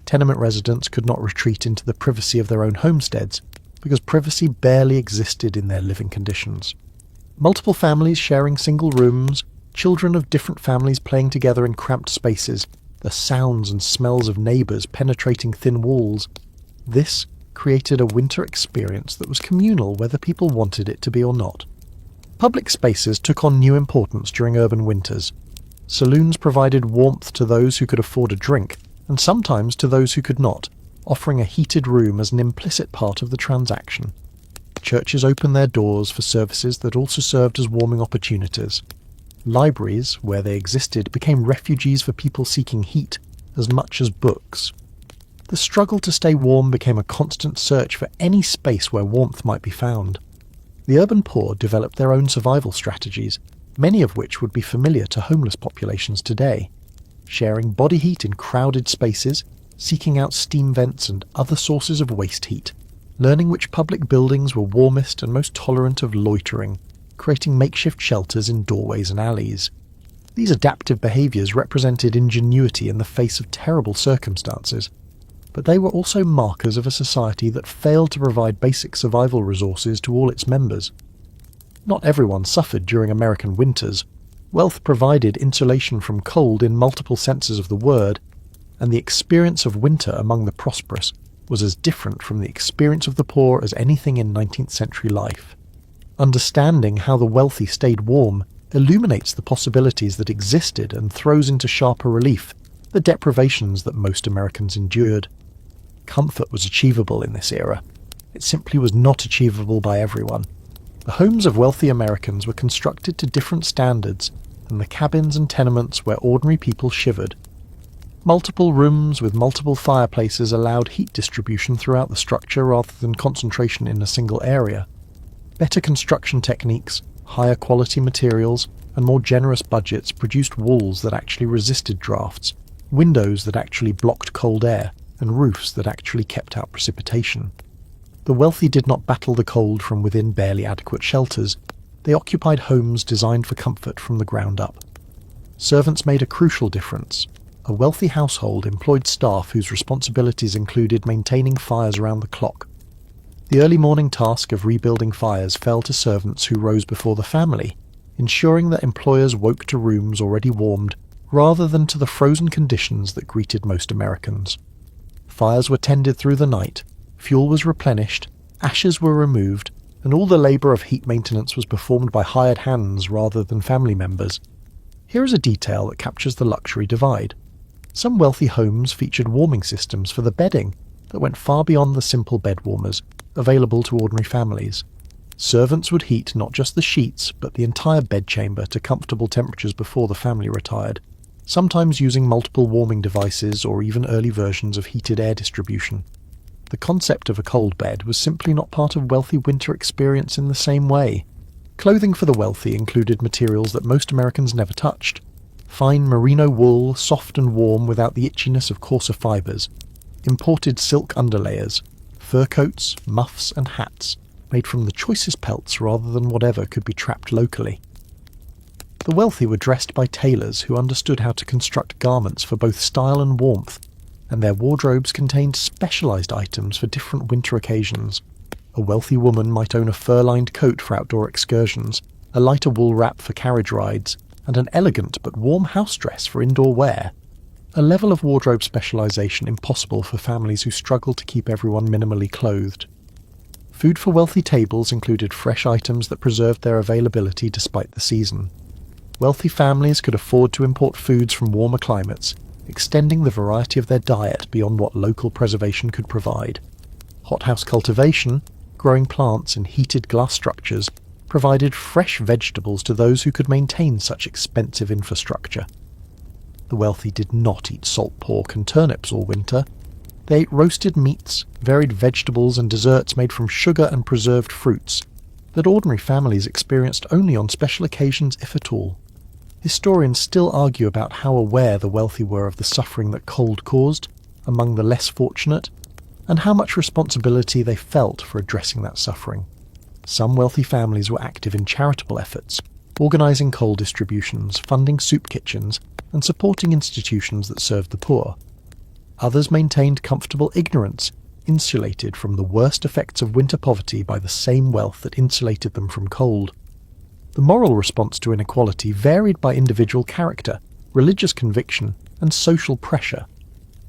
Tenement residents could not retreat into the privacy of their own homesteads, because privacy barely existed in their living conditions. Multiple families sharing single rooms, children of different families playing together in cramped spaces, the sounds and smells of neighbours penetrating thin walls. This created a winter experience that was communal whether people wanted it to be or not. Public spaces took on new importance during urban winters. Saloons provided warmth to those who could afford a drink, and sometimes to those who could not, offering a heated room as an implicit part of the transaction. Churches opened their doors for services that also served as warming opportunities. Libraries, where they existed, became refuges for people seeking heat as much as books. The struggle to stay warm became a constant search for any space where warmth might be found. The urban poor developed their own survival strategies, many of which would be familiar to homeless populations today. Sharing body heat in crowded spaces, seeking out steam vents and other sources of waste heat, learning which public buildings were warmest and most tolerant of loitering, creating makeshift shelters in doorways and alleys. These adaptive behaviours represented ingenuity in the face of terrible circumstances, but they were also markers of a society that failed to provide basic survival resources to all its members. Not everyone suffered during American winters. Wealth provided insulation from cold in multiple senses of the word, and the experience of winter among the prosperous was as different from the experience of the poor as anything in 19th century life. Understanding how the wealthy stayed warm illuminates the possibilities that existed and throws into sharper relief the deprivations that most Americans endured. Comfort was achievable in this era. It simply was not achievable by everyone. The homes of wealthy Americans were constructed to different standards than the cabins and tenements where ordinary people shivered. Multiple rooms with multiple fireplaces allowed heat distribution throughout the structure rather than concentration in a single area. Better construction techniques, higher quality materials, and more generous budgets produced walls that actually resisted drafts, windows that actually blocked cold air, and roofs that actually kept out precipitation. The wealthy did not battle the cold from within barely adequate shelters. They occupied homes designed for comfort from the ground up. Servants made a crucial difference. A wealthy household employed staff whose responsibilities included maintaining fires around the clock. The early morning task of rebuilding fires fell to servants who rose before the family, ensuring that employers woke to rooms already warmed rather than to the frozen conditions that greeted most Americans. Fires were tended through the night, fuel was replenished, ashes were removed, and all the labour of heat maintenance was performed by hired hands rather than family members. Here is a detail that captures the luxury divide. Some wealthy homes featured warming systems for the bedding that went far beyond the simple bed warmers available to ordinary families. Servants would heat not just the sheets but the entire bedchamber to comfortable temperatures before the family retired, sometimes using multiple warming devices or even early versions of heated air distribution. The concept of a cold bed was simply not part of wealthy winter experience in the same way. Clothing for the wealthy included materials that most Americans never touched. Fine merino wool, soft and warm without the itchiness of coarser fibres. Imported silk underlayers. fur coats, muffs and hats made from the choicest pelts rather than whatever could be trapped locally. The wealthy were dressed by tailors who understood how to construct garments for both style and warmth, and their wardrobes contained specialised items for different winter occasions. A wealthy woman might own a fur-lined coat for outdoor excursions, a lighter wool wrap for carriage rides, and an elegant but warm house dress for indoor wear. A level of wardrobe specialisation impossible for families who struggle to keep everyone minimally clothed. Food for wealthy tables included fresh items that preserved their availability despite the season. Wealthy families could afford to import foods from warmer climates, extending the variety of their diet beyond what local preservation could provide. Hothouse cultivation, growing plants in heated glass structures, provided fresh vegetables to those who could maintain such expensive infrastructure. The wealthy did not eat salt pork and turnips all winter. They ate roasted meats, varied vegetables and desserts made from sugar and preserved fruits that ordinary families experienced only on special occasions, if at all. Historians still argue about how aware the wealthy were of the suffering that cold caused among the less fortunate, and how much responsibility they felt for addressing that suffering. Some wealthy families were active in charitable efforts, organising coal distributions, funding soup kitchens, and supporting institutions that served the poor. Others maintained comfortable ignorance, insulated from the worst effects of winter poverty by the same wealth that insulated them from cold. The moral response to inequality varied by individual character, religious conviction, and social pressure.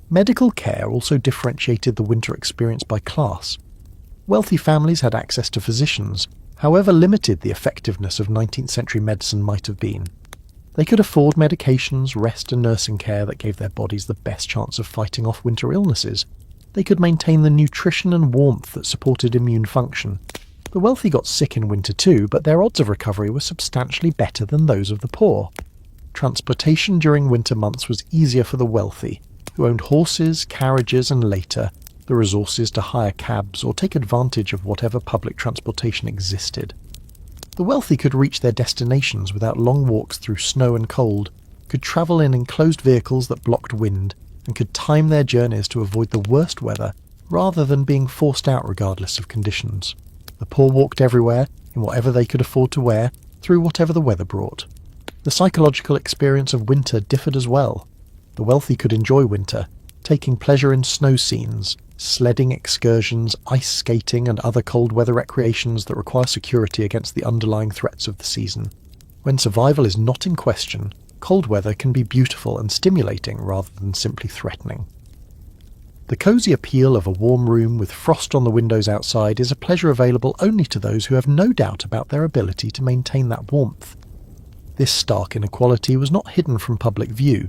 Medical care also differentiated the winter experience by class. Wealthy families had access to physicians, however limited the effectiveness of 19th century medicine might have been. They could afford medications, rest and nursing care that gave their bodies the best chance of fighting off winter illnesses. They could maintain the nutrition and warmth that supported immune function. The wealthy got sick in winter too, but their odds of recovery were substantially better than those of the poor. Transportation during winter months was easier for the wealthy, who owned horses, carriages and later, the resources to hire cabs or take advantage of whatever public transportation existed. The wealthy could reach their destinations without long walks through snow and cold, could travel in enclosed vehicles that blocked wind, and could time their journeys to avoid the worst weather rather than being forced out regardless of conditions. The poor walked everywhere, in whatever they could afford to wear, through whatever the weather brought. The psychological experience of winter differed as well. The wealthy could enjoy winter, taking pleasure in snow scenes, sledding excursions, ice skating and other cold weather recreations that require security against the underlying threats of the season. When survival is not in question, cold weather can be beautiful and stimulating rather than simply threatening. The cosy appeal of a warm room with frost on the windows outside is a pleasure available only to those who have no doubt about their ability to maintain that warmth. This stark inequality was not hidden from public view.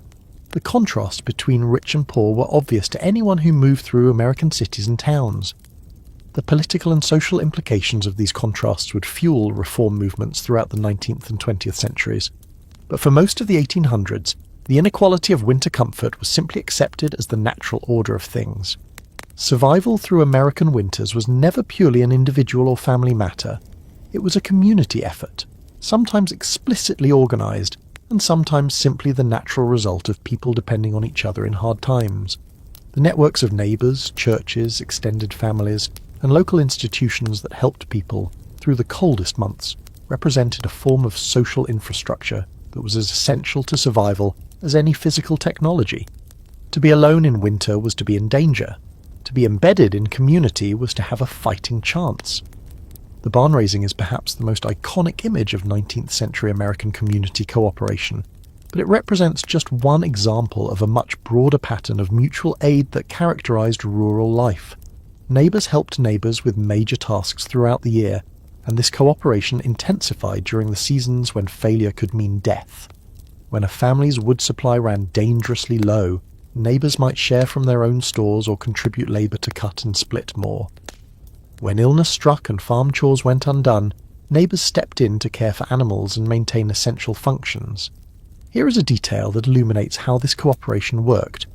The contrasts between rich and poor were obvious to anyone who moved through American cities and towns. The political and social implications of these contrasts would fuel reform movements throughout the 19th and 20th centuries. But for most of the 1800s, the inequality of winter comfort was simply accepted as the natural order of things. Survival through American winters was never purely an individual or family matter. It was a community effort, sometimes explicitly organised, and sometimes simply the natural result of people depending on each other in hard times. The networks of neighbours, churches, extended families, and local institutions that helped people through the coldest months represented a form of social infrastructure that was as essential to survival as any physical technology. To be alone in winter was to be in danger. To be embedded in community was to have a fighting chance. The barn raising is perhaps the most iconic image of 19th century American community cooperation, but it represents just one example of a much broader pattern of mutual aid that characterized rural life. Neighbors helped neighbors with major tasks throughout the year, and this cooperation intensified during the seasons when failure could mean death. When a family's wood supply ran dangerously low, neighbours might share from their own stores or contribute labour to cut and split more. When illness struck and farm chores went undone, neighbours stepped in to care for animals and maintain essential functions. Here is a detail that illuminates how this cooperation worked.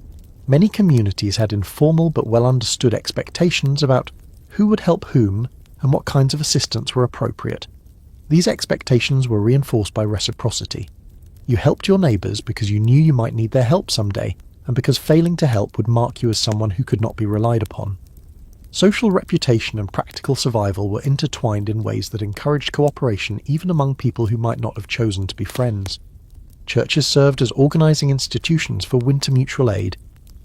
Many communities had informal but well-understood expectations about who would help whom and what kinds of assistance were appropriate. These expectations were reinforced by reciprocity. You helped your neighbours because you knew you might need their help someday, and because failing to help would mark you as someone who could not be relied upon. Social reputation and practical survival were intertwined in ways that encouraged cooperation even among people who might not have chosen to be friends. Churches served as organising institutions for winter mutual aid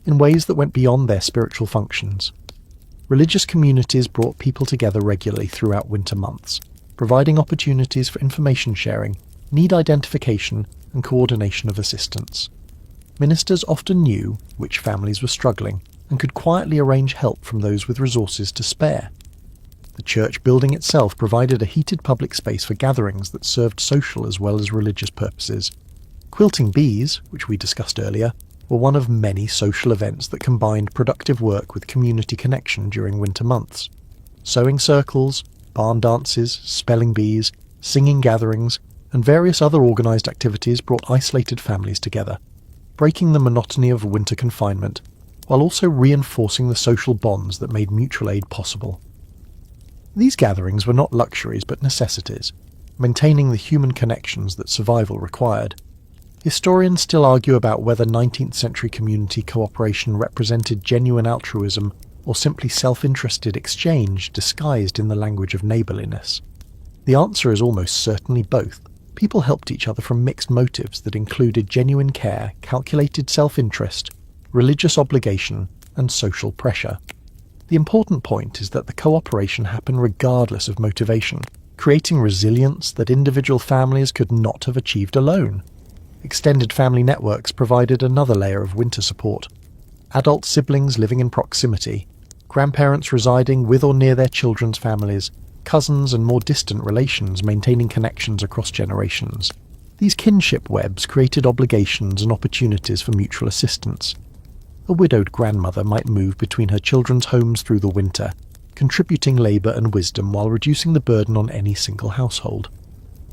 in ways that went beyond their spiritual functions. Religious communities brought people together regularly throughout winter months, providing opportunities for information sharing, need identification, and coordination of assistance. Ministers often knew which families were struggling and could quietly arrange help from those with resources to spare. The church building itself provided a heated public space for gatherings that served social as well as religious purposes. Quilting bees, which we discussed earlier, were one of many social events that combined productive work with community connection during winter months. Sewing circles, barn dances, spelling bees, singing gatherings, and various other organised activities brought isolated families together, breaking the monotony of winter confinement, while also reinforcing the social bonds that made mutual aid possible. These gatherings were not luxuries but necessities, maintaining the human connections that survival required. Historians still argue about whether 19th century community cooperation represented genuine altruism or simply self-interested exchange disguised in the language of neighbourliness. The answer is almost certainly both. People helped each other from mixed motives that included genuine care, calculated self-interest, religious obligation, and social pressure. The important point is that the cooperation happened regardless of motivation, creating resilience that individual families could not have achieved alone. Extended family networks provided another layer of winter support. Adult siblings living in proximity, grandparents residing with or near their children's families, cousins and more distant relations maintaining connections across generations. These kinship webs created obligations and opportunities for mutual assistance. A widowed grandmother might move between her children's homes through the winter, contributing labour and wisdom while reducing the burden on any single household.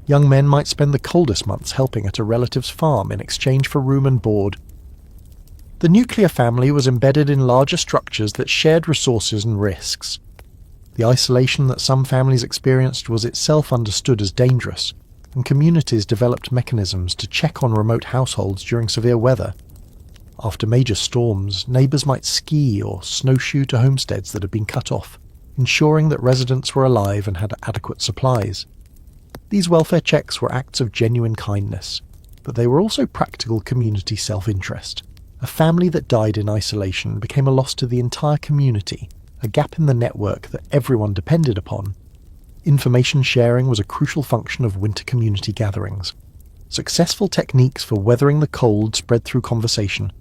Young men might spend the coldest months helping at a relative's farm in exchange for room and board. The nuclear family was embedded in larger structures that shared resources and risks. The isolation that some families experienced was itself understood as dangerous, and communities developed mechanisms to check on remote households during severe weather. After major storms, neighbours might ski or snowshoe to homesteads that had been cut off, ensuring that residents were alive and had adequate supplies. These welfare checks were acts of genuine kindness, but they were also practical community self-interest. A family that died in isolation became a loss to the entire community, a gap in the network that everyone depended upon. Information sharing was a crucial function of winter community gatherings. Successful techniques for weathering the cold spread through conversation.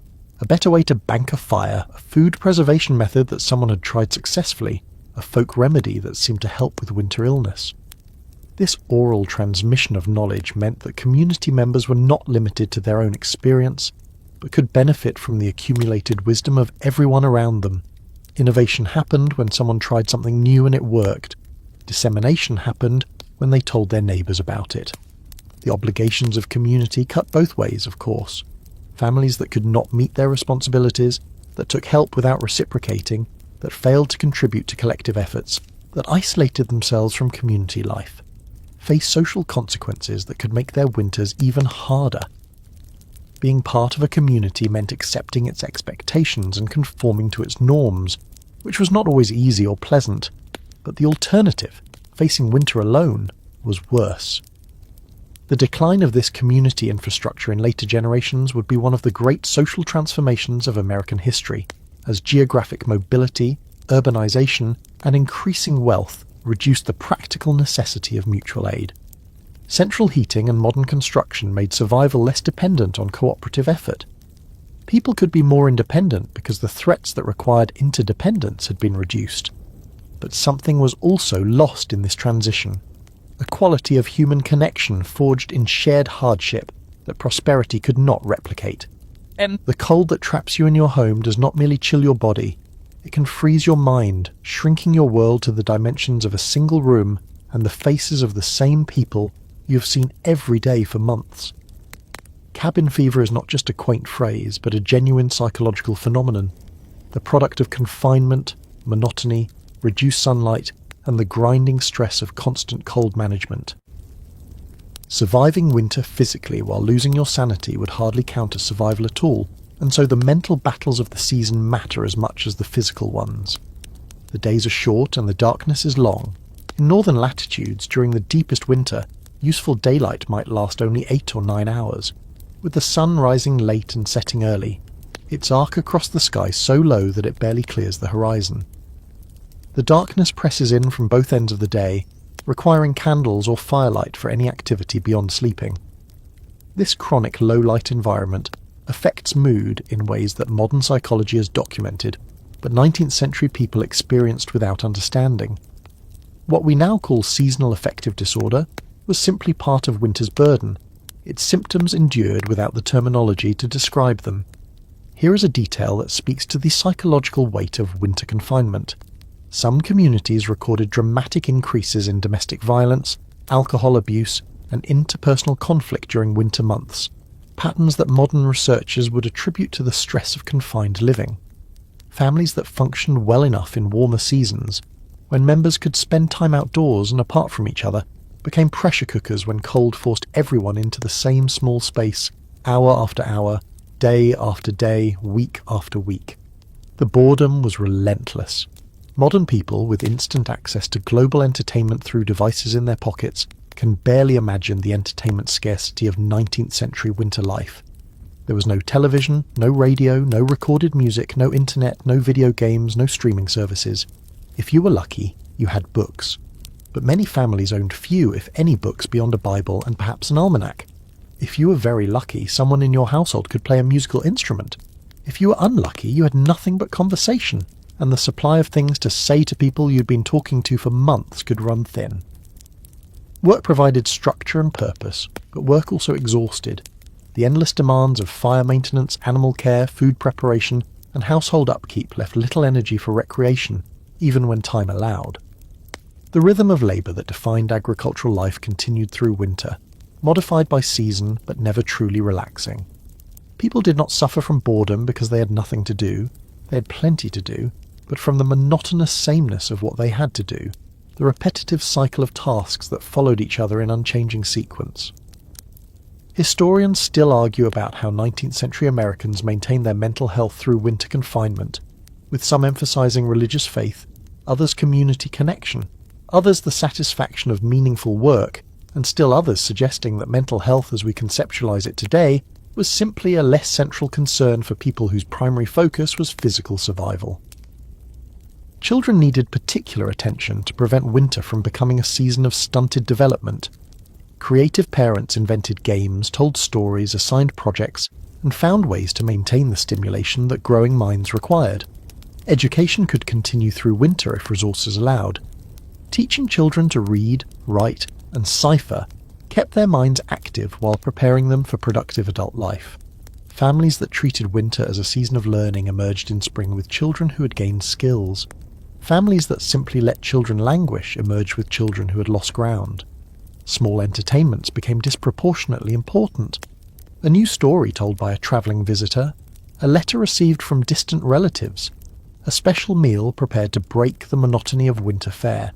A better way to bank a fire, a food preservation method that someone had tried successfully, a folk remedy that seemed to help with winter illness. This oral transmission of knowledge meant that community members were not limited to their own experience, but could benefit from the accumulated wisdom of everyone around them. Innovation happened when someone tried something new and it worked. Dissemination happened when they told their neighbours about it. The obligations of community cut both ways, of course. Families that could not meet their responsibilities, that took help without reciprocating, that failed to contribute to collective efforts, that isolated themselves from community life, face social consequences that could make their winters even harder. Being part of a community meant accepting its expectations and conforming to its norms, which was not always easy or pleasant, but the alternative, facing winter alone, was worse. The decline of this community infrastructure in later generations would be one of the great social transformations of American history, as geographic mobility, urbanization, and increasing wealth reduced the practical necessity of mutual aid. Central heating and modern construction made survival less dependent on cooperative effort. People could be more independent because the threats that required interdependence had been reduced. But something was also lost in this transition, a quality of human connection forged in shared hardship that prosperity could not replicate. And the cold that traps you in your home does not merely chill your body, it can freeze your mind, shrinking your world to the dimensions of a single room and the faces of the same people you have seen every day for months. Cabin fever is not just a quaint phrase, but a genuine psychological phenomenon, the product of confinement, monotony, reduced sunlight, and the grinding stress of constant cold management. Surviving winter physically while losing your sanity would hardly count as survival at all, and so the mental battles of the season matter as much as the physical ones. The days are short and the darkness is long. In northern latitudes, during the deepest winter, useful daylight might last only 8 or 9 hours, with the sun rising late and setting early, its arc across the sky so low that it barely clears the horizon. The darkness presses in from both ends of the day, requiring candles or firelight for any activity beyond sleeping. This chronic low-light environment affects mood in ways that modern psychology has documented, but 19th century people experienced without understanding. What we now call seasonal affective disorder was simply part of winter's burden. Its symptoms endured without the terminology to describe them. Here is a detail that speaks to the psychological weight of winter confinement. Some communities recorded dramatic increases in domestic violence, alcohol abuse, and interpersonal conflict during winter months, patterns that modern researchers would attribute to the stress of confined living. Families that functioned well enough in warmer seasons, when members could spend time outdoors and apart from each other, became pressure cookers when cold forced everyone into the same small space, hour after hour, day after day, week after week. The boredom was relentless. Modern people, with instant access to global entertainment through devices in their pockets, can barely imagine the entertainment scarcity of 19th century winter life. There was no television, no radio, no recorded music, no internet, no video games, no streaming services. If you were lucky, you had books. But many families owned few, if any, books beyond a Bible and perhaps an almanac. If you were very lucky, someone in your household could play a musical instrument. If you were unlucky, you had nothing but conversation, and the supply of things to say to people you'd been talking to for months could run thin. Work provided structure and purpose, but work also exhausted. The endless demands of fire maintenance, animal care, food preparation, and household upkeep left little energy for recreation, even when time allowed. The rhythm of labour that defined agricultural life continued through winter, modified by season but never truly relaxing. People did not suffer from boredom because they had nothing to do. They had plenty to do, but from the monotonous sameness of what they had to do, the repetitive cycle of tasks that followed each other in unchanging sequence. Historians still argue about how 19th century Americans maintained their mental health through winter confinement, with some emphasizing religious faith, others community connection, others the satisfaction of meaningful work, and still others suggesting that mental health as we conceptualize it today was simply a less central concern for people whose primary focus was physical survival. Children needed particular attention to prevent winter from becoming a season of stunted development. Creative parents invented games, told stories, assigned projects, and found ways to maintain the stimulation that growing minds required. Education could continue through winter if resources allowed. Teaching children to read, write, and cipher kept their minds active while preparing them for productive adult life. Families that treated winter as a season of learning emerged in spring with children who had gained skills. Families that simply let children languish emerged with children who had lost ground. Small entertainments became disproportionately important. A new story told by a travelling visitor, a letter received from distant relatives, a special meal prepared to break the monotony of winter fare,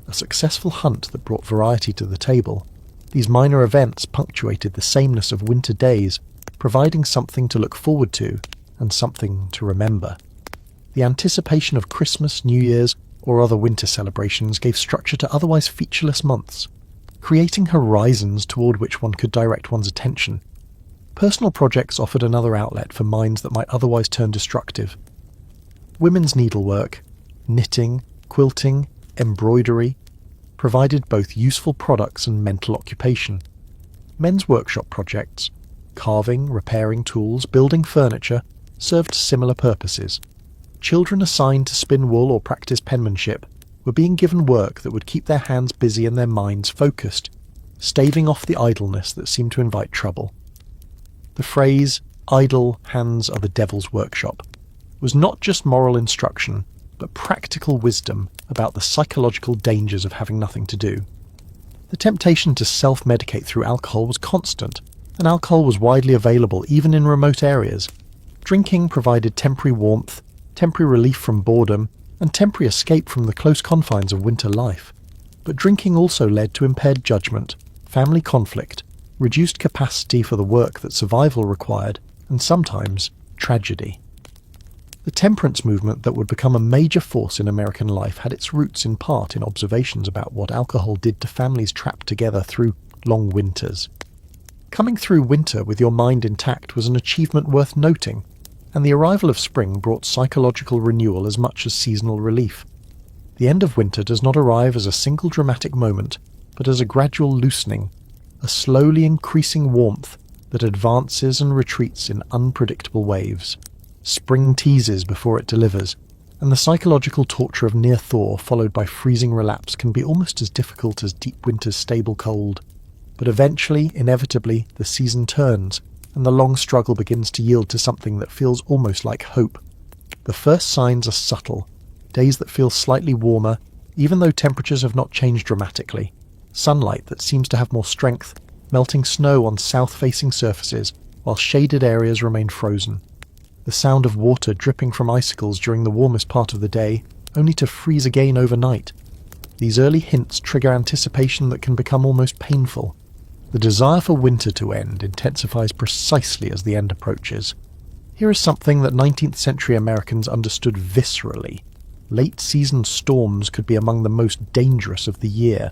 a successful hunt that brought variety to the table. These minor events punctuated the sameness of winter days, providing something to look forward to and something to remember. The anticipation of Christmas, New Year's, or other winter celebrations gave structure to otherwise featureless months, creating horizons toward which one could direct one's attention. Personal projects offered another outlet for minds that might otherwise turn destructive. Women's needlework, knitting, quilting, embroidery, provided both useful products and mental occupation. Men's workshop projects, carving, repairing tools, building furniture, served similar purposes. Children assigned to spin wool or practice penmanship were being given work that would keep their hands busy and their minds focused, staving off the idleness that seemed to invite trouble. The phrase, "idle hands are the devil's workshop," was not just moral instruction, but practical wisdom about the psychological dangers of having nothing to do. The temptation to self-medicate through alcohol was constant, and alcohol was widely available even in remote areas. Drinking provided temporary warmth, temporary relief from boredom, and temporary escape from the close confines of winter life. But drinking also led to impaired judgment, family conflict, reduced capacity for the work that survival required, and sometimes tragedy. The temperance movement that would become a major force in American life had its roots in part in observations about what alcohol did to families trapped together through long winters. Coming through winter with your mind intact was an achievement worth noting, and the arrival of spring brought psychological renewal as much as seasonal relief. The end of winter does not arrive as a single dramatic moment, but as a gradual loosening, a slowly increasing warmth that advances and retreats in unpredictable waves. Spring teases before it delivers, and the psychological torture of near thaw followed by freezing relapse can be almost as difficult as deep winter's stable cold. But eventually, inevitably, the season turns, and the long struggle begins to yield to something that feels almost like hope. The first signs are subtle, days that feel slightly warmer, even though temperatures have not changed dramatically, sunlight that seems to have more strength, melting snow on south-facing surfaces, while shaded areas remain frozen. The sound of water dripping from icicles during the warmest part of the day, only to freeze again overnight. These early hints trigger anticipation that can become almost painful. The desire for winter to end intensifies precisely as the end approaches. Here is something that 19th century Americans understood viscerally. Late-season storms could be among the most dangerous of the year.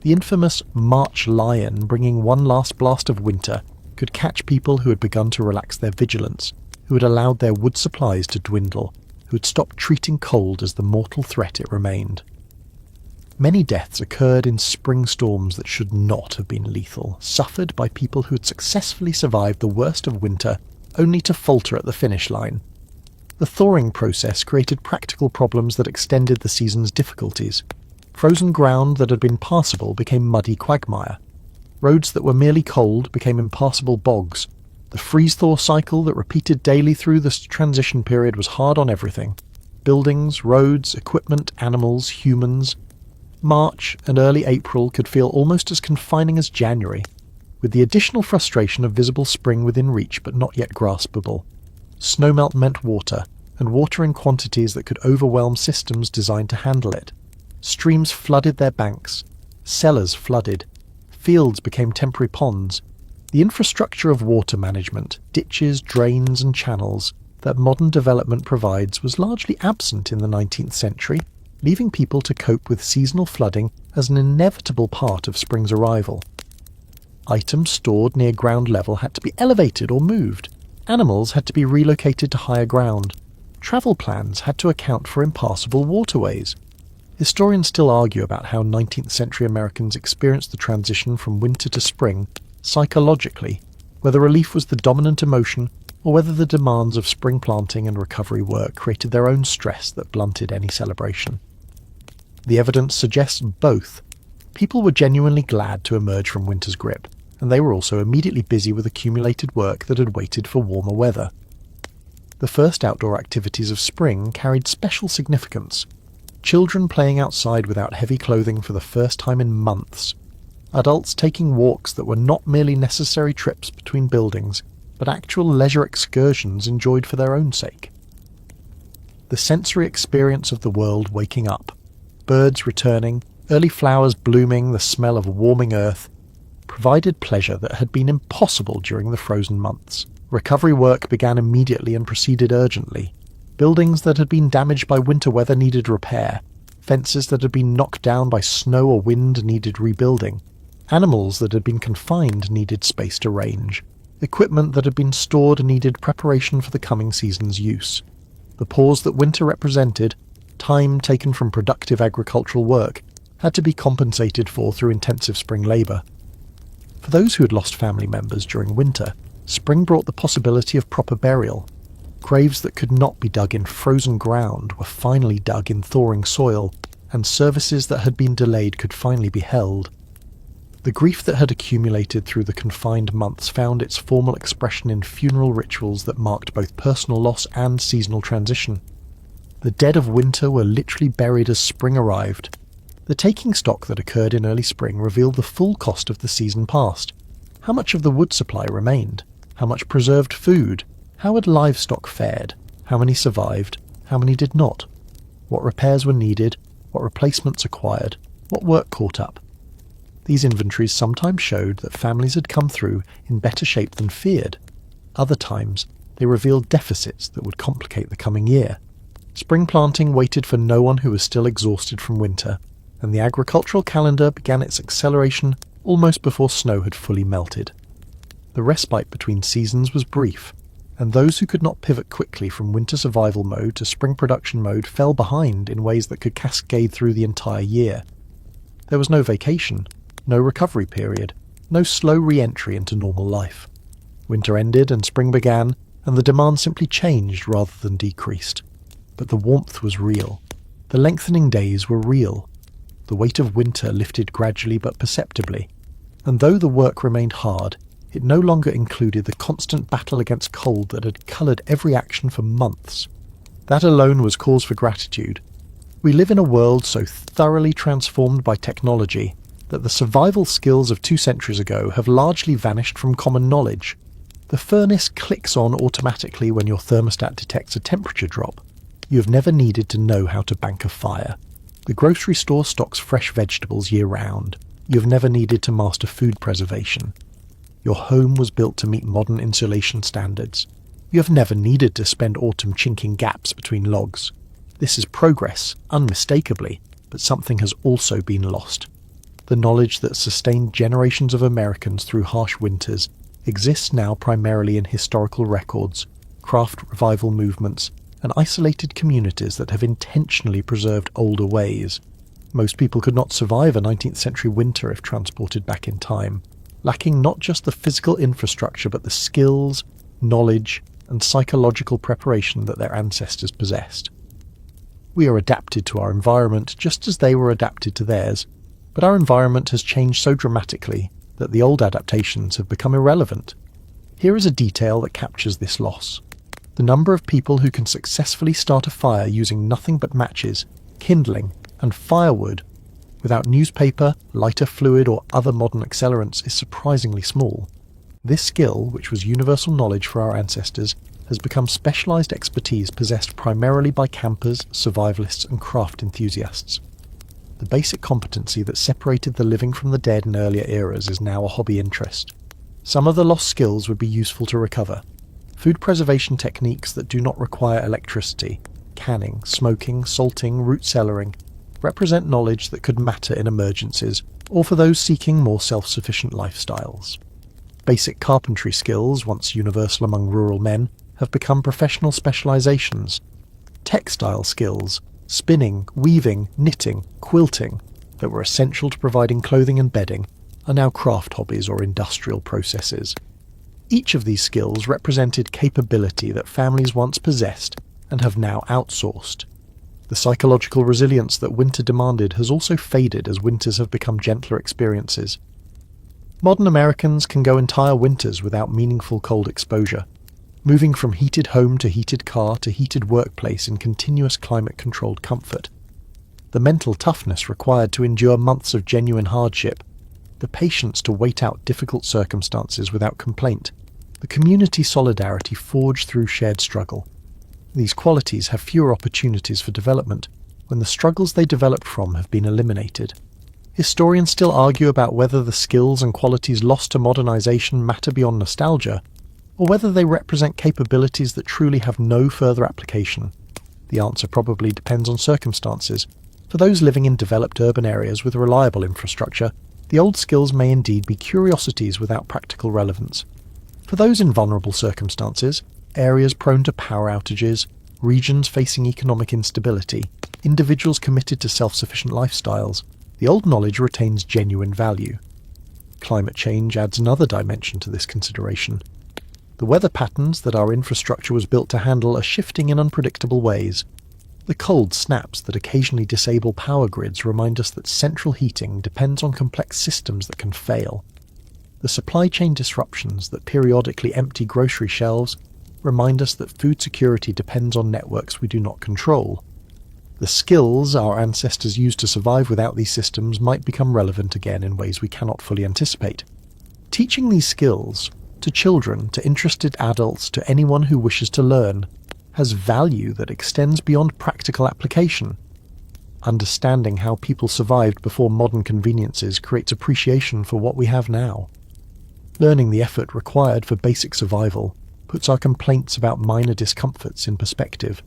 The infamous March lion, bringing one last blast of winter, could catch people who had begun to relax their vigilance, who had allowed their wood supplies to dwindle, who had stopped treating cold as the mortal threat it remained. Many deaths occurred in spring storms that should not have been lethal, suffered by people who had successfully survived the worst of winter only to falter at the finish line. The thawing process created practical problems that extended the season's difficulties. Frozen ground that had been passable became muddy quagmire. Roads that were merely cold became impassable bogs. The freeze-thaw cycle that repeated daily through this transition period was hard on everything. Buildings, roads, equipment, animals, humans. March and early April could feel almost as confining as January, with the additional frustration of visible spring within reach but not yet graspable. Snowmelt meant water, and water in quantities that could overwhelm systems designed to handle it. Streams flooded their banks. Cellars flooded. Fields became temporary ponds. The infrastructure of water management, ditches, drains and channels, that modern development provides was largely absent in the 19th century, leaving people to cope with seasonal flooding as an inevitable part of spring's arrival. Items stored near ground level had to be elevated or moved. Animals had to be relocated to higher ground. Travel plans had to account for impassable waterways. Historians still argue about how 19th century Americans experienced the transition from winter to spring psychologically, whether relief was the dominant emotion or whether the demands of spring planting and recovery work created their own stress that blunted any celebration. The evidence suggests both. People were genuinely glad to emerge from winter's grip, and they were also immediately busy with accumulated work that had waited for warmer weather. The first outdoor activities of spring carried special significance. Children playing outside without heavy clothing for the first time in months. Adults taking walks that were not merely necessary trips between buildings, but actual leisure excursions enjoyed for their own sake. The sensory experience of the world waking up, birds returning, early flowers blooming, the smell of warming earth, provided pleasure that had been impossible during the frozen months. Recovery work began immediately and proceeded urgently. Buildings that had been damaged by winter weather needed repair. Fences that had been knocked down by snow or wind needed rebuilding. Animals that had been confined needed space to range. Equipment that had been stored needed preparation for the coming season's use. The pause that winter represented, time taken from productive agricultural work, had to be compensated for through intensive spring labour. For those who had lost family members during winter, spring brought the possibility of proper burial. Graves that could not be dug in frozen ground were finally dug in thawing soil, and services that had been delayed could finally be held. The grief that had accumulated through the confined months found its formal expression in funeral rituals that marked both personal loss and seasonal transition. The dead of winter were literally buried as spring arrived. The taking stock that occurred in early spring revealed the full cost of the season past. How much of the wood supply remained? How much preserved food? How had livestock fared? How many survived? How many did not? What repairs were needed? What replacements acquired? What work caught up? These inventories sometimes showed that families had come through in better shape than feared. Other times, They revealed deficits that would complicate the coming year. Spring planting waited for no one who was still exhausted from winter, and the agricultural calendar began its acceleration almost before snow had fully melted. The respite between seasons was brief, and those who could not pivot quickly from winter survival mode to spring production mode fell behind in ways that could cascade through the entire year. There was no vacation, no recovery period, no slow re-entry into normal life. Winter ended and spring began, and the demand simply changed rather than decreased. But the warmth was real. The lengthening days were real. The weight of winter lifted gradually but perceptibly, and though the work remained hard, it no longer included the constant battle against cold that had coloured every action for months. That alone was cause for gratitude. We live in a world so thoroughly transformed by technology that the survival skills of 2 centuries ago have largely vanished from common knowledge. The furnace clicks on automatically when your thermostat detects a temperature drop. You have never needed to know how to bank a fire. The grocery store stocks fresh vegetables year-round. You have never needed to master food preservation. Your home was built to meet modern insulation standards. You have never needed to spend autumn chinking gaps between logs. This is progress, unmistakably, but something has also been lost. The knowledge that sustained generations of Americans through harsh winters exists now primarily in historical records, craft revival movements, and isolated communities that have intentionally preserved older ways. Most people could not survive a 19th century winter if transported back in time, lacking not just the physical infrastructure but the skills, knowledge, and psychological preparation that their ancestors possessed. We are adapted to our environment just as they were adapted to theirs, but our environment has changed so dramatically that the old adaptations have become irrelevant. Here is a detail that captures this loss. The number of people who can successfully start a fire using nothing but matches, kindling, and firewood without newspaper, lighter fluid, or other modern accelerants is surprisingly small. This skill, which was universal knowledge for our ancestors, has become specialised expertise possessed primarily by campers, survivalists, and craft enthusiasts. The basic competency that separated the living from the dead in earlier eras is now a hobby interest. Some of the lost skills would be useful to recover. Food preservation techniques that do not require electricity, canning, smoking, salting, root cellaring, represent knowledge that could matter in emergencies or for those seeking more self-sufficient lifestyles. Basic carpentry skills, once universal among rural men, have become professional specializations. Textile skills, spinning, weaving, knitting, quilting, that were essential to providing clothing and bedding, are now craft hobbies or industrial processes. Each of these skills represented capability that families once possessed and have now outsourced. The psychological resilience that winter demanded has also faded as winters have become gentler experiences. Modern Americans can go entire winters without meaningful cold exposure, moving from heated home to heated car to heated workplace in continuous climate-controlled comfort. The mental toughness required to endure months of genuine hardship, the patience to wait out difficult circumstances without complaint, the community solidarity forged through shared struggle. These qualities have fewer opportunities for development when the struggles they developed from have been eliminated. Historians still argue about whether the skills and qualities lost to modernization matter beyond nostalgia, or whether they represent capabilities that truly have no further application. The answer probably depends on circumstances. For those living in developed urban areas with reliable infrastructure, the old skills may indeed be curiosities without practical relevance. For those in vulnerable circumstances, areas prone to power outages, regions facing economic instability, individuals committed to self-sufficient lifestyles, the old knowledge retains genuine value. Climate change adds another dimension to this consideration. The weather patterns that our infrastructure was built to handle are shifting in unpredictable ways. The cold snaps that occasionally disable power grids remind us that central heating depends on complex systems that can fail. The supply chain disruptions that periodically empty grocery shelves remind us that food security depends on networks we do not control. The skills our ancestors used to survive without these systems might become relevant again in ways we cannot fully anticipate. Teaching these skills, to children, to interested adults, to anyone who wishes to learn, has value that extends beyond practical application. Understanding how people survived before modern conveniences creates appreciation for what we have now. Learning the effort required for basic survival puts our complaints about minor discomforts in perspective.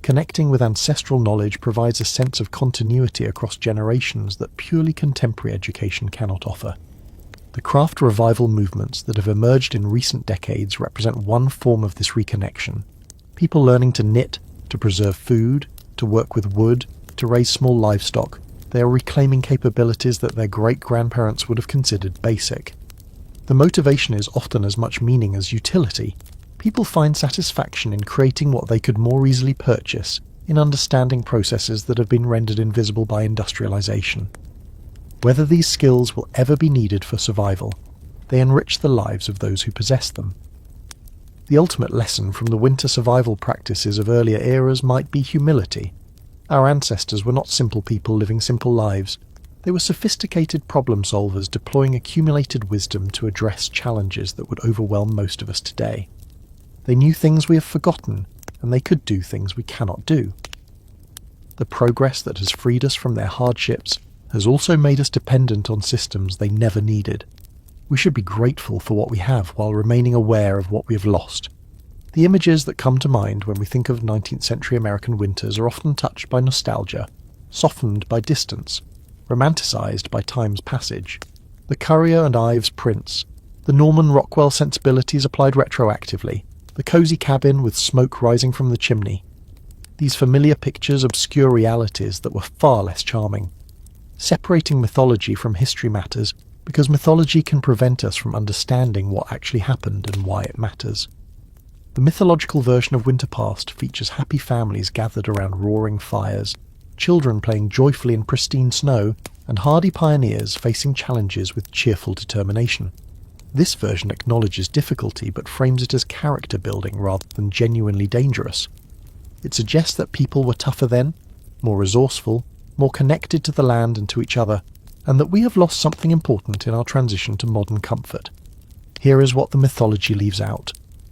Connecting with ancestral knowledge provides a sense of continuity across generations that purely contemporary education cannot offer. The craft revival movements that have emerged in recent decades represent one form of this reconnection. People learning to knit, to preserve food, to work with wood, to raise small livestock. They are reclaiming capabilities that their great-grandparents would have considered basic. The motivation is often as much meaning as utility. People find satisfaction in creating what they could more easily purchase, in understanding processes that have been rendered invisible by industrialization. Whether these skills will ever be needed for survival, they enrich the lives of those who possess them. The ultimate lesson from the winter survival practices of earlier eras might be humility. Our ancestors were not simple people living simple lives. They were sophisticated problem solvers deploying accumulated wisdom to address challenges that would overwhelm most of us today. They knew things we have forgotten, and they could do things we cannot do. The progress that has freed us from their hardships has also made us dependent on systems they never needed. We should be grateful for what we have while remaining aware of what we have lost. The images that come to mind when we think of 19th century American winters are often touched by nostalgia, softened by distance, romanticized by time's passage. The Currier and Ives prints, the Norman Rockwell sensibilities applied retroactively, the cosy cabin with smoke rising from the chimney. These familiar pictures obscure realities that were far less charming. Separating mythology from history matters because mythology can prevent us from understanding what actually happened and why it matters. The mythological version of Winter Past features happy families gathered around roaring fires, children playing joyfully in pristine snow, and hardy pioneers facing challenges with cheerful determination. This version acknowledges difficulty but frames it as character building rather than genuinely dangerous. It suggests that people were tougher then, more resourceful, more connected to the land and to each other, and that we have lost something important in our transition to modern comfort. Here is what the mythology leaves out: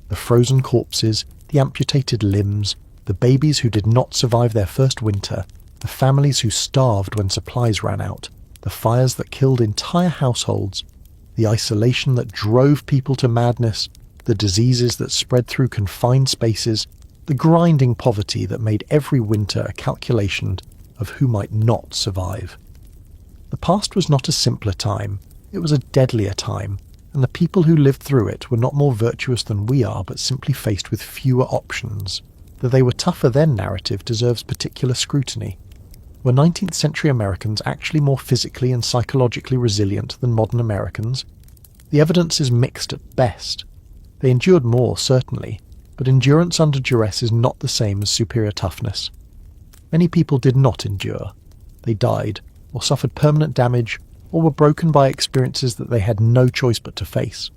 the frozen corpses, the amputated limbs, the babies who did not survive their first winter, the families who starved when supplies ran out, the fires that killed entire households, the isolation that drove people to madness, the diseases that spread through confined spaces, the grinding poverty that made every winter a calculation of who might not survive. The past was not a simpler time, it was a deadlier time, and the people who lived through it were not more virtuous than we are, but simply faced with fewer options. The "they were tougher then" narrative deserves particular scrutiny. Were 19th century Americans actually more physically and psychologically resilient than modern Americans? The evidence is mixed at best. They endured more, certainly, but endurance under duress is not the same as superior toughness. Many people did not endure. They died, or suffered permanent damage, or were broken by experiences that they had no choice but to face.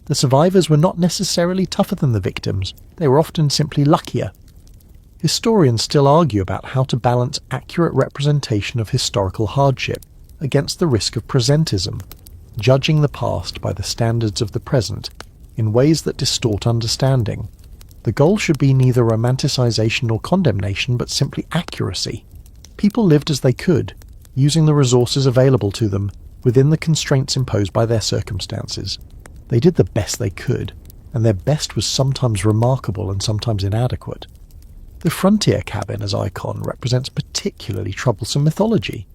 The survivors were not necessarily tougher than the victims, they were often simply luckier. Historians still argue about how to balance accurate representation of historical hardship against the risk of presentism, judging the past by the standards of the present in ways that distort understanding. The goal should be neither romanticization nor condemnation, but simply accuracy. People lived as they could, using the resources available to them within the constraints imposed by their circumstances. They did the best they could, and their best was sometimes remarkable and sometimes inadequate. The frontier cabin as icon represents particularly troublesome mythology.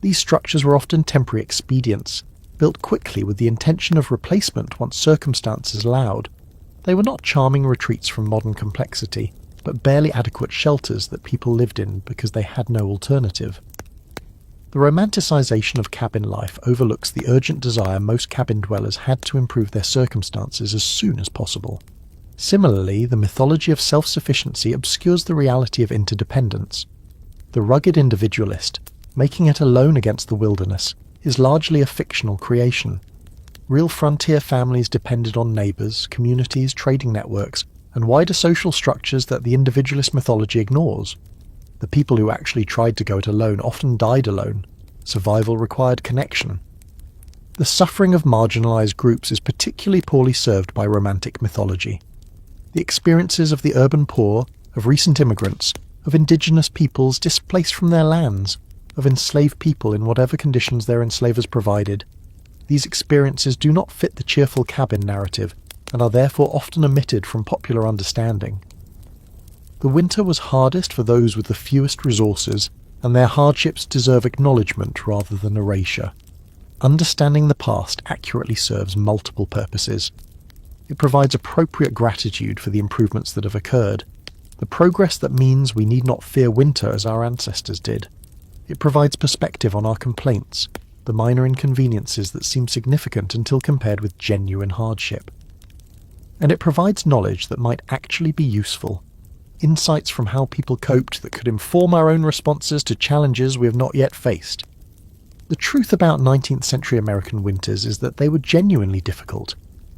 These structures were often temporary expedients, built quickly with the intention of replacement once circumstances allowed. They were not charming retreats from modern complexity, but barely adequate shelters that people lived in because they had no alternative. The romanticization of cabin life overlooks the urgent desire most cabin dwellers had to improve their circumstances as soon as possible. Similarly, the mythology of self-sufficiency obscures the reality of interdependence. The rugged individualist, making it alone against the wilderness, is largely a fictional creation. Real frontier families depended on neighbours, communities, trading networks, and wider social structures that the individualist mythology ignores. The people who actually tried to go it alone often died alone. Survival required connection. The suffering of marginalized groups is particularly poorly served by romantic mythology. The experiences of the urban poor, of recent immigrants, of indigenous peoples displaced from their lands, of enslaved people in whatever conditions their enslavers provided. These experiences do not fit the cheerful cabin narrative, and are therefore often omitted from popular understanding. The winter was hardest for those with the fewest resources, and their hardships deserve acknowledgement rather than erasure. Understanding the past accurately serves multiple purposes. It provides appropriate gratitude for the improvements that have occurred, the progress that means we need not fear winter as our ancestors did. It provides perspective on our complaints, the minor inconveniences that seem significant until compared with genuine hardship. And it provides knowledge that might actually be useful, insights from how people coped that could inform our own responses to challenges we have not yet faced. The truth about 19th century American winters is that they were genuinely difficult,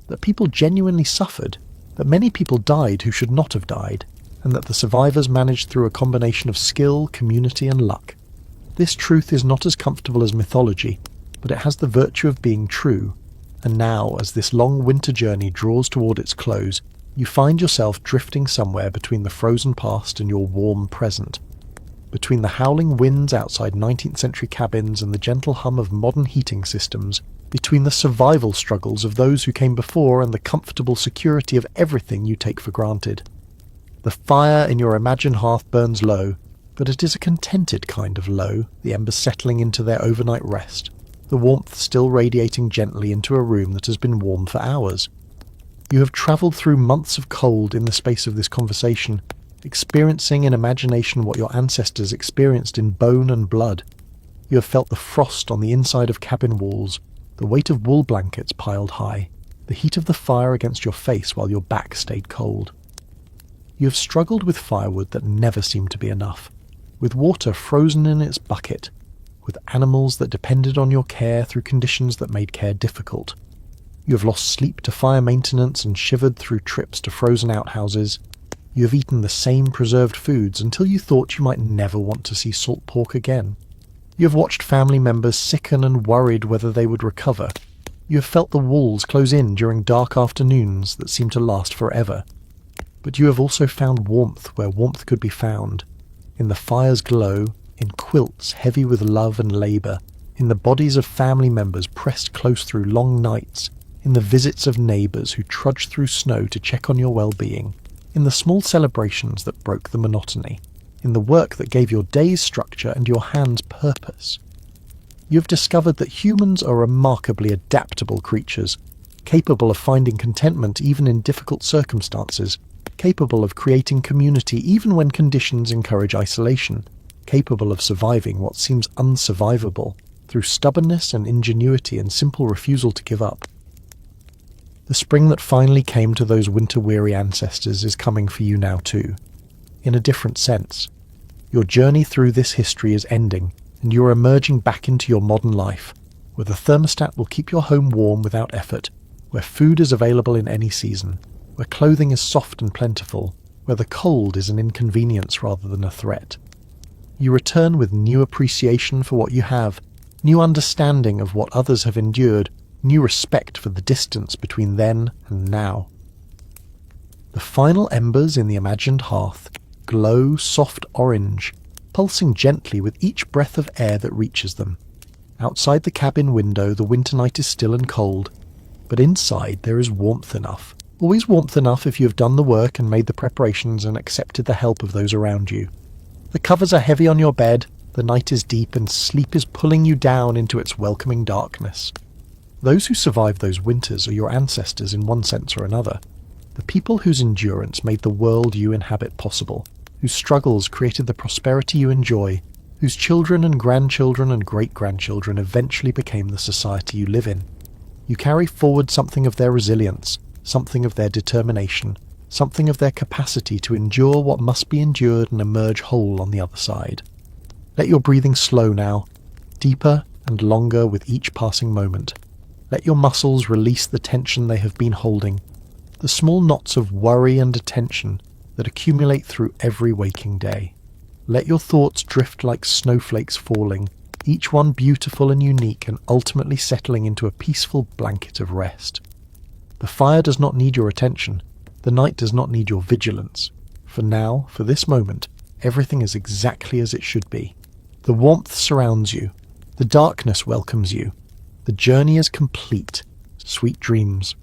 that people genuinely suffered, that many people died who should not have died, and that the survivors managed through a combination of skill, community, and luck. This truth is not as comfortable as mythology, but it has the virtue of being true, and now, as this long winter journey draws toward its close, you find yourself drifting somewhere between the frozen past and your warm present, between the howling winds outside 19th century cabins and the gentle hum of modern heating systems, between the survival struggles of those who came before and the comfortable security of everything you take for granted. The fire in your imagined hearth burns low, but it is a contented kind of low, the embers settling into their overnight rest, the warmth still radiating gently into a room that has been warm for hours. You have travelled through months of cold in the space of this conversation, experiencing in imagination what your ancestors experienced in bone and blood. You have felt the frost on the inside of cabin walls, the weight of wool blankets piled high, the heat of the fire against your face while your back stayed cold. You have struggled with firewood that never seemed to be enough, with water frozen in its bucket, with animals that depended on your care through conditions that made care difficult. You have lost sleep to fire maintenance and shivered through trips to frozen outhouses. You have eaten the same preserved foods until you thought you might never want to see salt pork again. You have watched family members sicken and worried whether they would recover. You have felt the walls close in during dark afternoons that seem to last forever. But you have also found warmth where warmth could be found, in the fire's glow, in quilts heavy with love and labour, in the bodies of family members pressed close through long nights, in the visits of neighbours who trudged through snow to check on your well-being, in the small celebrations that broke the monotony, in the work that gave your days structure and your hands purpose. You have discovered that humans are remarkably adaptable creatures, capable of finding contentment even in difficult circumstances, capable of creating community even when conditions encourage isolation, capable of surviving what seems unsurvivable through stubbornness and ingenuity and simple refusal to give up. The spring that finally came to those winter-weary ancestors is coming for you now too, in a different sense. Your journey through this history is ending, and you are emerging back into your modern life, where the thermostat will keep your home warm without effort, where food is available in any season, where clothing is soft and plentiful, where the cold is an inconvenience rather than a threat. You return with new appreciation for what you have, new understanding of what others have endured, new respect for the distance between then and now. The final embers in the imagined hearth glow soft orange, pulsing gently with each breath of air that reaches them. Outside the cabin window the winter night is still and cold, but inside there is warmth enough. Always warmth enough if you have done the work and made the preparations and accepted the help of those around you. The covers are heavy on your bed, the night is deep, and sleep is pulling you down into its welcoming darkness. Those who survived those winters are your ancestors in one sense or another, the people whose endurance made the world you inhabit possible, whose struggles created the prosperity you enjoy, whose children and grandchildren and great-grandchildren eventually became the society you live in. You carry forward something of their resilience, something of their determination, something of their capacity to endure what must be endured and emerge whole on the other side. Let your breathing slow now, deeper and longer with each passing moment. Let your muscles release the tension they have been holding, the small knots of worry and attention that accumulate through every waking day. Let your thoughts drift like snowflakes falling, each one beautiful and unique and ultimately settling into a peaceful blanket of rest. The fire does not need your attention. The night does not need your vigilance. For now, for this moment, everything is exactly as it should be. The warmth surrounds you. The darkness welcomes you. The journey is complete. Sweet dreams.